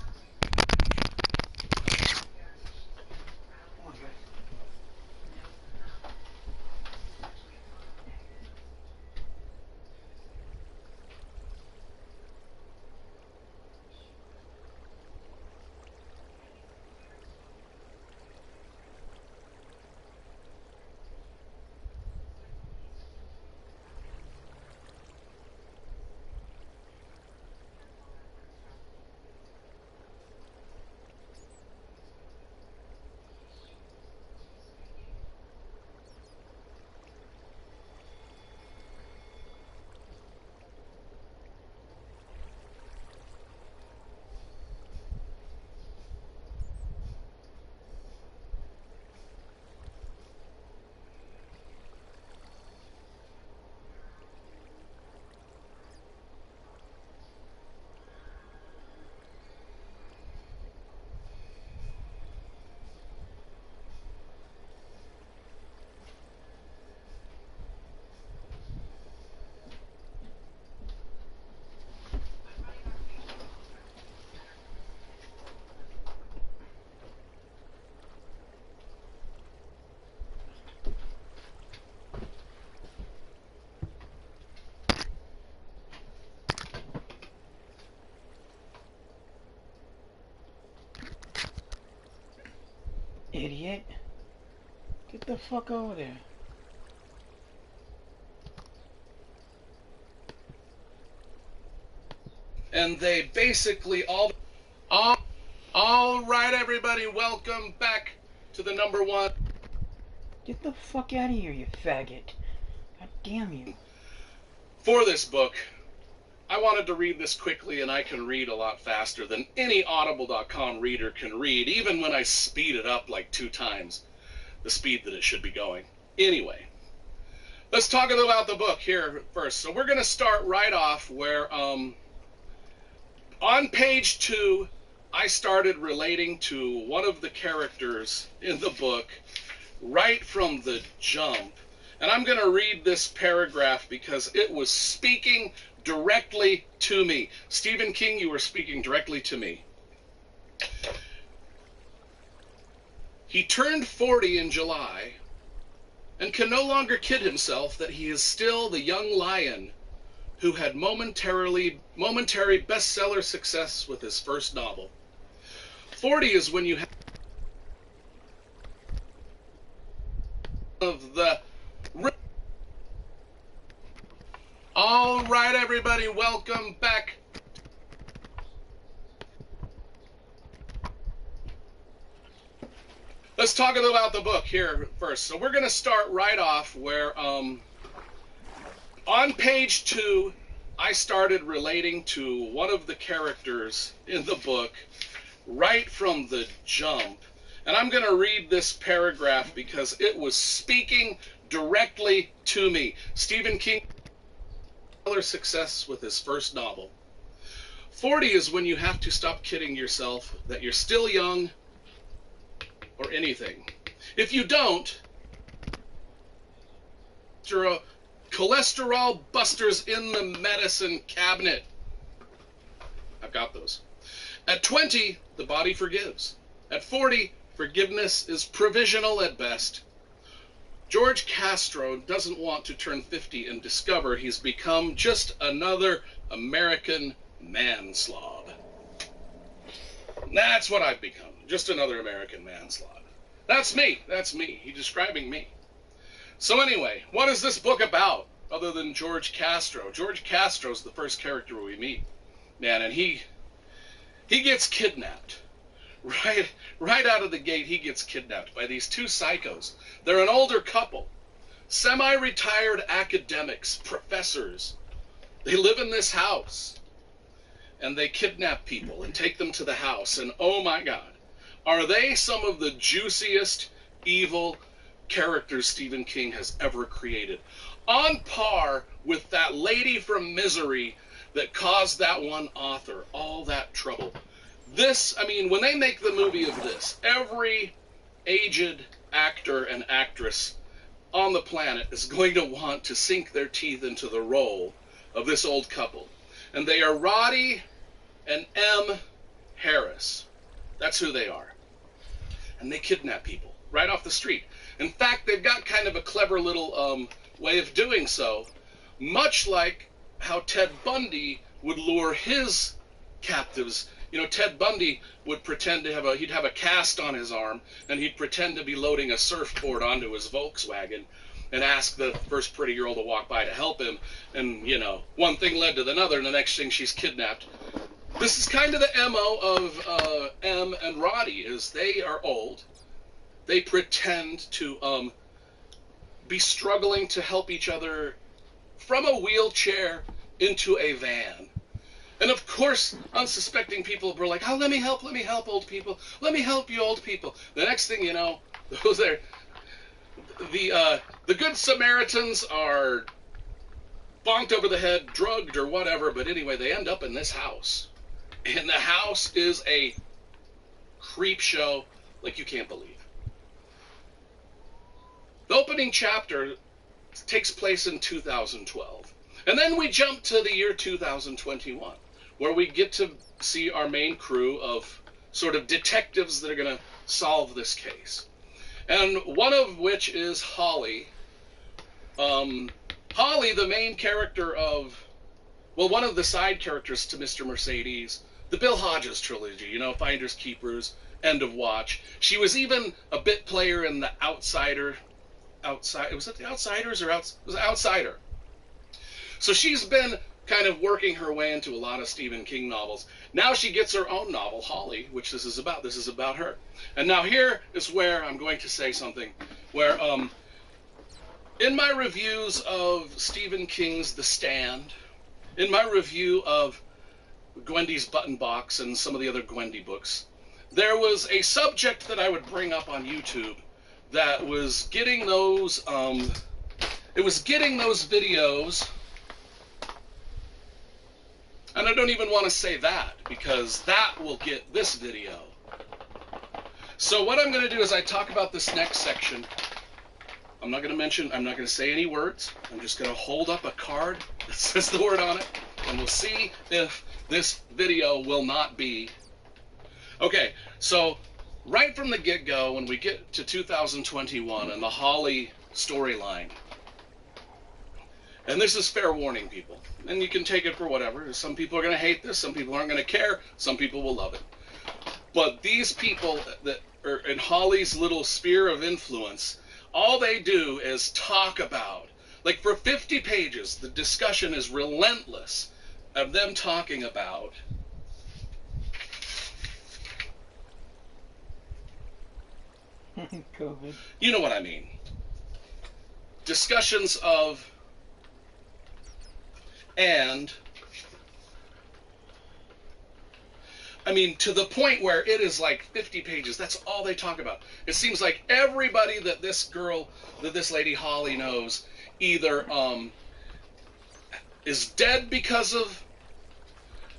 Idiot. Get the fuck over there. And they basically all right, everybody, welcome back to the number one. Get the fuck out of here, you faggot. God damn you. For this book, I wanted to read this quickly, and I can read a lot faster than any Audible.com reader can read, even when I speed it up like 2 times the speed that it should be going. Anyway, let's talk about the book here first. So we're going to start right off where on page 2, I started relating to one of the characters in the book right from the jump. And I'm going to read this paragraph because it was speaking directly to me. Stephen King, you are speaking directly to me. He turned 40 in July and can no longer kid himself that he is still the young lion who had momentary bestseller success with his first novel. 40 is when you have of the... All right, everybody, welcome back. Let's talk about the book here first. So we're going to start right off where on page 2, I started relating to one of the characters in the book right from the jump. And I'm going to read this paragraph because it was speaking directly to me. Stephen King, success with his first novel. 40 is when you have to stop kidding yourself that you're still young or anything. If you don't, cholesterol busters in the medicine cabinet. I've got those. At 20, the body forgives. At 40, forgiveness is provisional at best. George Castro doesn't want to turn 50 and discover he's become just another American man slob. That's what I've become. Just another American man slob. That's me. That's me. He's describing me. So anyway, what is this book about other than George Castro? George Castro's the first character we meet. Man, and he gets kidnapped. Right out of the gate, he gets kidnapped by these two psychos. They're an older couple, semi-retired academics, professors. They live in this house, and they kidnap people and take them to the house. And oh my God, are they some of the juiciest evil characters Stephen King has ever created? On par with that lady from Misery that caused that one author all that trouble. This, I mean, when they make the movie of this, every aged actor and actress on the planet is going to want to sink their teeth into the role of this old couple. And they are Roddy and M. Harris. That's who they are. And they kidnap people right off the street. In fact, they've got kind of a clever little way of doing so, much like how Ted Bundy would lure his captives. You know, Ted Bundy would pretend to have he'd have a cast on his arm, and he'd pretend to be loading a surfboard onto his Volkswagen and ask the first pretty girl to walk by to help him. And, you know, one thing led to another, and the next thing she's kidnapped. This is kind of the MO of M and Roddy, is they are old. They pretend to be struggling to help each other from a wheelchair into a van. And of course, unsuspecting people were like, oh, let me help, old people. Let me help you, old people. The next thing you know, those are the good Samaritans are bonked over the head, drugged or whatever, but anyway, they end up in this house. And the house is a creep show like you can't believe. The opening chapter takes place in 2012. And then we jump to the year 2021, where we get to see our main crew of sort of detectives that are going to solve this case. And one of which is Holly. Holly, the main character of, well, one of the side characters to Mr. Mercedes, the Bill Hodges trilogy, you know, Finders Keepers, End of Watch. She was even a bit player in The Outsider. Was it The Outsiders or it was Outsider? So she's been kind of working her way into a lot of Stephen King novels. Now she gets her own novel, Holly, which this is about. This is about her. And now here is where I'm going to say something where in my reviews of Stephen King's The Stand, in my review of Gwendy's Button Box and some of the other Gwendy books, there was a subject that I would bring up on YouTube that was getting those videos. And I don't even want to say that, because that will get this video. So what I'm going to do is I talk about this next section. I'm not going to say any words. I'm just going to hold up a card that says the word on it. and we'll see if this video will not be. Okay, so right from the get-go, when we get to 2021 and the Holly storyline, and this is fair warning, people, and you can take it for whatever. Some people are going to hate this, some people aren't going to care, some people will love it. But these people that are in Holly's little sphere of influence, all they do is talk about, like for 50 pages, the discussion is relentless of them talking about COVID. You know what I mean. Discussions of, and I mean, to the point where it is like 50 pages. That's all they talk about. It seems like everybody that this lady Holly knows either is dead because of,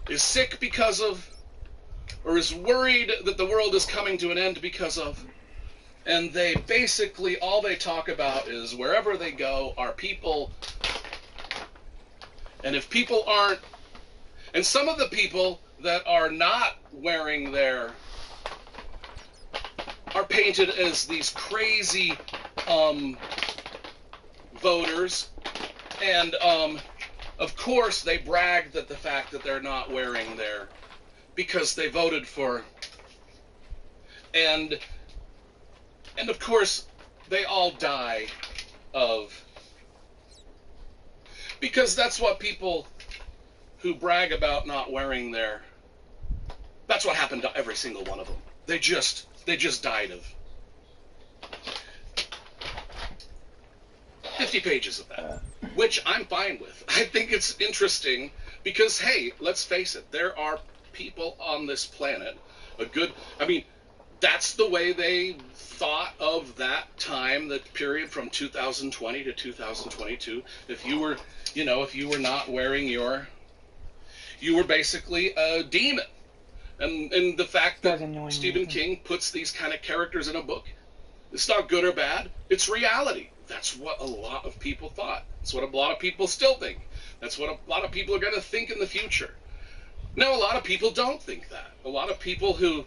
is sick because of, or is worried that the world is coming to an end because of. And they basically, all they talk about is wherever they go are people. And if people aren't, and some of the people that are not wearing their, are painted as these crazy voters. And of course they brag that the fact that they're not wearing their, because they voted for, and of course they all die of, because that's what people who brag about not wearing their, that's what happened to every single one of them. They just died of 50 pages of that, which I'm fine with. I think it's interesting because, hey, let's face it, there are people on this planet, that's the way they thought of that time, that period from 2020 to 2022. If you were, if you were not wearing your, you were basically a demon. And the fact that Stephen King puts these kind of characters in a book, it's not good or bad, it's reality. That's what a lot of people thought. That's what a lot of people still think. That's what a lot of people are going to think in the future. Now, a lot of people don't think that. A lot of people who,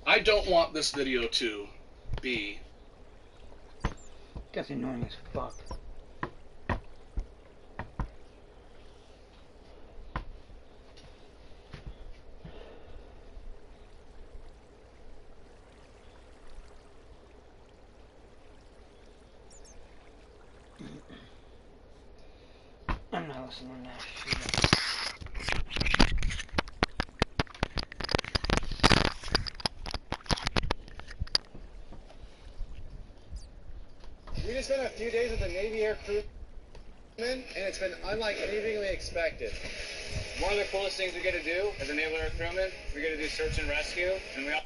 I don't want this video to be... That's annoying as fuck. I'm not listening to that shit. We just spent a few days with the Navy Air Crewmen, and it's been unlike anything we expected. One of the coolest things we get to do as a Naval Air Crewman, we get to do search and rescue, and we all...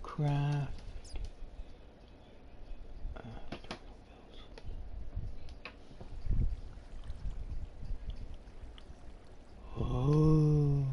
Minecraft. Oh.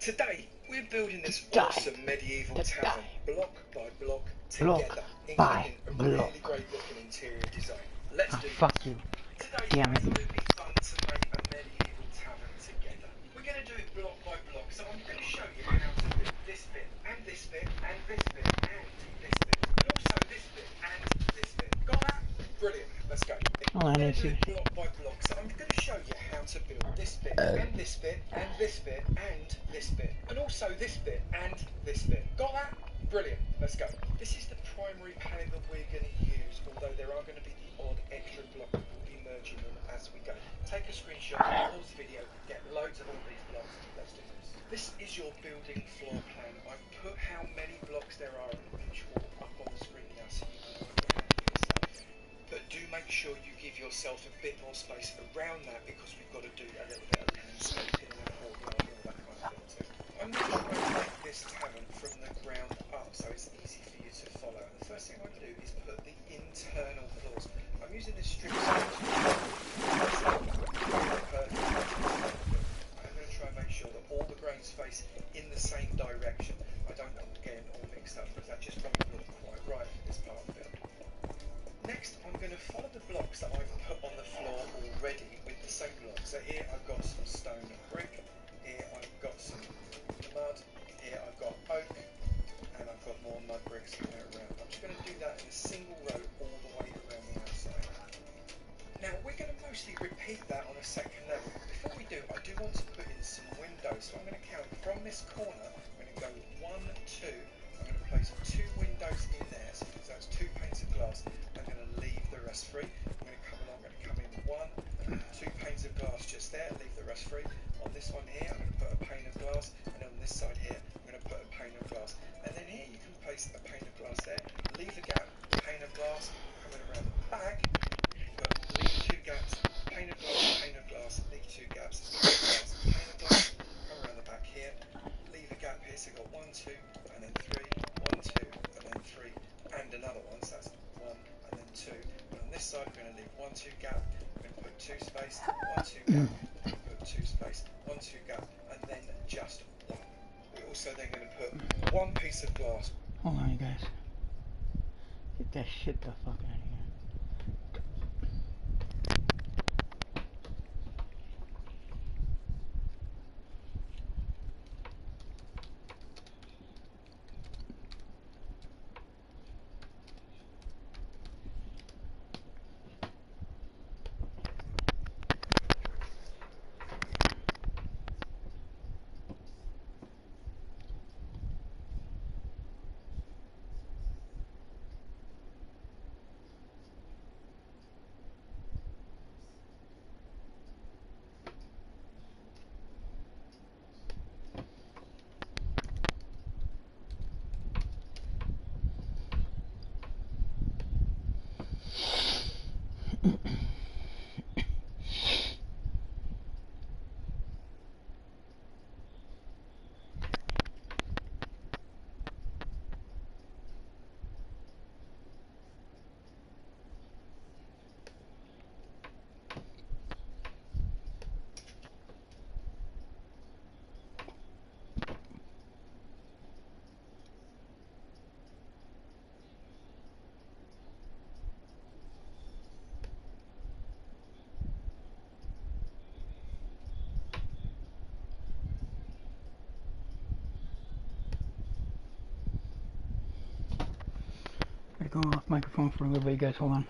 Today, we're building this awesome medieval tavern, block by block, Block together, by including a block. really great looking interior design. Let's do Fuck you. Today, Damn it. it would be fun to make a medieval tavern together. We're going to do it block by block, so I'm going to show you how to do this bit, and this bit, and this bit, and this bit, and also this bit, and this bit. Got that? Brilliant. Let's go. Oh, I need to. Block by block, so I'm going to show you how to build this bit, and this bit, and this bit, and this bit, and also this bit, and this bit. Got that? Brilliant. Let's go. This is the primary palette that we're going to use, although there are going to be the odd extra block that we'll be merging them as we go. Take a screenshot, pause the video, get loads of all these blocks. Let's do this. This is your building floor plan. I've put how many blocks there are in each wall up on the screen now, so you can work it out for yourself. But do make sure you give yourself a bit more space around that, because we've got to do a little bit of landscaping and a courtyard and all that kind of thing. So I'm going to try and make this tavern from the ground up so it's easy for you to follow. And the first thing I'm going to do is put the internal floors. I'm using this strip saw. I'm going to try and make sure that all the grains face in the same direction. blocks that I've put on the floor already with the same block. So here I've got some stone and brick, here I've got some mud, here I've got oak, and I've got more mud bricks somewhere around. I'm just going to do that in a single row all the way around the outside. Now we're going to mostly repeat that on a second level. Before we do, I do want to put in some windows. So I'm going to count from this corner. I'm going to go 1, 2. I'm going to place 2 windows in there. So that's 2 panes of glass. I'm going to leave the rest free. I'm going to come along. I'm going to come in 1, 2 panes of glass just there. Leave the rest free. On this one here, I'm going to put a pane of glass, and on this side here, I'm going to put a pane of glass. And then here you can place a pane of glass there. Leave the gap. Pane of glass. Coming around the back. Leave 2 gaps, pane of glass, leave 2 gaps, pane of glass, come around the back here, leave a gap here, so you've got 1, 2, and then 3, 1, 2, and then 3, and another one, so that's 1, and then 2. And on this side, we're going to leave 1, 2 gap, we're going to put 2 space, 1, 2 gap, we're going to put 2 space, 1, 2 gap, and then just 1. We're also then going to put 1 piece of glass. Hold on, you guys. Get that shit the fuck out of here. Go off microphone for a little bit, you guys. Hold on.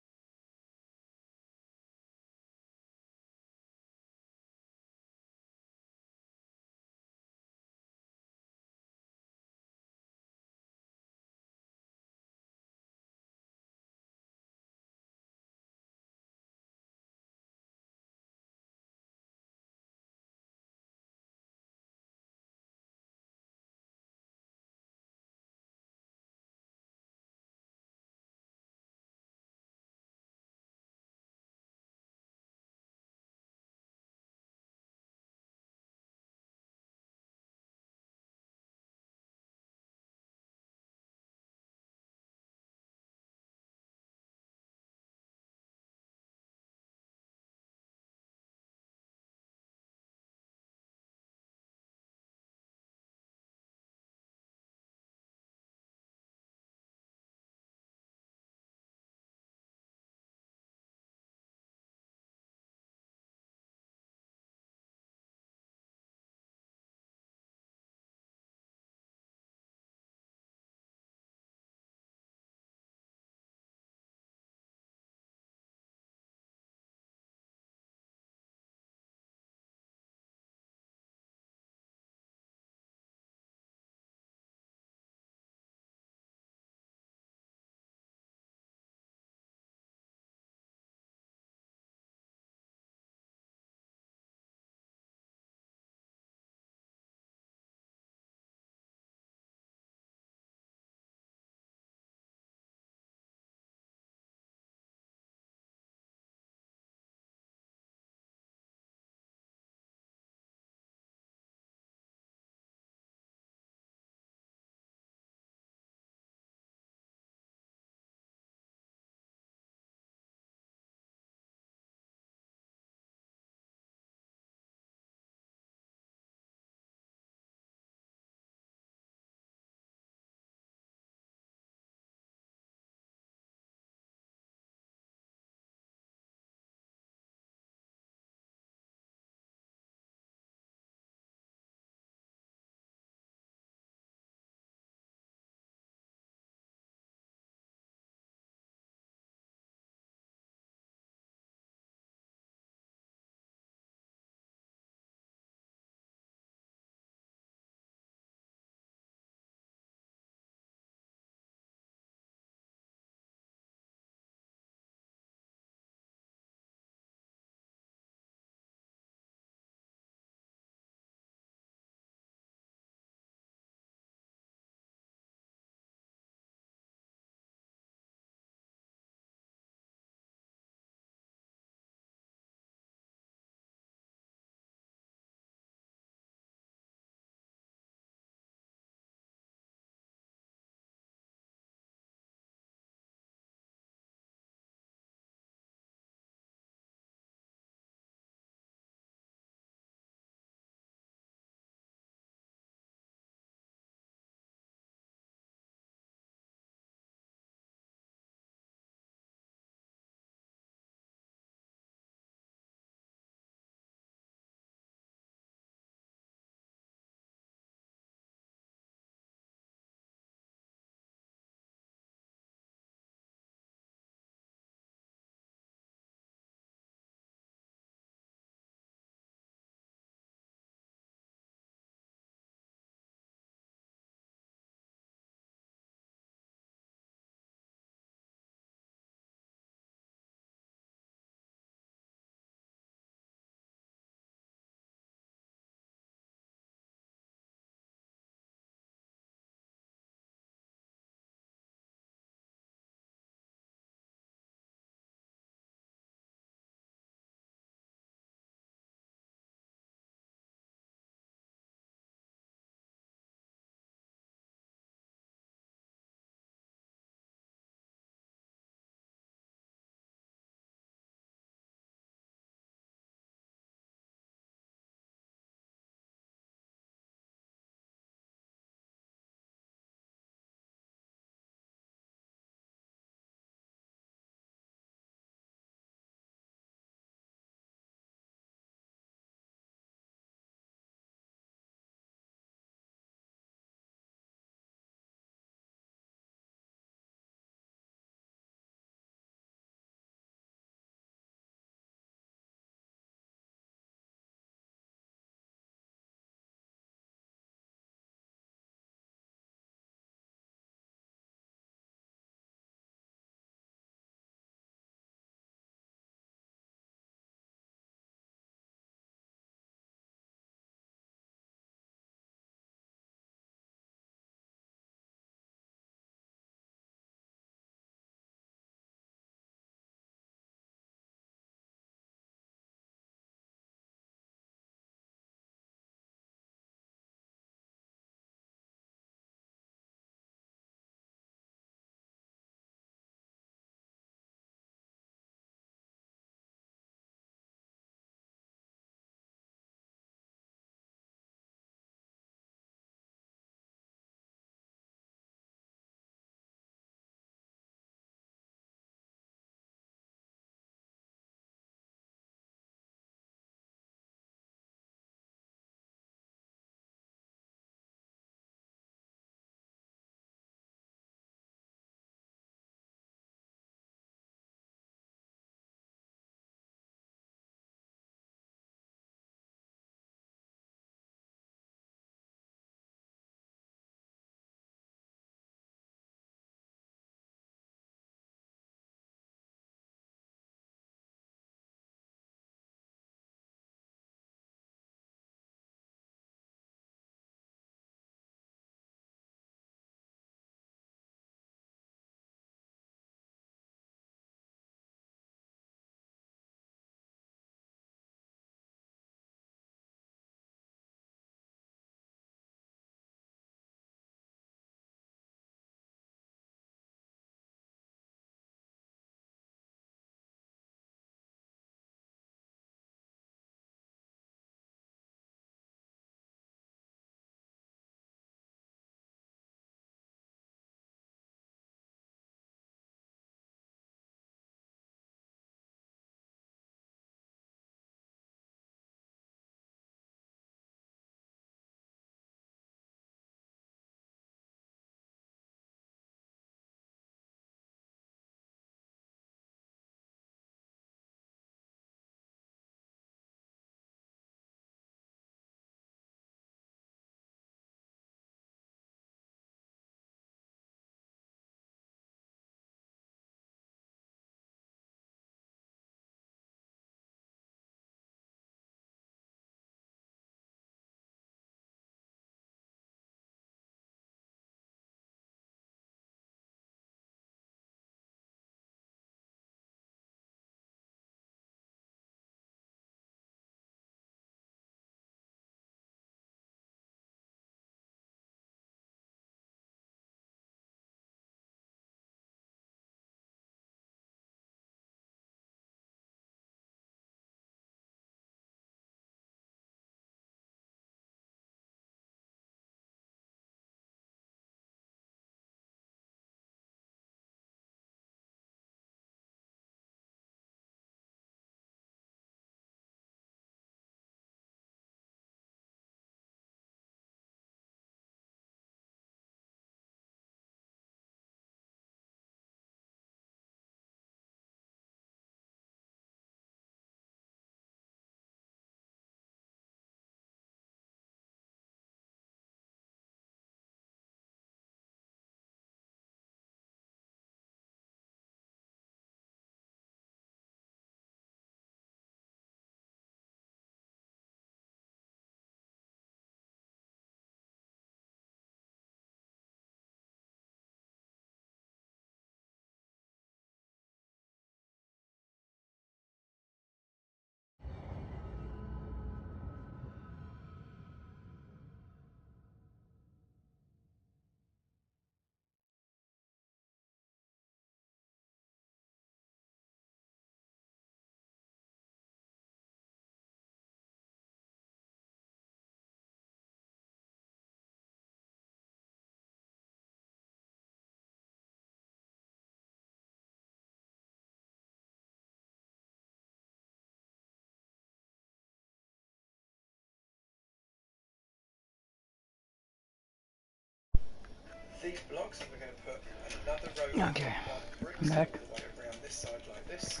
these blocks and we're going to put another row Okay. of bricks I'm back. all the way around this side like this.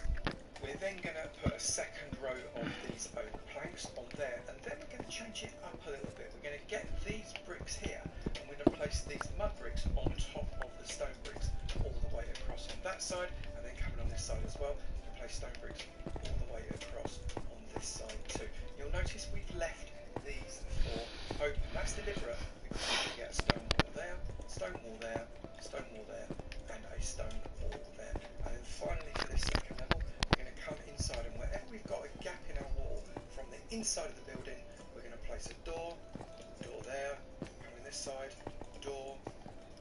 We're then going to put a second row of these oak planks on there, and then we're going to change it up a little bit. We're going to get these bricks here, and we're going to place these mud bricks on top of the stone bricks all the way across on that side, and then coming on this side as well, we'll place stone bricks all the way across on this side too. You'll notice we've left these four open. That's deliberate because we can get a stone wall there, stone wall there, stone wall there, and a stone wall there. And then finally for this second level, we're going to come inside, and wherever we've got a gap in our wall from the inside of the building, we're going to place a door there, coming this side, door,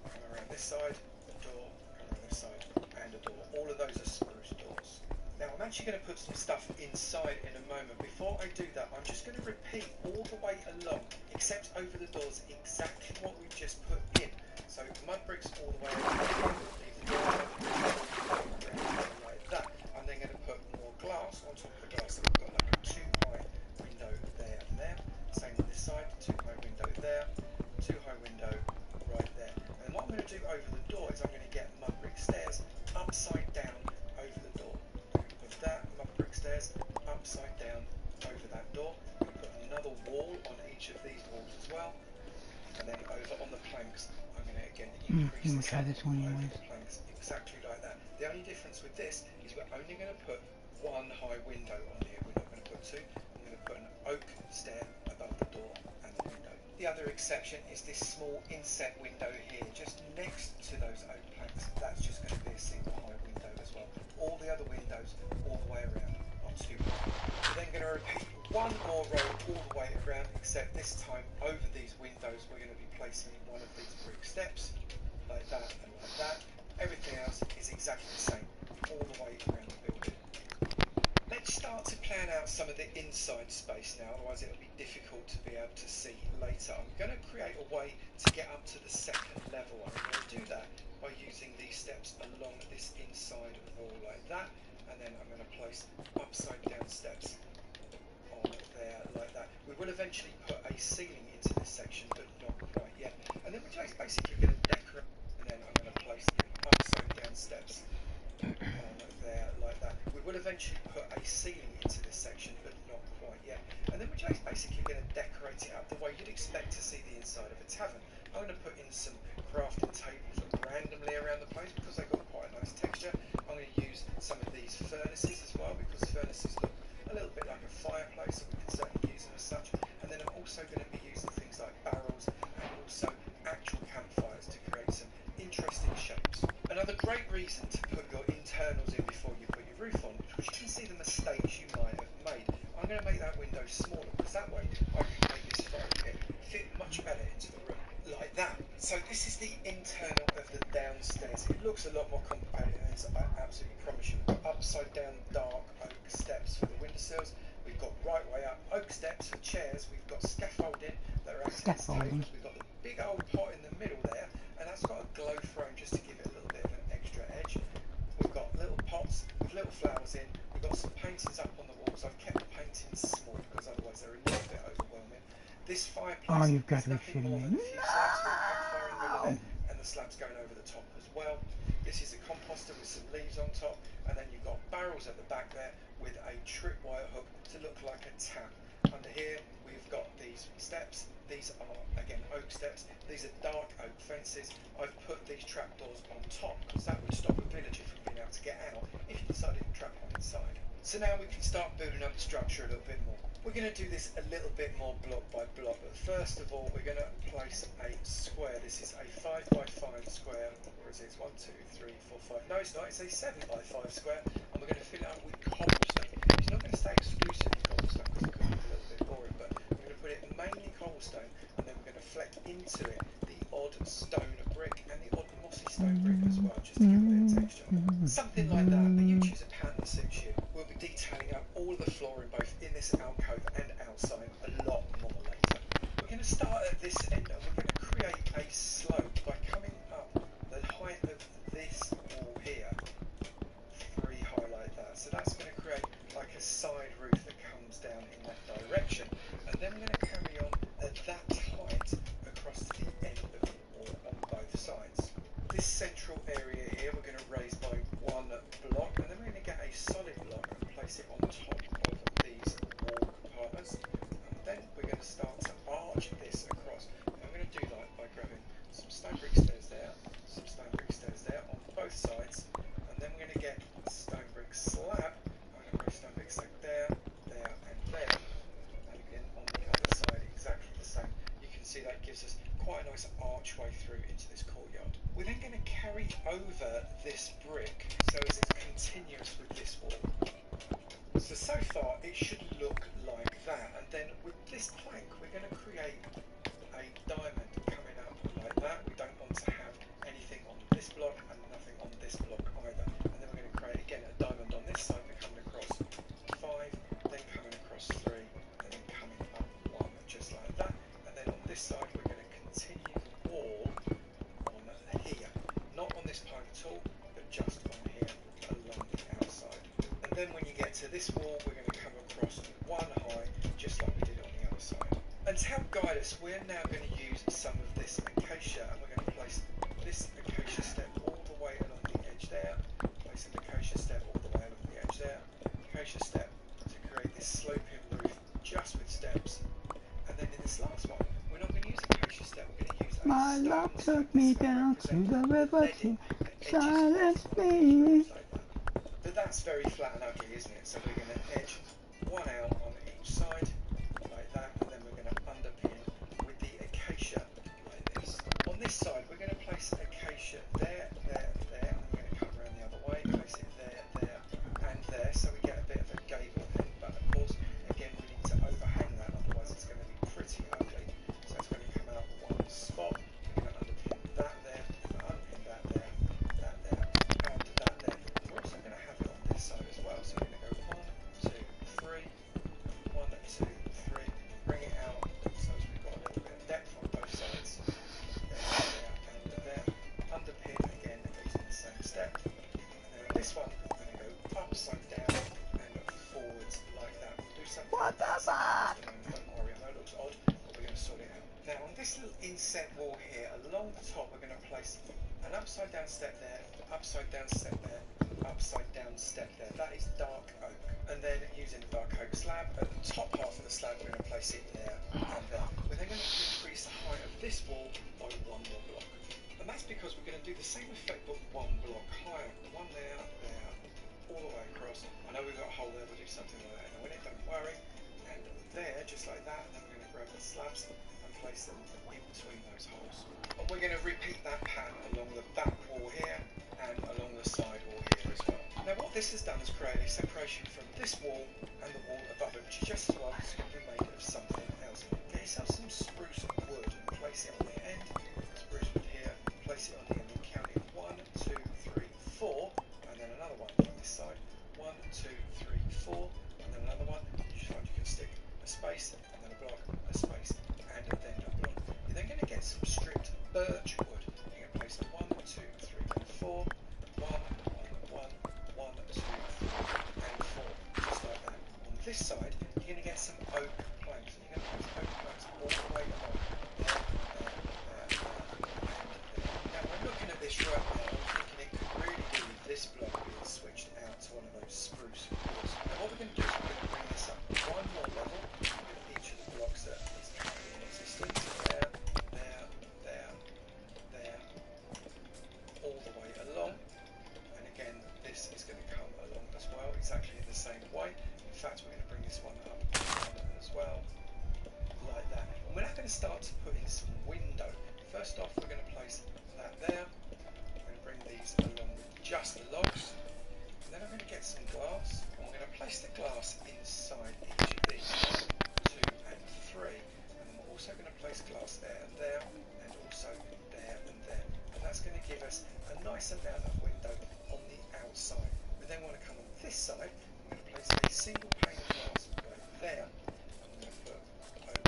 come around this side, door, come around this side, and a door. All of those are spruce doors. Now I'm actually going to put some stuff inside in a moment. Before I do that, I'm just going to repeat all the way along, except over the doors, exactly what we've just put in. So mud bricks all the way around, leave the door like that. I'm then going to put more glass on top of the glass. So we've got like a 2-high window there and there. Same on this side, 2-high window there, 2-high window right there. And what I'm going to do over the door is I'm going to get mud brick stairs upside down over the door. With that, mud brick stairs upside down over that door. I'm going to put another wall on each of these walls as well. And then over on the planks, I'm going to again increase We'll try this one over anyways. the planks exactly like that. The only difference with this is we're only going to put 1 high window on here. We're not going to put 2. I'm going to put an oak stair above the door and the window. The other exception is this small inset window here, just next to those oak planks. That's just going to be a single high window as well. All the other windows, all the way around, are 2 high. We're then going to repeat 1 more row all the way around, except this time over these windows we're going to be placing one of these brick steps, like that and like that. Everything else is exactly the same, all the way around the building. Let's start to plan out some of the inside space now, otherwise it'll be difficult to be able to see later. I'm going to create a way to get up to the second level. I'm going to do that by using these steps along this inside wall like that, and then I'm going to place upside down steps on there like that. We will eventually put a ceiling into this section, but not quite yet. And then we're just basically going to decorate, and then I'm going to place upside down steps on there like that. We will eventually put a ceiling into this section, but not quite yet. And then we're just basically going to decorate it up the way you'd expect to see the inside of a tavern. I'm going to put in some crafting tables randomly around the place because they've got quite a nice texture. I'm going to use some of these furnaces as well, because furnaces look a little bit like a fireplace, and we can certainly use them as such. And then I'm also going to be using things like barrels and also actual campfires to create some interesting shapes. Another great reason to put your internals in before you put your roof on, because you can see the mistakes you might have made. I'm going to make that window smaller, because that way I can make this fire pit fit much better into the room, like that. So this is the internal of the downstairs. It looks a lot more complicated than this, I absolutely promise you. We've got upside down dark oak steps for the windowsills. We've got right way up oak steps for chairs. We've got scaffolding that are acting as tables. We've got the big old pot in the middle there, and that's got a glow frame just to give it a little bit of an extra edge. We've got little pots with little flowers in. We've got some paintings up on the walls. I've kept the paintings small because otherwise they're a little bit overwhelming. This fireplace You've got is to be nothing shitting more me. than a few slabs with a campfire in the middle of it, and the slabs going over the top as well. This is a composter with some leaves on top, and then you've got barrels at the back there with a tripwire hook to look like a tap. Under here we've got these steps. These are again oak steps. These are dark oak fences. I've put these trapdoors on top because that would stop a villager from being able to get out if you decided to trap one inside. So now we can start building up the structure a little bit more. We're going to do this a little bit more block by block, but first of all we're going to place a square. This is a 5 by 5 square, or is it? It's 1, 2, 3, 4, 5. No, it's not. It's a 7 by 5 square, and we're going to fill it up with cobblestone. It's not going to stay exclusively cobblestone because it could be a little bit boring, but we're going to put it mainly cobblestone, and then we're going to fleck into it the odd stone brick and the odd mossy stone brick as well, just to give it a bit of texture. Something like that, but you choose a pattern that suits you. We'll be detailing out all of the flooring both in this alcove and outside a lot more later. We're going to start at this end, and we're going to create a slope by coming up the height of this wall here, 3 high like that. So that's going to create like a side roof that comes down in that direction, and then we're going to carry on at that height across to the end of the wall on both sides. central area here we're going to raise by 1 block, and then we're going to get a solid block and place it on top of these wall compartments. And then we're going to start to arch this across. And I'm going to do that by grabbing some stone brick stairs there, some stone brick stairs there on both sides, and then we're going to get a stone brick slab. I'm going to place stone brick slab there, there, and there. And again on the other side exactly the same. You can see that gives us quite a nice archway through into this courtyard. We're then going to carry over this brick so as it's continuous with this wall. So far it should look like that, and then with this plank we're going to create a diamond coming up like that. We don't want to have anything on this block and nothing on this block either. And then we're going to create again a diamond on this side, we're coming across 5, then coming across 3, and then coming up 1, just like that. And then on this side we're going to continue the wall on here, not on this part at all, but just on here along the outside. And then when you get to this wall, we're going to come across 1 high, just like we did on the other side. And to help guide us, we're now going to use some of this acacia, and we're going to place this acacia step all the way along the edge there, place an acacia step all the way along the edge there, acacia step to create this sloping roof just with steps. And then in this last one, we're not going to use acacia step, we're going to use a My stone love step took me to down to represent the river leading to the edges silence of me. But that's very flat and ugly, isn't it? So we're going to edge 1 out on each side, like that, and then we're going to underpin with the acacia like this. On this side, we're going to place acacia there, there, there, and we're going to come around the other way, place it there, there, and there, so we get a bit of a gable end. But of course, again, we need to overhang that, otherwise it's going to be pretty ugly. So it's going to come out 1 spot. We're going to underpin that there, underpin that there, that there, and that there. We're also going to have it on this side as well. So we're going to go 1, 2, 3, 1, 2, 3, bring it out so as we've got a little bit of depth on both sides. There, and there. Underpin again using the same step. And then on this one, we're going to go upside down and forwards like that. We'll do something. What the fuck? Don't worry, I know it looks odd, but we're going to sort it out. Now on this little inset wall here, along the top, we're going to place an upside down step there, upside down step there, upside down step there. That is dark oak. And then using the dark oak slab, at the top half of the slab we're going to place it there and there. We're then going to increase the height of this wall by 1 more block. And that's because we're going to do the same effect but 1 block higher. 1 there, there, all the way across. I know we've got a hole there, we'll do something like that in a minute, don't worry. And there, just like that, and then we're going to grab the slabs and place them in between those holes. And we're going to repeat that pattern along the back wall here and along the side wall here as well. Now what this has done is create a separation from this wall and the wall above it, which is just as well as it can be made of something else. Get yourself some spruce wood and place it on the end. Spruce wood here, place it on the end and count it 1, 2, 3, 4, and then another one on this side. 1, 2, 3, 4, and then another one. You just find you can stick a space and then a block, a space, and then a block. You're then going to get some stripped birch wood. You're going to place 1, 2, 3, 4, 1, 1, 1, 1, 2, 3, and 4, just like that. On this side, you're going to get some oak planks. You're going to place oak planks all the way along. There, there, there, and there. Now, when looking at this right now, I'm thinking it could really do with this block being switched out to one of those spruce woods. Now, what we're going to do is we're going to bring this up 1 more level with each of the blocks that is currently in existence. There, there, there, there, all the way along. And again, this is going to come along as well, exactly in the same way. In fact, we're going to bring this one up as well, like that. And we're now going to start to put in some window. First off, we're going to place that there. We're going to bring these along with just the logs. And then I'm going to get some glass. And we're going to place the glass inside each of these. 1, 2, and 3. And then we're also going to place glass there, and also there and there. And that's going to give us a nice amount of window on the outside. We then want to come on this side. We're going to place a single pane of glass right there. And we're going to put oak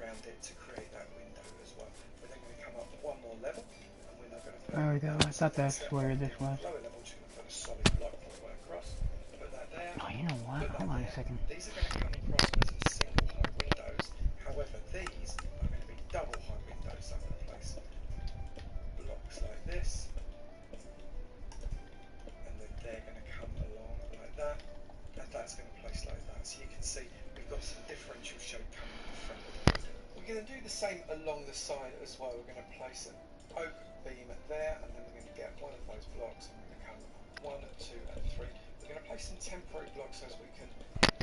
around it to create that window as well. We're then going to come up 1 more level. And we're now going to put There we go. I thought that's where this was. lower level, just going to put a solid block all the way across. Put that there. Oh, you know what? Hold on a second. These are going to come across as a single height windows. However, these are going to be double height windows. So I'm going to place blocks like this, so you can see we've got some differential shape coming in the front. We're going to do the same along the side as well. We're going to place an oak beam there, and then we're going to get one of those blocks, and we're going to come 1, 2, and 3. We're going to place some temporary blocks so as we can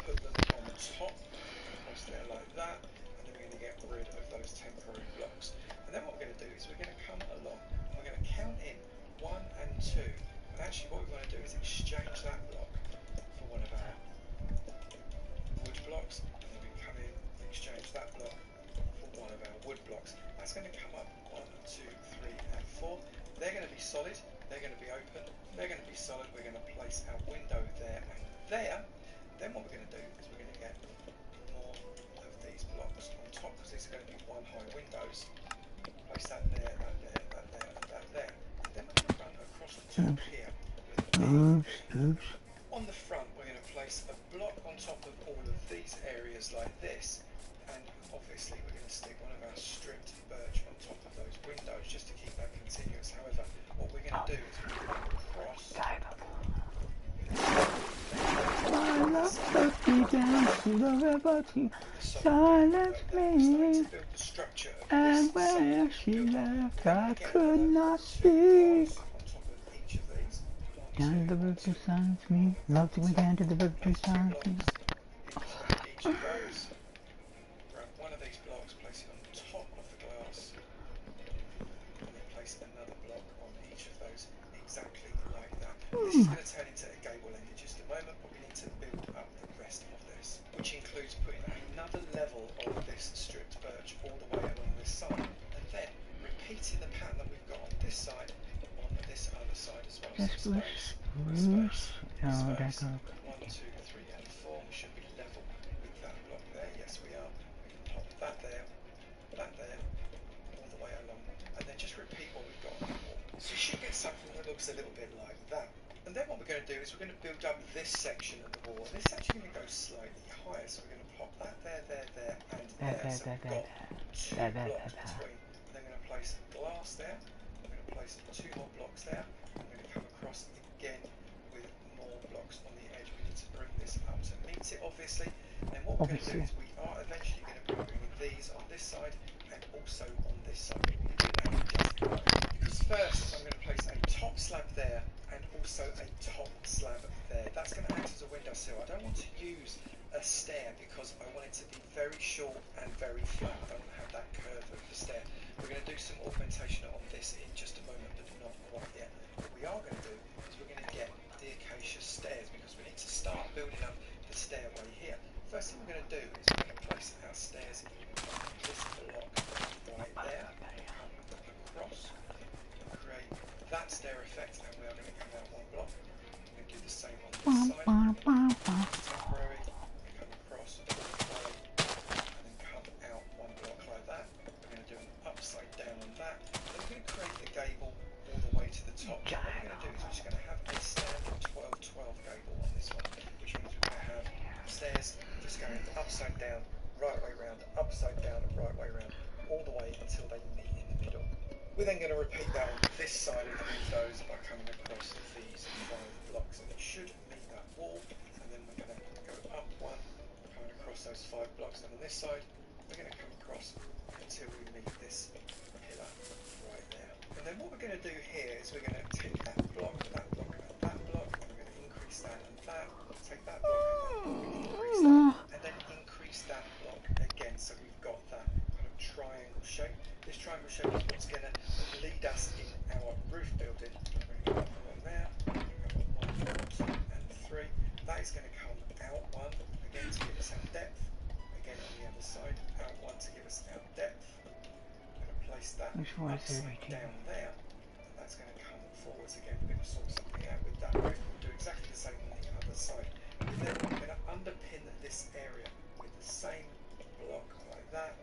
put them on the top, place there like that, and then we're going to get rid of those temporary blocks. And then what we're going to do is we're going to come along, and we're going to count in 1 and 2. And actually what we want to do is exchange that block for one of our wood blocks, and then we come in and exchange that block for one of our wood blocks. That's going to come up 1, 2, 3, and 4. They're going to be solid, they're going to be open, they're going to be solid. We're going to place our window there and there. Then what we're going to do is we're going to get more of these blocks on top, because these are going to be one high windows. Place that there, that there, that there, and that there. Then we're going to run across the top here with on the front. We're going to place a block on top of all of these areas like this, and obviously we're going to stick one of our stripped birch on top of those windows just to keep that continuous. However, what we're going to do is we're going to cross. Silence me, and where she left I could not speak. Down to the river to silence me, love to go down to the river to silence me. Each of those, grab one of these blocks, place it on the top of the glass, and then place another block on each of those exactly like that. This is going to turn into a gable end in just a moment, but we need to build up the rest of this, which includes putting another level of this stripped birch all the way along this side, and then repeating the pattern that we've got on this side on this other side as well. So space, space, space, 1, 2, 3, and 4. We should be level with that block there. Yes, we are. We can pop that there, all the way along, and then just repeat what we've got on the wall. So you should get something that looks a little bit like that. And then what we're going to do is we're going to build up this section of the wall. And this is actually going to go slightly higher, so we're going to pop that there, and there. So we've got 2 blocks between. And then we're going to place glass there. We're going to place 2 more blocks there. I'm going to come across again with more blocks on the edge. We need to bring this up to meet it, obviously. And then what we're going to do is we are eventually going to be bringing these on this side and also on this side. We're going to do that in just a moment. Because first I'm going to place a top slab there and also a top slab there. That's going to act as a windowsill. I don't want to use a stair because I want it to be very short and very flat. I don't want to have that curve of the stair. We're going to do some augmentation on this in just a moment, but not quite yet. What we are going to do is we're going to get the acacia stairs, because we need to start building up the stairway here. First thing we're going to do is we're going to place our stairs on this block right there, across, and create that stair effect, and we are going to come out 1 block. We're going to do the same on this side. Temporary, come across all the way, and then come out 1 block like that. We're going to do an upside down on that. Then we're going to create the gable all the way to the top. What we're going to do is we're just going to have a standard 12-12 gable on this one, which means we're going to have stairs just going upside down, right way round, upside down, and right way round, all the way until they meet in the middle. We're then going to repeat that on this side of the windows by coming across these 5 blocks, and it should meet that wall. And then we're going to go up 1, coming across those 5 blocks. And on this side, we're going to come across until we meet this pillar right there. And then what we're going to do here is we're going to take that block, and that block, and that block, and we're going to increase that and that. Take that block, and increase that, and then increase that block again. So we've got that kind of triangle shape. This triangle shape is what's going to lead us in our roof building. We're going to go 1 there, 1, 2, and 3. That is going to come out 1 again to give us our depth. Again on the other side, out 1 to give us our depth. We're going to place that upside down there, and that's going to come forwards again. We're going to sort something out with that roof. We'll do exactly the same on the other side. And then we're going to underpin this area with the same block like that,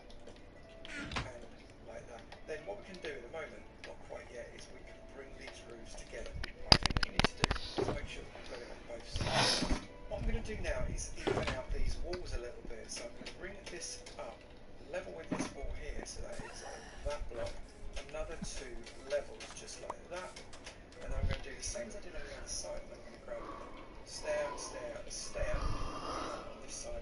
and like that. Then what we can do in a moment, not quite yet, is we can bring these roofs together. What I think we need to do is make sure we've got it on both sides. What I'm going to do now is even out these walls a little bit. So I'm going to bring this up, level with this wall here, so that is that block, another 2 levels just like that. And then I'm going to do the same as I did on the other side. I'm going to grab stair, stair, stair on this side.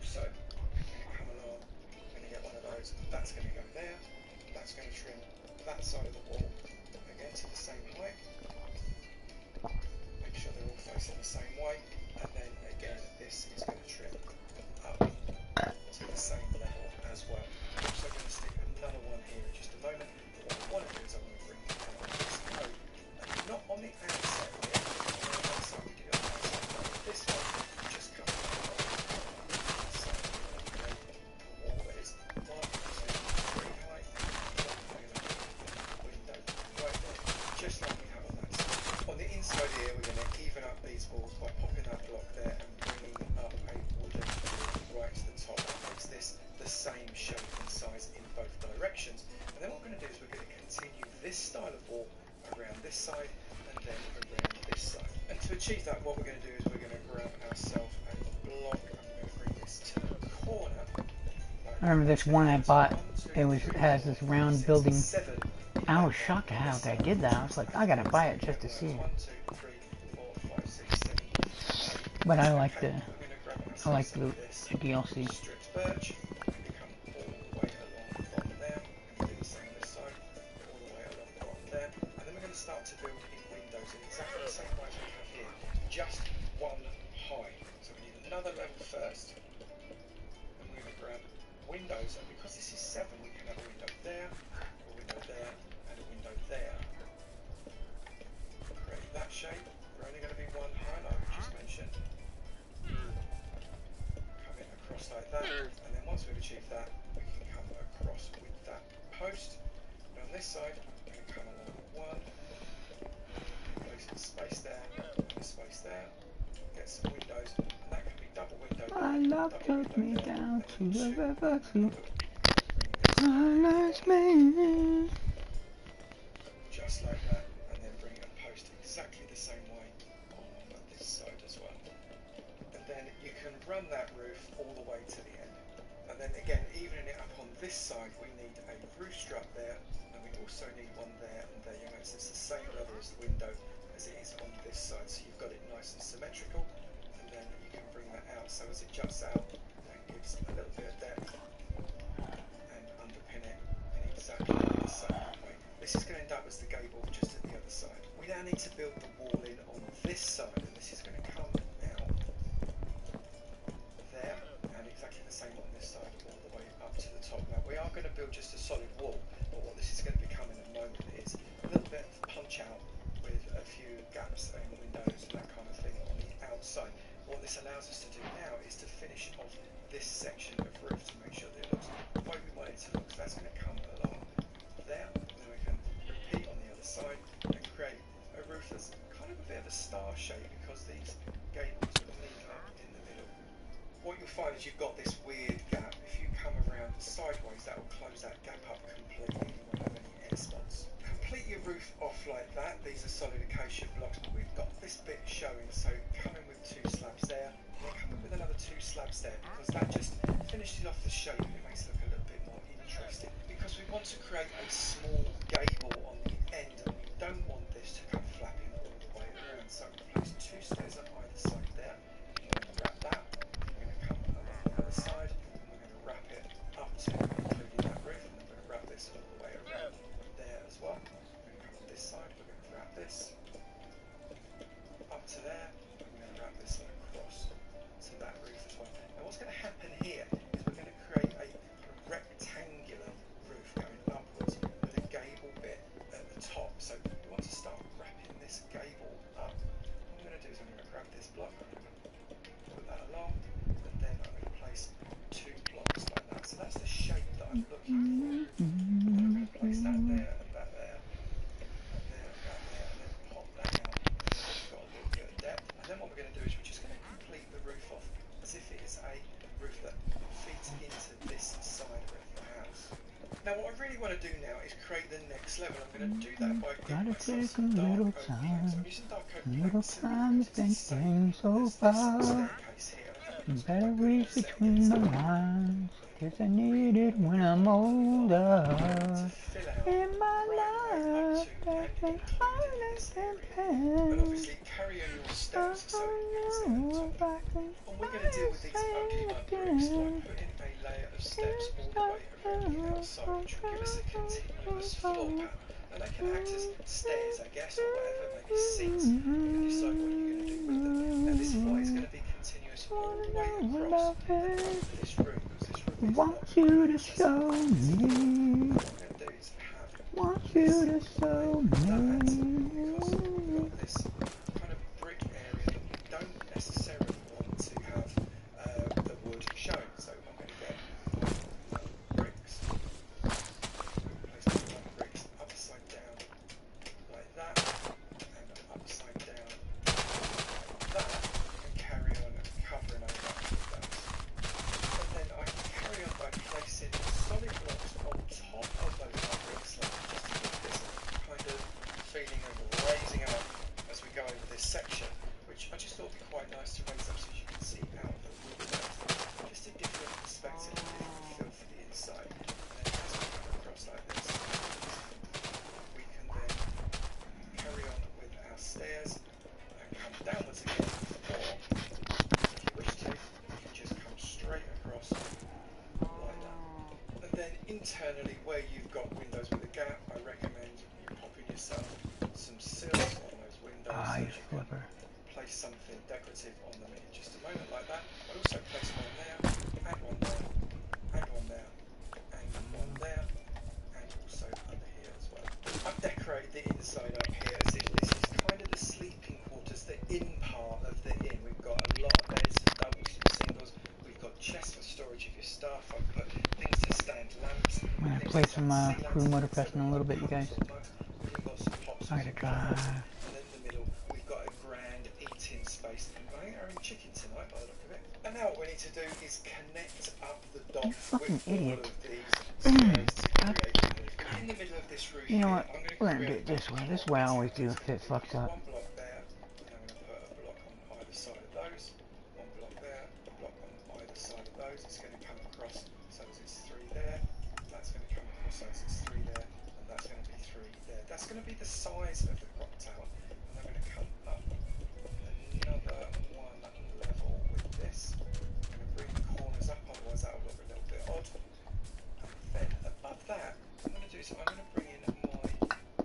also going to come along, going to get one of those. That's going to go there. That's going to trim that side of the wall again to the same height. Make sure they're all facing the same way. And then again, this is going to trim up to the same level as well. I'm also going to stick another one here in just a moment. What I want to do is I want to bring it down this code. Not on the outside here, on the outside we do it on the outside. This one just comes out. So the wall is 1, 2, 3 height, window right there, just like we have on that side. On the inside here, we're going to even up these walls by popping that block there and bringing up a wooden wall right to the top. That makes this the same shape and size in both directions. And then what we're going to do is we're going to continue this style of wall around this side and then around this side. And to achieve that, what we're going to do is we're going to grab ourselves a block and we're going to bring this to the corner. I remember this one I bought. It has this round building. I was shocked at how I did that. I was like, I gotta buy it just to see it. But I like the DLC. Stripped birch, come all the way along from there. And do the same on this side, all the way along from there. And then we're going to start to build in windows in exactly the same way as we have here. Just one high. So we need another level first. And we're going to grab windows. And because this is 7, we can have a window there, a window there, and a window there. Create that shape. We're only going to be one high, like we just mentioned. Across like that, and then once we've achieved that, we can come across with that post. And on this side, we're going to come along 1, place some space there, and space there, get some windows, and that can be double window. My love took me down to the river to highlight me. Just like that, and then bring a post exactly the same way on this side as well. And then you can run that roof all the way to the end. And then again, evening it up on this side, we need a roof strut there, and we also need one there and there. You notice it's the same level as the window as it is on this side, so you've got it nice and symmetrical. And then you can bring that out so as it juts out and gives a little bit of depth and underpin it in exactly the same way. This is going to end up as the gable just at the other side. We now need to build the wall in on this side, and this is going to come out there, and exactly the same on this side all the way up to the top. Now we are going to build just a solid wall, but what this is going to become in a moment is a little bit of punch out with a few gaps and windows and that kind of thing on the outside. What this allows us to do now is to finish off this section of roof to make sure that it looks the way we want it to look. So that's going to come along there, and then we can repeat on the other side and create a roof that's kind of a bit of a star shape because these gables will meet up in the middle. What you'll find is you've got this weird gap. If you come around sideways, that will close that gap up completely. You won't have any air spots. Complete your roof off like that. These are solid acacia blocks, but we've got this bit showing. So come in with 2 slabs there, and then come in with another 2 slabs there, because that just finishes off the shape. It makes it look a little bit more interesting. Because we want to create a small gable on the end, and we don't want this to come flapping all the way around. So we place 2 stairs on either side there. We're going to wrap that. We're going to come along the other side, and we're going to wrap it up to including that roof, and then we're going to wrap this all the way around there as well. We're going to come on this side. We're going to wrap this up to there. And we're going to wrap this across to that roof as well. Now what's going to happen here is we're going to create a rectangular roof going upwards with a gable bit at the top. So we want to start wrapping this gable up. What I'm going to do is I'm going to grab this block, put that along, and then I'm going to place 2 blocks like that. So that's the shape that I'm looking for. And I'm going to place that there and that there, and there and that there, and then pop that out. We've got a little bit of depth. And then what we're going to do is we're just going to complete the roof off as if it is a roof that feeds into this side of the house. Now what I really want to do now is create the next level. I'm going to do that by Gotta giving myself take a some dark little oak planks. time, I'm using dark oak little planks time to think things over. staircase here. I'm going to Better read between the lines, 'cause I need it when I'm older. In my life, there's been heartache and pain. And obviously carry on your steps so it fits in on top. And we're going to deal with these ugly mud bricks by putting a layer of steps all the way around the outside, which will give us a continuous floor pattern. And they can act as stairs, I guess, or whatever, maybe seats. You can decide what you're going to do with them. Now this floor is going to be continuous all the way across this room, because this room is Want you to show me. Want you to show me. because we've got this kind of brick area that we don't necessarily want to have the wood showing. So I'm going to get bricks, place the bricks upside down like that, and upside down like that, and carry on covering over with those. And then I can carry on by placing solid blocks on top of those bricks, like just to give this kind of feeling of raising up as we go over this section, which I just thought would be quite nice to raise up so you can see out the window. Just a different perspective, a different feel for the inside. And then as we come across like this, we can then carry on with our stairs and come downwards again, or if you wish to, you can just come straight across like that. And then internally, where you've got windows with a gap, I recommend you popping yourself some sills on those windows so you can place something decorative on them in just a moment like that. I also place one there, and one there, and one there, and one there, and also under here as well. I've decorated the inside up here as if this is kind of the sleeping quarters, the in part of the inn. We've got a lot of beds, doubles and singles. We've got chests for storage of your stuff. I've put things to stand lamps. I'm gonna play some Crew Motor Press in a little bit, you guys. Sorry to drive. And in the middle, we've got a grand eating space. I think they're having chicken tonight by the look of it. And now what we need to do is connect up the dots with all of these stairs to create. In the middle of this room, You know what? We're gonna do it this way. This way I always do if it fucks up. one block there, and I'm going to put a block on either side of those. One block there, a block on either side of those. It's going to come across so as it's 3 there. That's going to come across so as it's 3 there, and that's going to be 3 there. That's going to be the size of the clock tower. And I'm going to come up another one level with this. I'm going to bring the corners up, otherwise that will look a little bit odd. And then above that, what I'm going to do is I'm going to bring in my,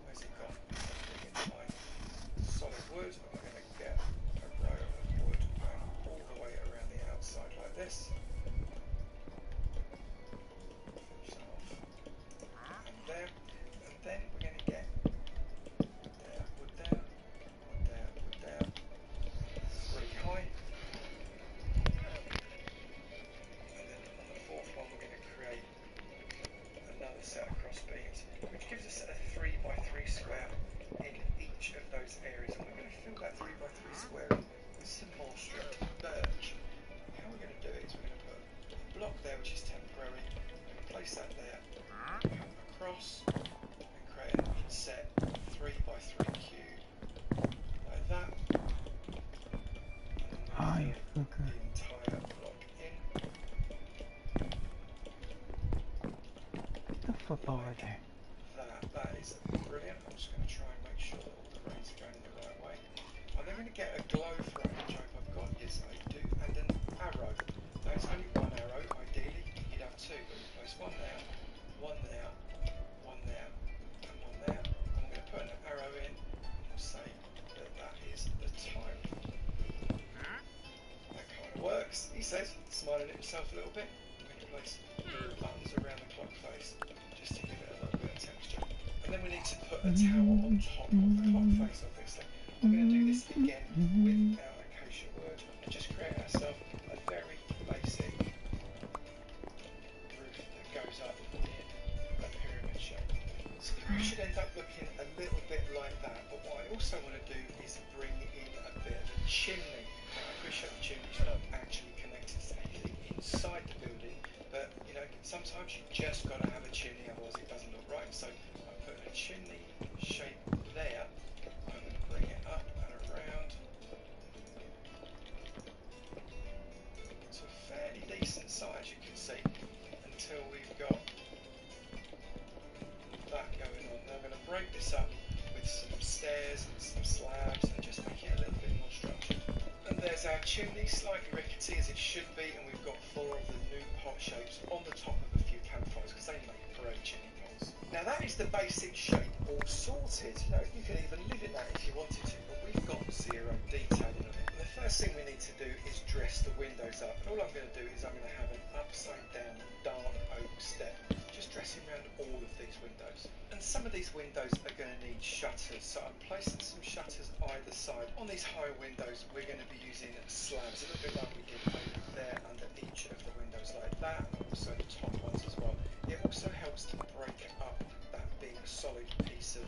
where's it gone? Bring in my solid wood. I'm going to get a row of wood all the way around the outside like this. Finish that off. And there. And then we're going to get wood there, wood there, wood there, 3 high. And then on the 4th one we're going to create another set of cross beams, which gives us a 3 by 3 square in each of those areas. And we're going to fill that 3 by 3 square in with some more stripped birch. How we're going to do it is we're going to put a block there which is temporary, we're going to place that there, come across and create an inset 3 by 3 cube like that. And then we'll fill the entire block in. The football right there. That is brilliant. I'm just going to try and make sure that all the rays are going the right way. I'm then going to get a glow frame, which I've got, yes I do, and an arrow. Now it's only one arrow, ideally you'd have 2, but you place one there, one there, one there, and one there. I'm going to put an arrow in, and we'll say that that is the time. That kind of works, he says, smiling at himself a little bit. I'm going to place buttons around the clock face, just to give it a little bit of texture. And then we need to put a tower on top of the clock face, obviously. We're going to do this again with our acacia wood and just create ourselves a very basic roof that goes up in a pyramid shape. So the roof should end up looking a little bit like that, but what I also want to do is bring in a bit of a chimney. Now I appreciate the chimney's not actually connected to anything inside the building, but you know, sometimes you just got to have a chimney, otherwise it doesn't look right. So I'm putting a chimney shape there. I'm going to bring it up and around to side, you can see, until we've got that going on. Now I'm going to break this up with some stairs and some slabs and just make it a little bit more structured. And there's our chimney, slightly rickety as it should be, and we've got 4 of the new pot shapes on the top of a few campfires because they make great chimney pots. Now that is the basic shape all sorted. You know, you can even live in that if you wanted to, but we've got 0 detailing on it. And the first thing we need to do is dress the windows up. And all I'm going to do is I'm going to have an upside down dark oak step, just dressing around all of these windows. And some of these windows are going to need shutters, so I'm placing some shutters either side. On these higher windows we're going to be using slabs, a little bit like we did over there under each of the windows like that, and also the top ones as well. It also helps to break up that big solid piece of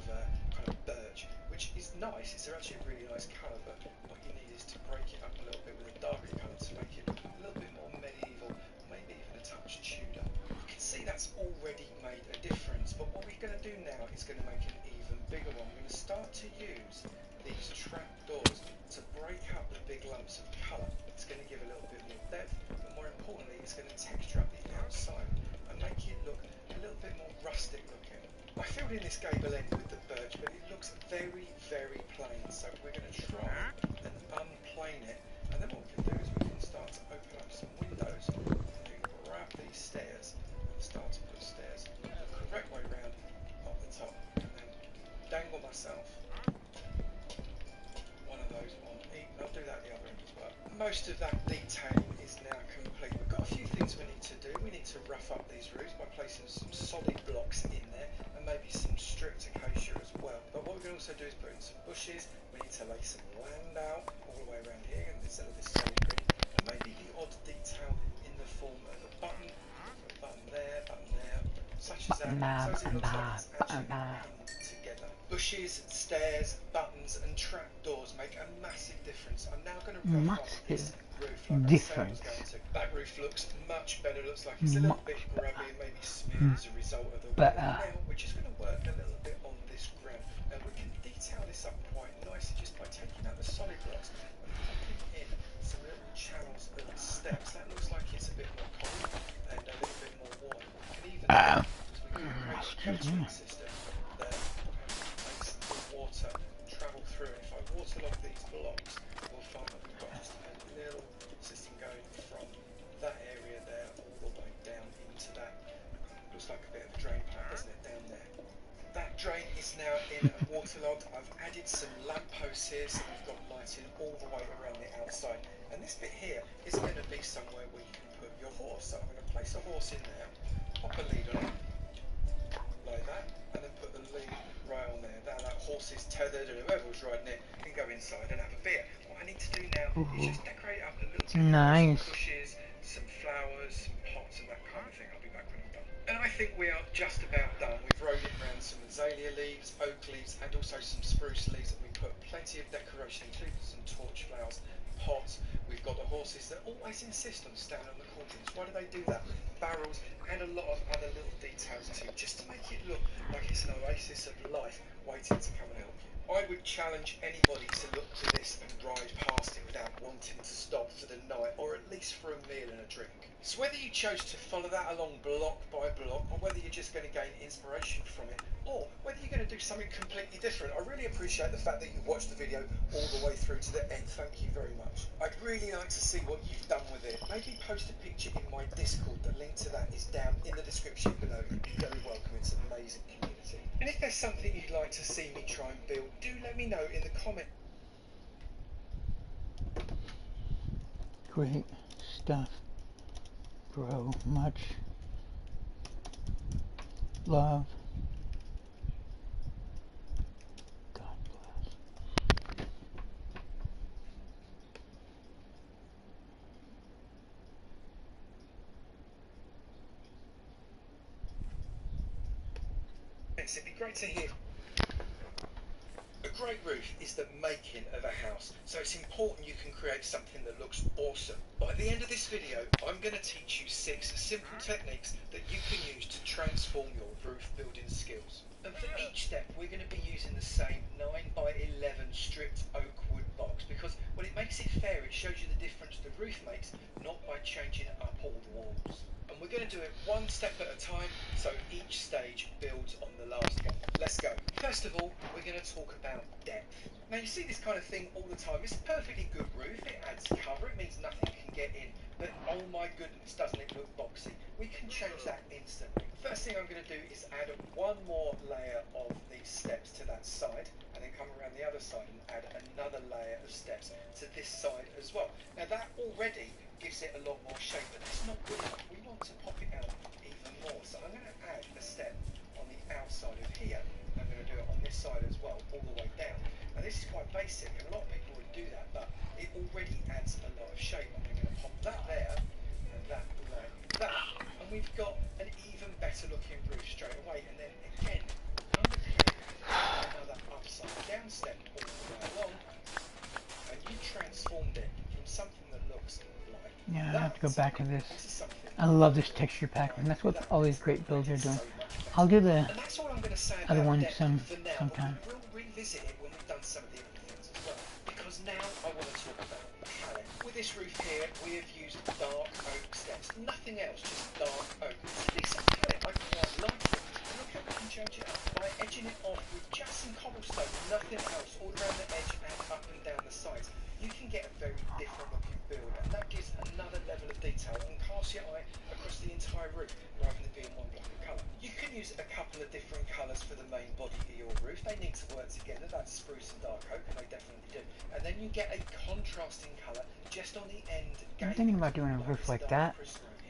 kind of birch, which is nice. It's actually a really nice colour, but what you need is to break it up a little bit with a darker colour to make it look a little bit more medieval, maybe even a touch Tudor. You can see that's already made a difference, but what we're going to do now is going to make an even bigger one. We're going to start to use these trap doors to break up the big lumps of colour. It's going to give a little bit more depth, but more importantly it's going to texture up the outside and make it look a little bit more rustic looking. I filled in this gable end with the birch, but it looks very, very plain, so we're going to try and unplane it, and then what we can do is we can start to open up some windows, and we can grab these stairs and start to put stairs the correct way round up the top, and then dangle myself one of those on each. I'll do that the other end as well. Most of that detailing is now complete. We've got a few things we need to do. We need to rough up these roofs by placing some solid blocks in there and maybe some stripped acacia as well. But what we can also do is put in some bushes. We need to lay some land out all the way around here instead of this solid green, and maybe the odd detail in the form of a button there, such as that, so as it looks like it's actually pinned together. Bushes, stairs, buttons and trap doors make a massive difference. I'm now going to rough up this roof like I said I was going to. That roof looks much better, looks like it's a little bit grubby and maybe smeared as a result of the weather. Now we're just going to work a little bit on this ground, and we can detail this up quite nicely just by taking out the solid blocks and popping in some little channels of steps. That looks like it's a bit more cold and a little bit more warm. We can even filtering system that makes the water travel through. And if I waterlog these blocks, we'll find that we've got just a little system going from that area there all the way down into that. Looks like a bit of a drain pipe, doesn't it, down there? That drain is now in and waterlogged. I've added some lampposts here, so we've got lighting all the way around the outside. And this bit here is going to be somewhere where you can put your horse. So I'm going to place a horse in there, pop a lead on it, like that, and then put the lead right on there. Now that horse is tethered, and whoever was riding it can go inside and have a beer. What I need to do now is just decorate up a little bit. Some bushes, some flowers, some pots and that kind of thing. I'll be back when I'm done. And I think we are just about done. We've rolled it around some azalea leaves, oak leaves and also some spruce leaves, and we put plenty of decoration, including some torch flowers, pots. We've got the horses that always insist on standing on the cauldrons. Why do they do that? Barrels and a lot of other little details too, just to make it look like it's an oasis of life waiting to come and help you. I would challenge anybody to look to this and ride past it without wanting to stop for the night, or at least for a meal and a drink. So whether you chose to follow that along block by block, or whether you're just going to gain inspiration from it, or whether you're going to do something completely different, I really appreciate the fact that you watched the video all the way through to the end. Thank you very much. I'd really like to see what you've done with it. Maybe post a picture in my Discord. The link to that is down in the description below. You'd be very welcome. It's an amazing community. And if there's something you'd like to see me try and build, do let me know in the comments. Great stuff, bro. Much love. God bless. It'd be great to hear. A great roof is the making of a house, so it's important you can create something that looks awesome. By the end of this video, I'm going to teach you 6 simple techniques that you can use to transform your roof building skills. And for each step, we're going to be using the same 9x11 stripped oak wood box, because, well, it makes it fair. It shows you the difference the roof makes, not by changing up all the walls. we're going to do it one step at a time, so each stage builds on the last one. Let's go. First of all, we're going to talk about depth. Now you see this kind of thing all the time. It's a perfectly good roof, it adds cover, it means nothing can get in, but oh my goodness, doesn't it look boxy? We can change that instantly. First thing I'm going to do is add one more layer of these steps to that side, and then come around the other side and add another layer of steps to this side as well. Now that already gives it a lot more shape, but that's not good enough. We want to pop it out even more. So I'm going to add a step on the outside of here. I'm going to do it on this side as well, all the way down. Now this is quite basic, and a lot of people would do that, but it already adds a lot of shape. And we're going to pop that there, and that like that. And we've got an even better looking roof straight away. And then again, under here, another upside down step all the way along, and you transformed it from something that looks like Yeah, I that have to go back to this. into something. I love this texture pack, and that's what all these great builds are doing. I'll do the And that's all I'm going to say other about one depth for now, sometime. but we'll revisit it when we've done some of the other things as well. Because now I want to talk about palette. With this roof here, we have used dark oak steps. Nothing else, just dark oak. It's a decent palette, I quite like it. And look how we can change it up by edging it off with just some cobblestone, nothing else, all around the edge and up and down the sides. You can get a very different looking build, and that gives another level of detail and casts your eye across the entire roof rather than being one block of colour. You can use a couple of different colours for the main body of your roof. They need to work together. That's spruce and dark oak, and they definitely do. And then you get a contrasting colour just on the end. I'm thinking about doing a roof like that,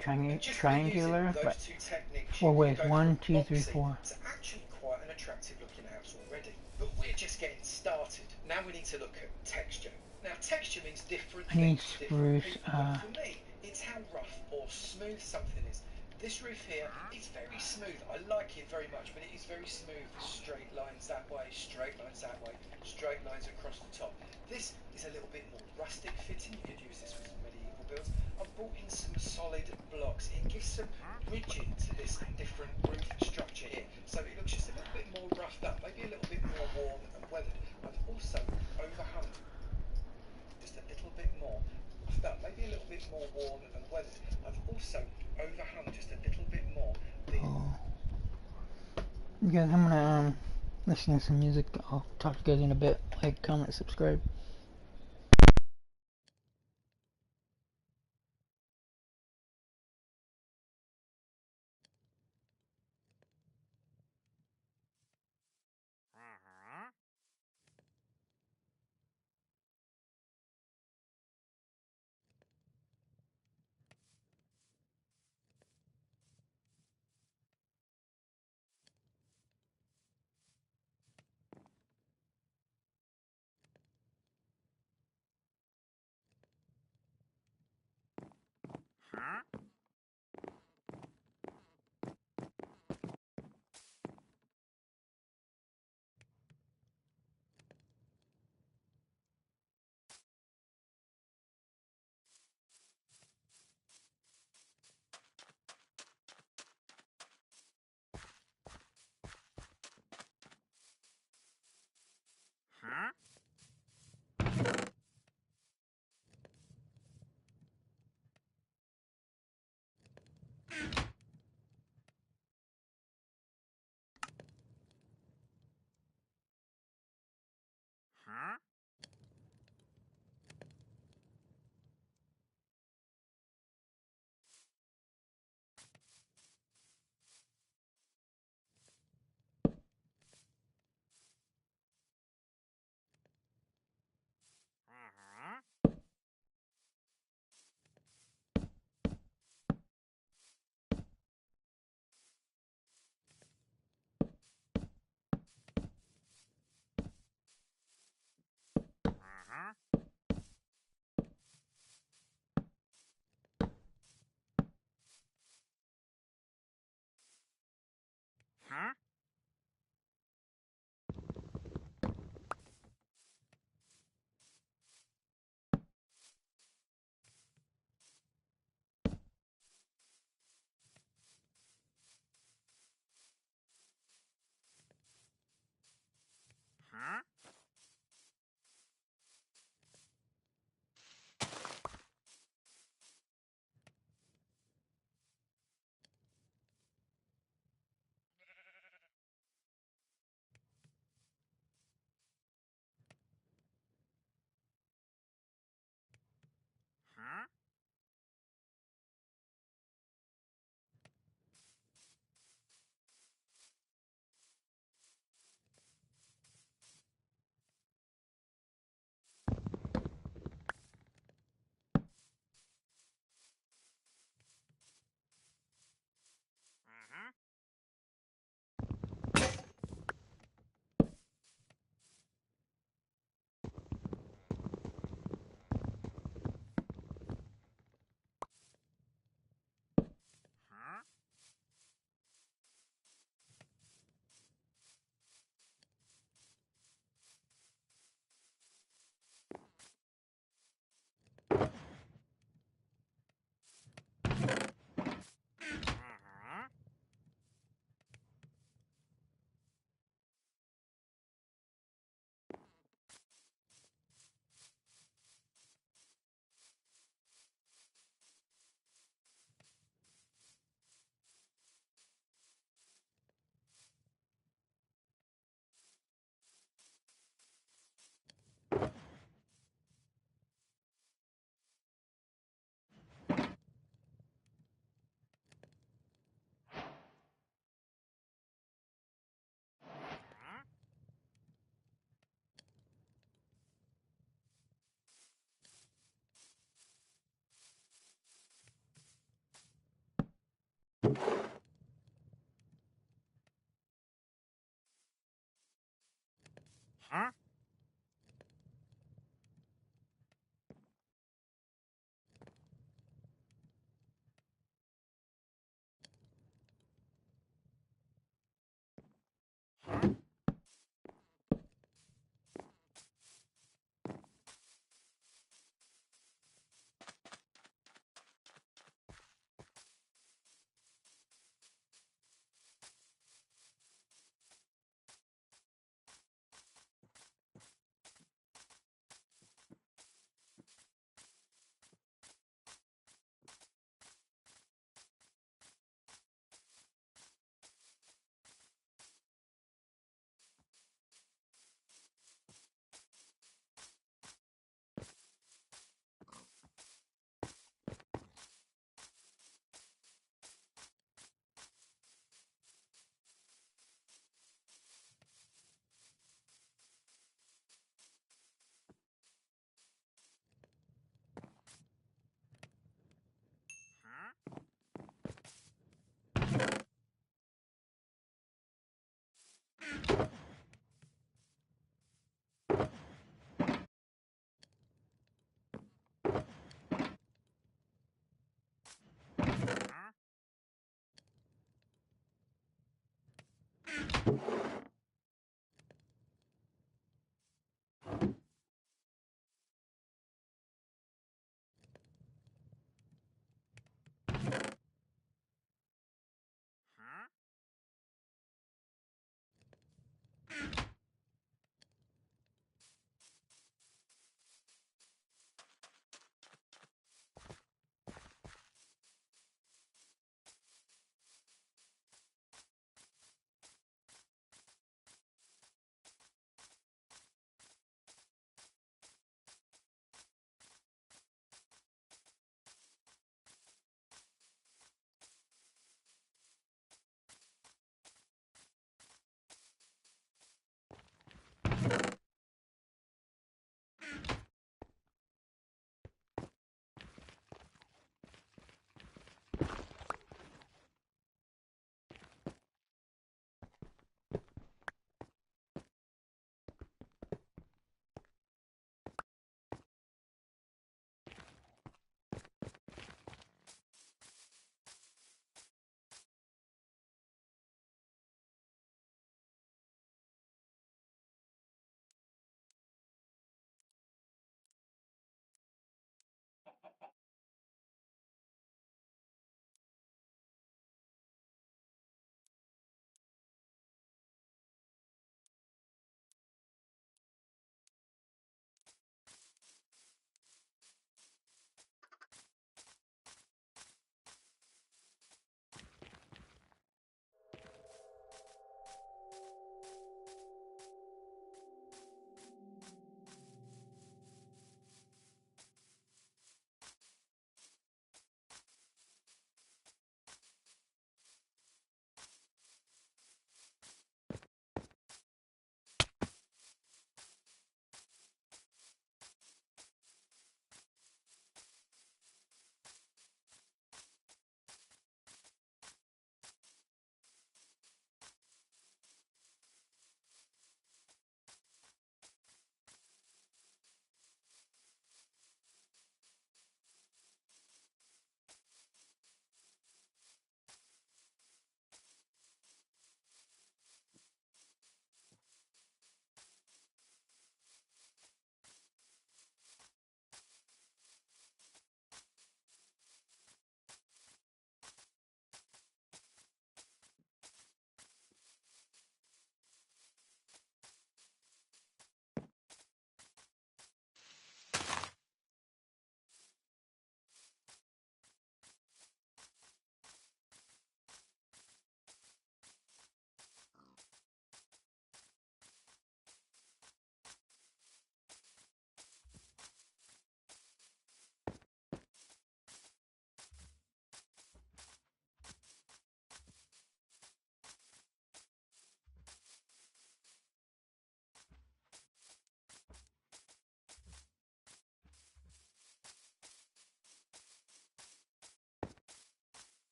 triangular, those but two techniques, 4 you ways, can go 1, from 2, 3, boxy 4. to actually quite an attractive looking house already. But we're just getting started. Now we need to look at texture. Now texture means different I need things to different spruce, people. But for me, it's how rough or smooth something is. This roof here is very smooth. I like it very much, but it is very smooth. Straight lines that way, straight lines that way, straight lines across the top. This is a little bit more rustic fitting. You could use this with some medieval builds. I've brought in some solid blocks. It gives some rigid to this different roof structure here. So it looks just a little bit more roughed up, maybe a little bit more worn and weathered. I've also overhung just a little bit more. Maybe a little bit more worn and weathered. I've also overhung just a little bit more. You guys, I'm gonna listen to some music. I'll talk to you guys in a bit. Like, comment, subscribe.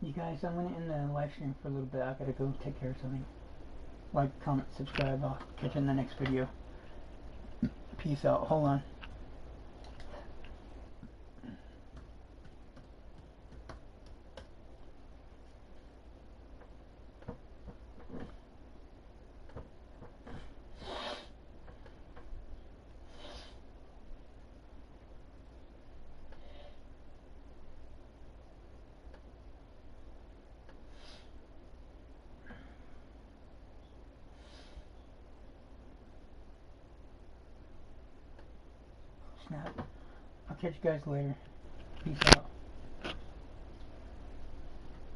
You guys, I'm gonna end the live stream for a little bit. I gotta go take care of something. Like, comment, subscribe. I'll catch you in the next video. Peace out. Hold on. Snap. I'll catch you guys later. Peace out.